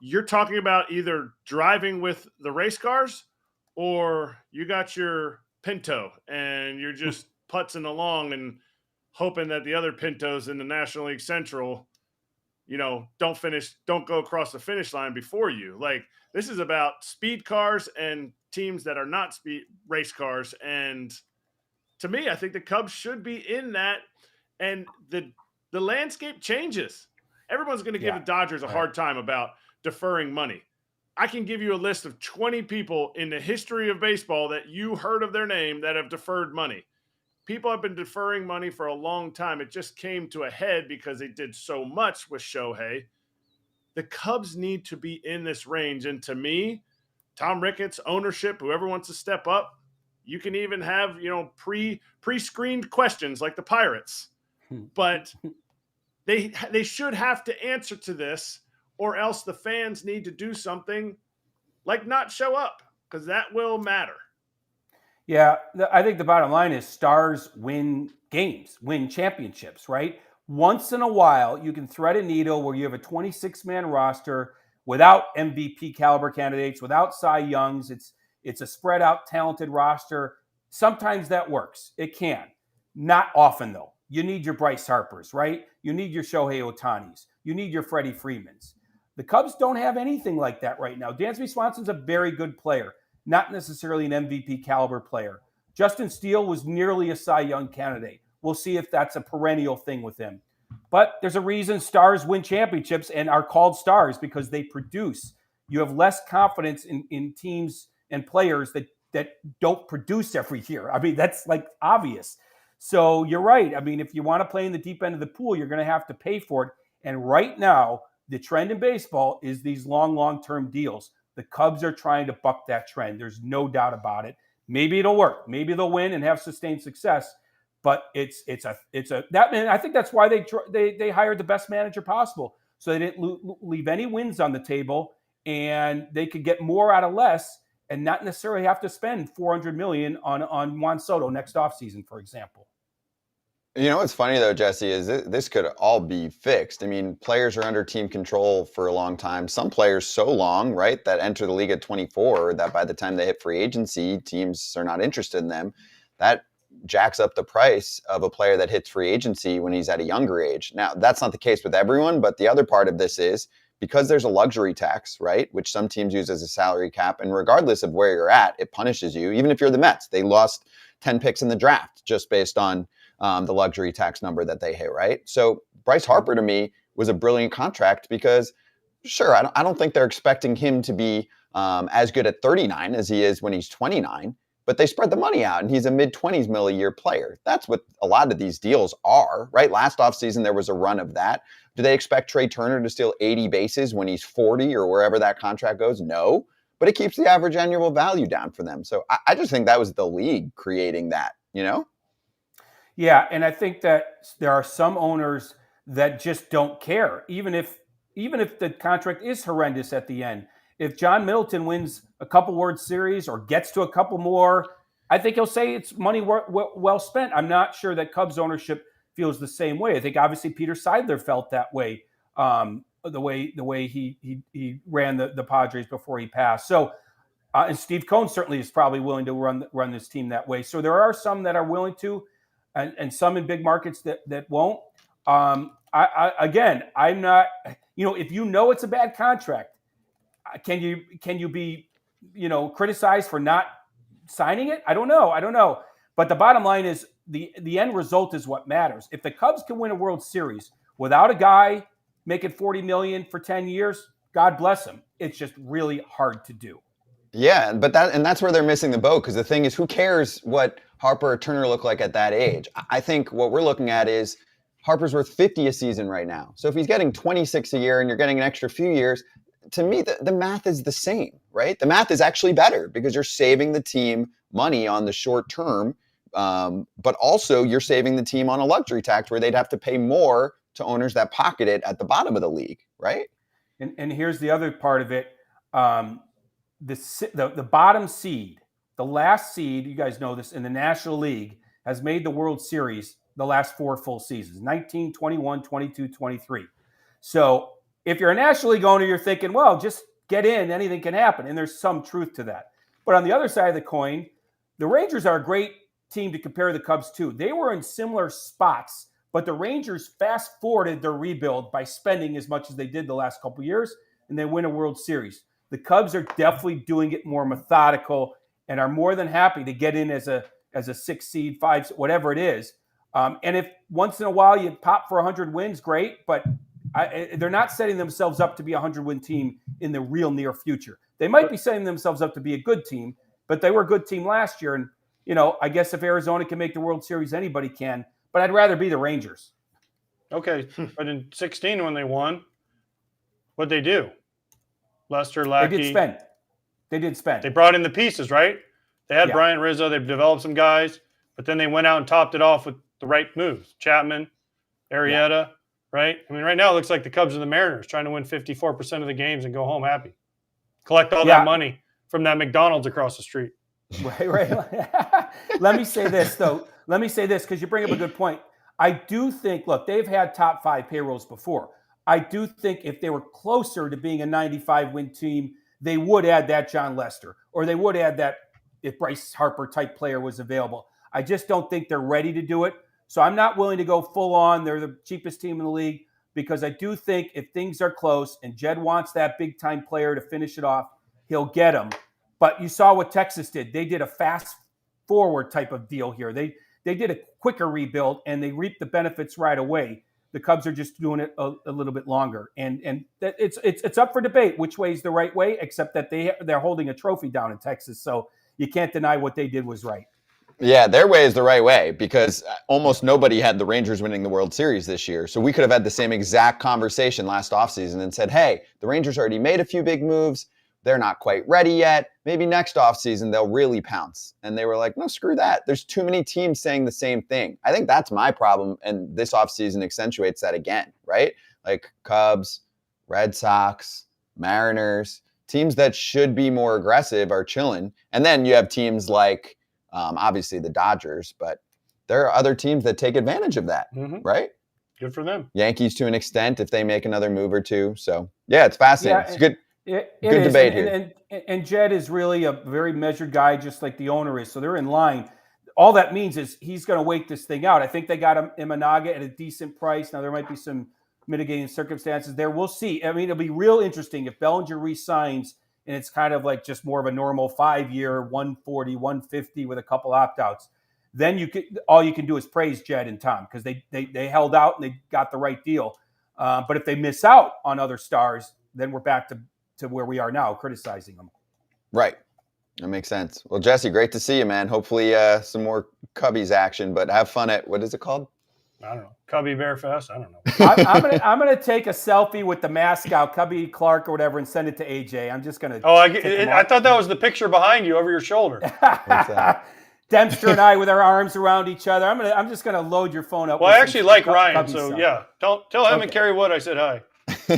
You're talking about either driving with the race cars or you got your Pinto and you're just putzing along and hoping that the other Pintos in the National League Central, don't go across the finish line before you. Like, this is about speed cars and teams that are not speed race cars. And to me, I think the Cubs should be in that. And the landscape changes. Everyone's going to give the Dodgers a hard time about deferring money. I can give you a list of 20 people in the history of baseball that you heard of their name that have deferred money. People have been deferring money for a long time. It just came to a head because they did so much with Shohei. The Cubs need to be in this range. And to me, Tom Ricketts, ownership, whoever wants to step up, you can even have, pre-screened questions like the Pirates. But they should have to answer to this, or else the fans need to do something like not show up, because that will matter. Yeah, I think the bottom line is stars win games, win championships, right? Once in a while, you can thread a needle where you have a 26-man roster without MVP caliber candidates, without Cy Youngs. It's a spread out, talented roster. Sometimes that works. It can. Not often, though. You need your Bryce Harpers, right? You need your Shohei Ohtanis. You need your Freddie Freemans. The Cubs don't have anything like that right now. Dansby Swanson's a very good player, not necessarily an MVP caliber player. Justin Steele was nearly a Cy Young candidate. We'll see if that's a perennial thing with him. But there's a reason stars win championships and are called stars, because they produce. You have less confidence in teams and players that don't produce every year. I mean, that's like obvious. So you're right. I mean, if you want to play in the deep end of the pool, you're going to have to pay for it. And right now, the trend in baseball is these long-term deals. The Cubs are trying to buck that trend. There's no doubt about it. Maybe it'll work. Maybe they'll win and have sustained success. But I think that's why they hired the best manager possible, so they didn't leave any wins on the table, and they could get more out of less and not necessarily have to spend $400 million on Juan Soto next offseason, for example. What's funny, though, Jesse, is this could all be fixed. I mean, players are under team control for a long time. Some players so long, right, that enter the league at 24 that by the time they hit free agency, teams are not interested in them. that jacks up the price of a player that hits free agency when he's at a younger age. Now, that's not the case with everyone, but the other part of this is because there's a luxury tax, right, which some teams use as a salary cap, and regardless of where you're at, it punishes you. Even if you're the Mets, they lost 10 picks in the draft just based on the luxury tax number that they hit, right? So Bryce Harper, to me, was a brilliant contract because, sure, I don't think they're expecting him to be as good at 39 as he is when he's 29, but they spread the money out, and he's a mid-20s mil a year player. That's what a lot of these deals are, right? Last offseason, there was a run of that. Do they expect Trey Turner to steal 80 bases when he's 40 or wherever that contract goes? No, but it keeps the average annual value down for them. So I just think that was the league creating that, you know? Yeah, and I think that there are some owners that just don't care, even if the contract is horrendous at the end. If John Middleton wins a couple World Series or gets to a couple more, I think he'll say it's money well spent. I'm not sure that Cubs ownership feels the same way. I think obviously Peter Seidler felt that way, the way he ran the Padres before he passed. So, and Steve Cohen certainly is probably willing to run this team that way. So there are some that are willing to, and some in big markets that won't. I'm not. If you know it's a bad contract, can you be criticized for not signing it? I don't know. But the bottom line is the end result is what matters. If the Cubs can win a World Series without a guy making $40 million for 10 years, God bless him. It's just really hard to do. Yeah, but that's where they're missing the boat, because the thing is, who cares what Harper or Turner look like at that age? I think what we're looking at is Harper's worth 50 a season right now. So if he's getting 26 a year and you're getting an extra few years, to me, the math is the same, right? The math is actually better because you're saving the team money on the short term, but also you're saving the team on a luxury tax where they'd have to pay more to owners that pocket it at the bottom of the league, right? And here's the other part of it. The bottom seed, the last seed, you guys know this, in the National League has made the World Series the last 4 full seasons, 19, 21, 22, 23. So if you're a National League owner, you're thinking, well, just get in, anything can happen. And there's some truth to that. But on the other side of the coin, the Rangers are a great team to compare the Cubs to. They were in similar spots, but the Rangers fast forwarded their rebuild by spending as much as they did the last couple of years, and they win a World Series. The Cubs are definitely doing it more methodical and are more than happy to get in as a 6 seed, 5, whatever it is. And if once in a while you pop for 100 wins, great, but they're not setting themselves up to be a 100-win team in the real near future. They might be setting themselves up to be a good team, but they were a good team last year. And, I guess if Arizona can make the World Series, anybody can. But I'd rather be the Rangers. Okay, but in 16 when they won, what'd they do? Lester, Lackey. They did spend. They brought in the pieces, right? They had Yeah. Brian Rizzo. They've developed some guys, but then they went out and topped it off with the right moves. Chapman, Arrieta, right? I mean, right now it looks like the Cubs and the Mariners trying to win 54% of the games and go home happy. Collect all that money from that McDonald's across the street. Right. Let me say this, though. Because you bring up a good point. I do think, look, they've had top 5 payrolls before. I do think if they were closer to being a 95-win team, they would add that John Lester, or they would add that if Bryce Harper type player was available. I just don't think they're ready to do it. So I'm not willing to go full on. They're the cheapest team in the league, because I do think if things are close and Jed wants that big time player to finish it off, he'll get him. But you saw what Texas did. They did a fast forward type of deal here. They did a quicker rebuild and they reaped the benefits right away. The Cubs are just doing it a little bit longer, and that it's up for debate which way is the right way. Except that they're holding a trophy down in Texas, so you can't deny what they did was right. Yeah, their way is the right way, because almost nobody had the Rangers winning the World Series this year. So we could have had the same exact conversation last offseason and said, hey, the Rangers already made a few big moves. They're not quite ready yet. Maybe next offseason they'll really pounce. And they were like, no, screw that. There's too many teams saying the same thing. I think that's my problem, and this offseason accentuates that again, right? Like Cubs, Red Sox, Mariners, teams that should be more aggressive are chilling. And then you have teams like, obviously the Dodgers, but there are other teams that take advantage of that, right? Good for them. Yankees to an extent if they make another move or two. So, yeah, it's fascinating. It's good. It Good is. debate here. And Jed is really a very measured guy, just like the owner is. So they're in line. all that means is he's going to wait this thing out. I think they got Imanaga at a decent price. Now there might be some mitigating circumstances there. We'll see. I mean, it'll be real interesting if Bellinger re-signs and it's kind of like just more of a normal 5-year, 140, 150 with a couple opt-outs. Then all you can do is praise Jed and Tom because they held out and they got the right deal. But if they miss out on other stars, then we're back to where we are now, criticizing them. Right. That makes sense. Well, Jesse, great to see you, man. Hopefully some more Cubbies action, but have fun at, what is it called? I don't know. Cubby Bear Fest? I don't know. I'm gonna take a selfie with the mascot, Cubby Clark or whatever, and send it to AJ. I'm just gonna. Oh, I thought that was the picture behind you over your shoulder. What's that? Dempster and I with our arms around each other. I'm just gonna load your phone up. Well, I actually like Ryan, Cubby so stuff. yeah. Tell him and Kerry Wood I said hi.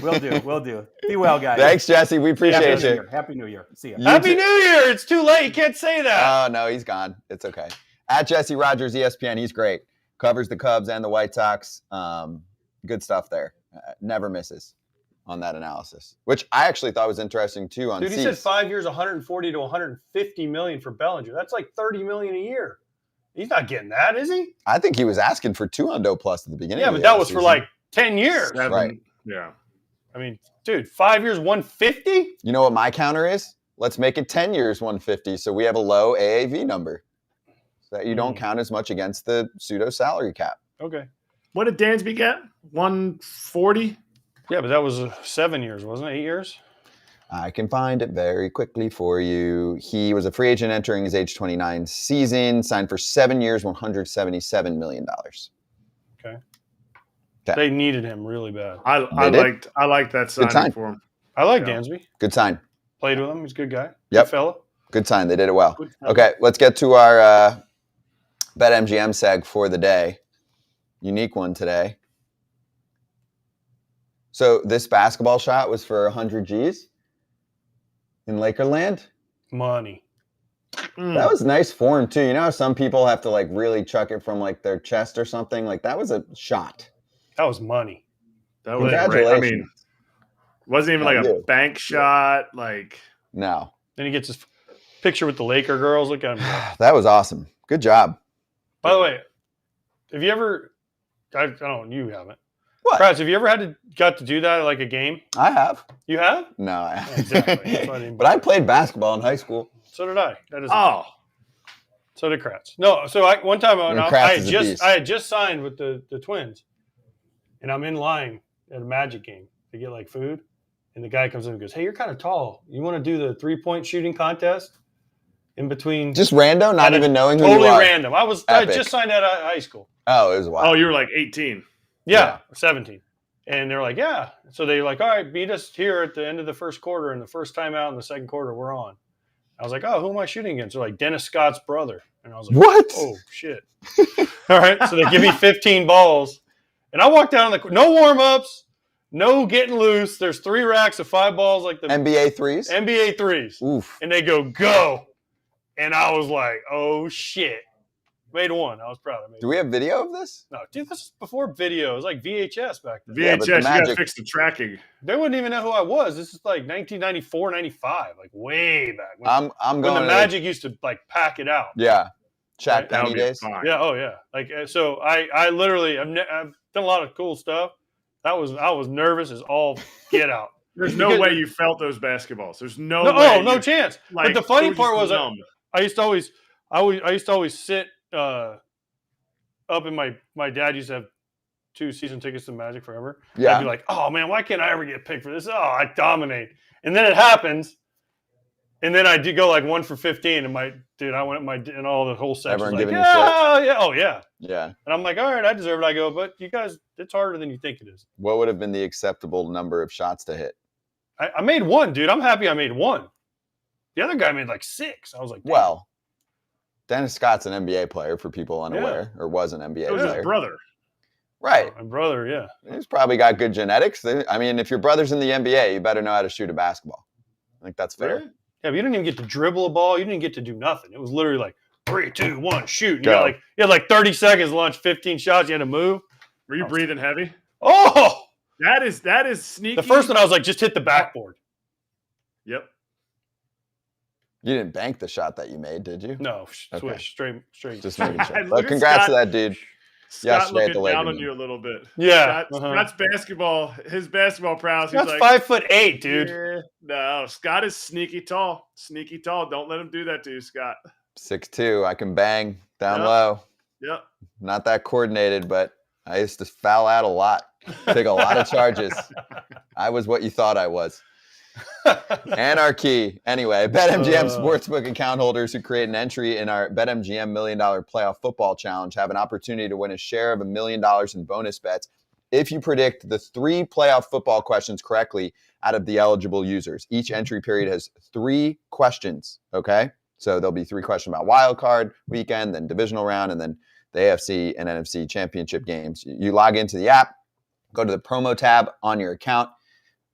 We'll do. Be well, guys. Thanks, Jesse. We appreciate you. Happy New Year. See ya. Happy New Year! It's too late. You can't say that. Oh, no, he's gone. It's okay. At Jesse Rogers, ESPN, he's great. Covers the Cubs and the White Sox. Good stuff there. Never misses on that analysis, which I actually thought was interesting too. On Dude, he said 5 years, 140 to 150 million for Bellinger. That's like 30 million a year. He's not getting that, is he? I think he was asking for 200 plus at the beginning. Yeah, of but the that was for offseason. like 10 years. 7, Right. Yeah. I mean, dude, 5 years, 150? You know what my counter is? Let's make it 10 years 150 so we have a low AAV number so that you don't count as much against the pseudo salary cap. Okay. What did Dansby get? 140? Yeah, but that was 7 years, wasn't it? 8 years? I can find it very quickly for you. He was a free agent entering his age 29 season, signed for 7 years, $177 million. Okay. Okay. They needed him really bad. I liked that sign. signing for him. I like Yeah. Dansby. Good sign. Played with him. He's a good guy. Yep. Good fella. Good sign. They did it well. Good fella. Okay, let's get to our BetMGM seg for the day. Unique one today. So this basketball shot was for 100 G's in Lakerland. Money. That was nice form too. You know how some people have to like really chuck it from like their chest or something? Like that was a shot. That was money. That was great. Congratulations. I mean, wasn't even like a bank shot. Like, No. Then he gets his picture with the Laker girls. Look at him. That was awesome. Good job. By the way, have you ever? I don't. You haven't. What? Kratz, have you ever got to do that at like a game? I have. You have? No, I haven't. Exactly. That's why I didn't But I played basketball in high school. So did I. That is. oh, So did Kratz. No. So one time And I Kratz had is a just beast. I had just signed with the Twins, and I'm in line at a Magic game to get like food, and the guy comes in and goes, "Hey, you're kind of tall. You want to do the 3-point shooting contest in between?" Just random, not At a- even knowing who totally you are. random. I Epic. just signed out of high school. Oh, it was wild. oh, you were like 18. Yeah, 17. And they're like, yeah. So they're like, all right, meet us here at the end of the first quarter, and the first time out in the second quarter, we're on. I was like, oh, who am I shooting against? They're like, Dennis Scott's brother. And I was like, What? oh, shit. All right. So they give me 15 balls. And I walk down no warm-ups, no getting loose. There's 3 racks of 5 balls like the NBA threes? NBA threes. Oof. And they go. And I was like, oh, shit. Made one. I was proud of me. Do we have video of this? No, dude, this is before video. It was like VHS back then. Yeah, but VHS, the you got to Magic- fix the tracking. They wouldn't even know who I was. This is like 1994, 95, like way back. When, I'm when going the to Magic used to like pack it out. Yeah. Shaq Right? That Penny would be days. fine. Yeah, oh yeah. Like so, I literally I've done a lot of cool stuff. I was nervous as all get out. There's no way you felt those basketballs. There's no No, way. no you- chance. like, but the funny it was part just was numb. I used to always sit up in my dad used to have 2 season tickets to Magic forever. Yeah. I'd be like, oh man, why can't I ever get picked for this? Oh, I dominate. And then it happens. And then I do go like 1 for 15 and I went and all the whole section Everyone like, giving you yeah, oh yeah. Yeah. And I'm like, all right, I deserve it. I go, but you guys, it's harder than you think it is. What would have been the acceptable number of shots to hit? I made 1, dude. I'm happy I made 1. The other guy made like 6. I was like, damn. Well, Dennis Scott's an NBA player for people unaware, or was an NBA It was player. his brother. Right. My brother, yeah. He's probably got good genetics. I mean, if your brother's in the NBA, you better know how to shoot a basketball. I think that's fair. Yeah, but you didn't even get to dribble a ball. You didn't get to do nothing. It was literally like 3, 2, 1, shoot. And Go. you had like 30 seconds to launch 15 shots. You had to move. Were you breathing heavy? Oh, That is sneaky. the first one I was like, just hit the backboard. Yep. You didn't bank the shot that you made, did you? No, Okay. swish straight. Just making sure. Look But at congrats Scott. to that dude. Scott Yesterday at the looking down Laker on game. you a little bit. Yeah, Scott's basketball, his basketball prowess. He's That's like 5'8", dude. Yeah, no, Scott is sneaky tall. Sneaky tall. Don't let him do that to you, Scott. 6'2". I can bang down Yep. low. Yep. Not that coordinated, but I used to foul out a lot. Take a lot of charges. I was what you thought I was. Anarchy. Anyway, BetMGM Sportsbook account holders who create an entry in our BetMGM $1 Million Playoff Football Challenge have an opportunity to win a share of $1 million in bonus bets if you predict the 3 playoff football questions correctly out of the eligible users. Each entry period has 3 questions, okay? So there'll be 3 questions about wild card weekend, then divisional round, and then the AFC and NFC championship games. You log into the app, go to the promo tab on your account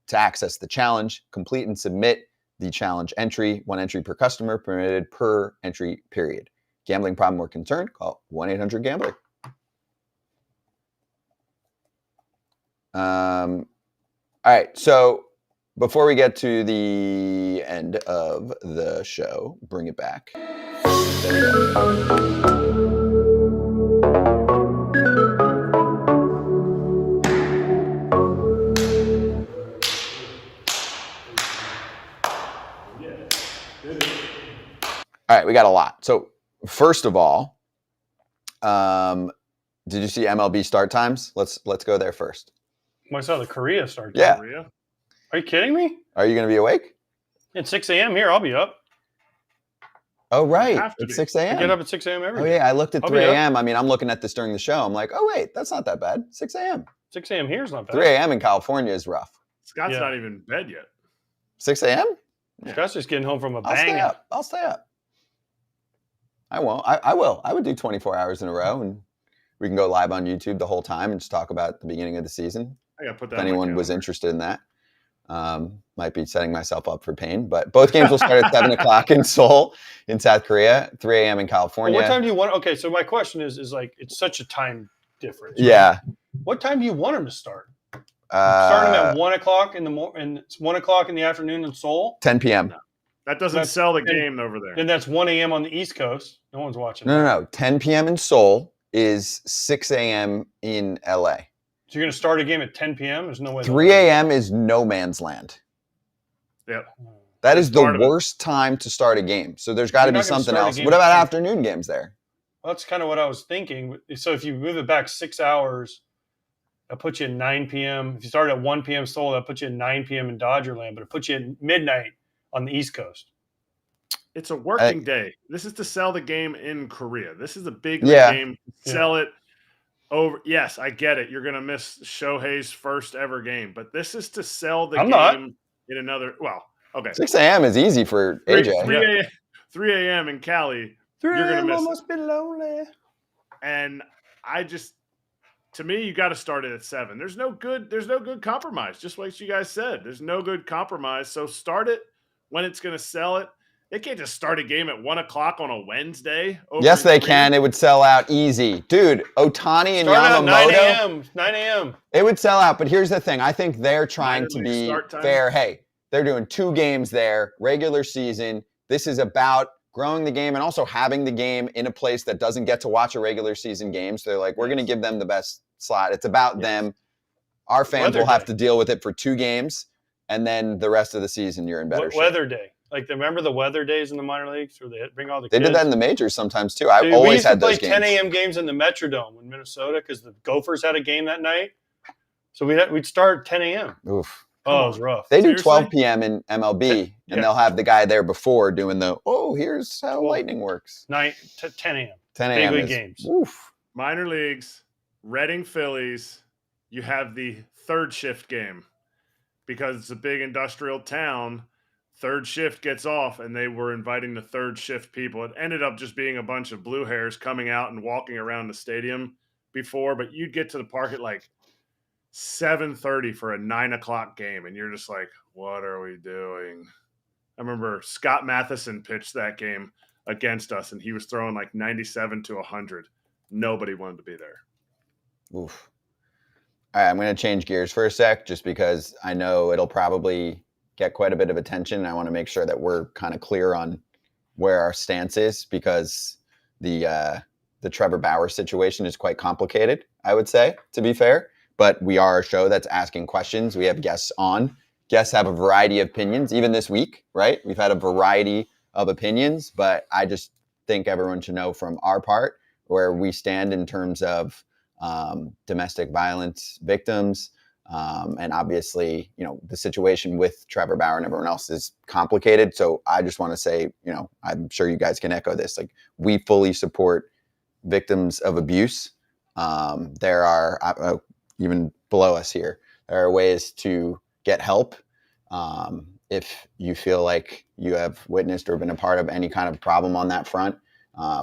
to access the challenge, complete and submit the challenge entry. 1 entry per customer permitted per entry period. Gambling problem or concern? Call 1-800-GAMBLER. All right, so before we get to the end of the show, bring it back. There we go. All right, we got a lot. So first of all, did you see MLB start times? Let's go there first. I saw the Korea start. Yeah. Korea. Are you kidding me? Are you going to be awake? At 6 a.m. here, I'll be up. Oh, right. have to It's be. 6 I a.m. get up at 6 a.m. every Oh, day. yeah. I looked at I'll 3 be up. a.m. I mean, I'm looking at this during the show. I'm like, oh, wait, that's not that bad. 6 a.m. 6 a.m. here is not bad. 3 a.m. in California is rough. Scott's Yeah. not even in bed yet. 6 a.m.? Scott's just getting home from a I'll stay bang. up. I'll stay up. I won't. I will. I would do 24 hours in a row, and we can go live on YouTube the whole time and just talk about the beginning of the season. I gotta put that. If on my anyone was calendar. interested in that. Might be setting myself up for pain, but both games will start at 7 o'clock in Seoul in South Korea, 3 a.m. in Well, California. what time do you want? Okay, so my question is like, it's such a time difference. right? Yeah. What time do you want them to start? Starting at 1 o'clock in the and it's 1 o'clock in the afternoon in Seoul. 10 p.m. That doesn't That's- sell the game over there. Then that's 1 a.m. on the East Coast. No one's watching. No. 10 p.m. in Seoul is 6 a.m. in LA. So you're going to start a game at 10 p.m. There's no way. 3 a.m. is no man's land. Yep. That is the part of it. worst time to start a game. So there's got to You're be not gonna something start a else. game What at about 10? afternoon games there? Well, that's kind of what I was thinking. So if you move it back 6 hours, that puts you at 9 p.m. If you start at 1 p.m. Seoul, that puts you at 9 p.m. in Dodgerland, but it puts you at midnight on the East Coast. It's a working day. This is to sell the game in Korea. This is a big Yeah. game. Sell it over. Yes, I get it. You're going to miss Shohei's first ever game, but this is to sell the I'm game not. in another. Well, okay. 6 a.m. is easy for AJ. 3 a.m. in Cali, 3 You're gonna a.m. miss it. must be lonely. and I just, to me, you got to start it at 7. There's no good compromise. Just like you guys said, there's no good compromise. So start it when it's going to sell it. They can't just start a game at 1 o'clock on a Wednesday. over Yes, in they Korea. can. It would sell out easy. Dude, Otani and Start at 9 Yamamoto. a.m. 9 a.m. It would sell out, but here's the thing. I think they're trying Minor to league be start time? fair. Hey, they're doing 2 games there, regular season. This is about growing the game and also having the game in a place that doesn't get to watch a regular season game. So they're like, we're going to give them the best slot. It's about them. Our fans Weather will have day. to deal with it for 2 games, and then the rest of the season you're in better shape. Weather day. Like, remember the weather days in the minor leagues where they bring all the They kids? did that in the majors sometimes too. I Dude, we always used to had play those 10 games. a.m. games in the Metrodome in Minnesota because the Gophers had a game that night. So we'd start 10 a.m. Oof. Oh, it was rough. They do Seriously? 12 p.m. in MLB, and Yeah. they'll have the guy there before doing the, here's how 12. lightning works. 10 a.m. 10 Big a.m. league is, games. Oof. Minor leagues, Reading Phillies, you have the third shift game because it's a big industrial town. Third shift gets off, and they were inviting the third shift people. It ended up just being a bunch of blue hairs coming out and walking around the stadium before, but you'd get to the park at like 7:30 for a 9 o'clock game, and you're just like, what are we doing? I remember Scott Matheson pitched that game against us, and he was throwing like 97 to 100. Nobody wanted to be there. Oof. All right, I'm going to change gears for a sec just because I know it'll probably get quite a bit of attention. I want to make sure that we're kind of clear on where our stance is, because the Trevor Bauer situation is quite complicated, I would say, to be fair. But we are a show that's asking questions. We have guests on. Guests have a variety of opinions, even this week, right? We've had a variety of opinions, but I just think everyone should know from our part where we stand in terms of domestic violence victims. And obviously, the situation with Trevor Bauer and everyone else is complicated. So I just want to say, I'm sure you guys can echo this. Like, we fully support victims of abuse. There are, even below us here, there are ways to get help. If you feel like you have witnessed or been a part of any kind of problem on that front,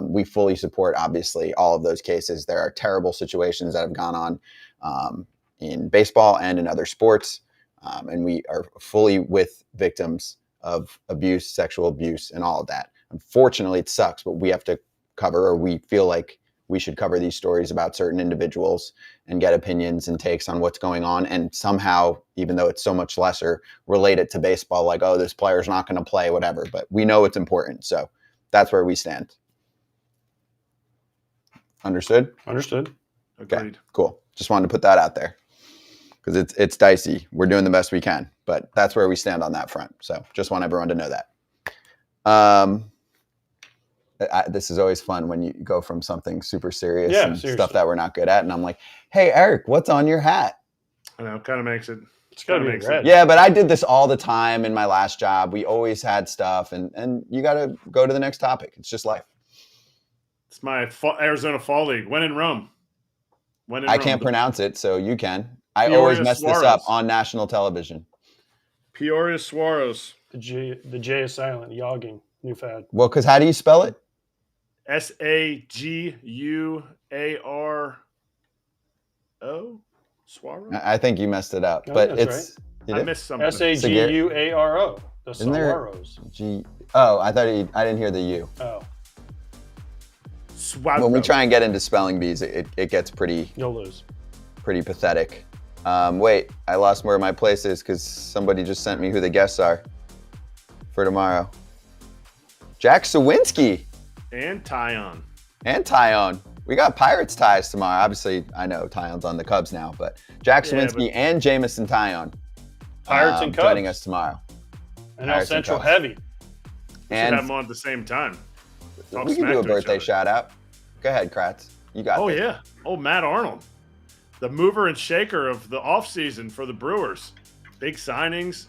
we fully support, obviously, all of those cases. There are terrible situations that have gone on in baseball and in other sports. And we are fully with victims of abuse, sexual abuse, and all of that. Unfortunately, it sucks, but we have to cover, or we feel like we should cover these stories about certain individuals and get opinions and takes on what's going on. And somehow, even though it's so much lesser, relate it to baseball, like, oh, this player's not going to play, whatever. But we know it's important. So that's where we stand. Understood? Understood. Okay, Agreed. cool. Just wanted to put that out there because it's dicey. We're doing the best we can, but that's where we stand on that front. So just want everyone to know that. This is always fun when you go from something super serious and stuff that we're not good at. And I'm like, hey, Eric, what's on your hat? I know, kind of makes it. It's got to be red. Yeah, but I did this all the time in my last job. We always had stuff, and you got to go to the next topic. It's just life. It's my Arizona Fall League. When in Rome. I can't pronounce it, so you can. I always mess this up on national television. Peoria Suarez. The J is silent. Yogging. New fad. Well, because how do you spell it? Saguaro. Suarez? I think you messed it up, No, but that's it's. I missed something. Saguaro. The Isn't there Saguaros. G? Oh, I didn't hear the U. Oh, Suarez. When we try and get into spelling bees, it gets pretty you'll lose. pathetic. Wait, I lost where my place is because somebody just sent me who the guests are for tomorrow. Jack Sawinski. And Tyon. And Tyon. We got Pirates ties tomorrow. Obviously, I know Tyon's on the Cubs now, but Jack Sawinski and Jamison Tyon Pirates and Cubs joining us tomorrow. And El Pirates and Central Cubs. heavy. Should And have them on at the same time. Talk we can smack do a to each birthday other. shout out. Go ahead, Kratz. You got Oh, this. yeah. Oh, Matt Arnold. The mover and shaker of the offseason for the Brewers. Big signings.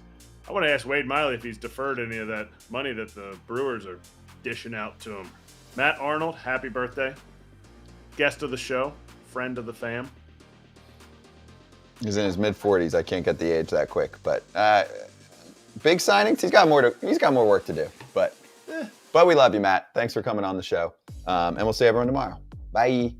I want to ask Wade Miley if he's deferred any of that money that the Brewers are dishing out to him. Matt Arnold, happy birthday. Guest of the show. Friend of the fam. He's in his mid-40s. I can't get the age that quick, but big signings. He's got more work to do, but we love you, Matt. Thanks for coming on the show, and we'll see everyone tomorrow. Bye.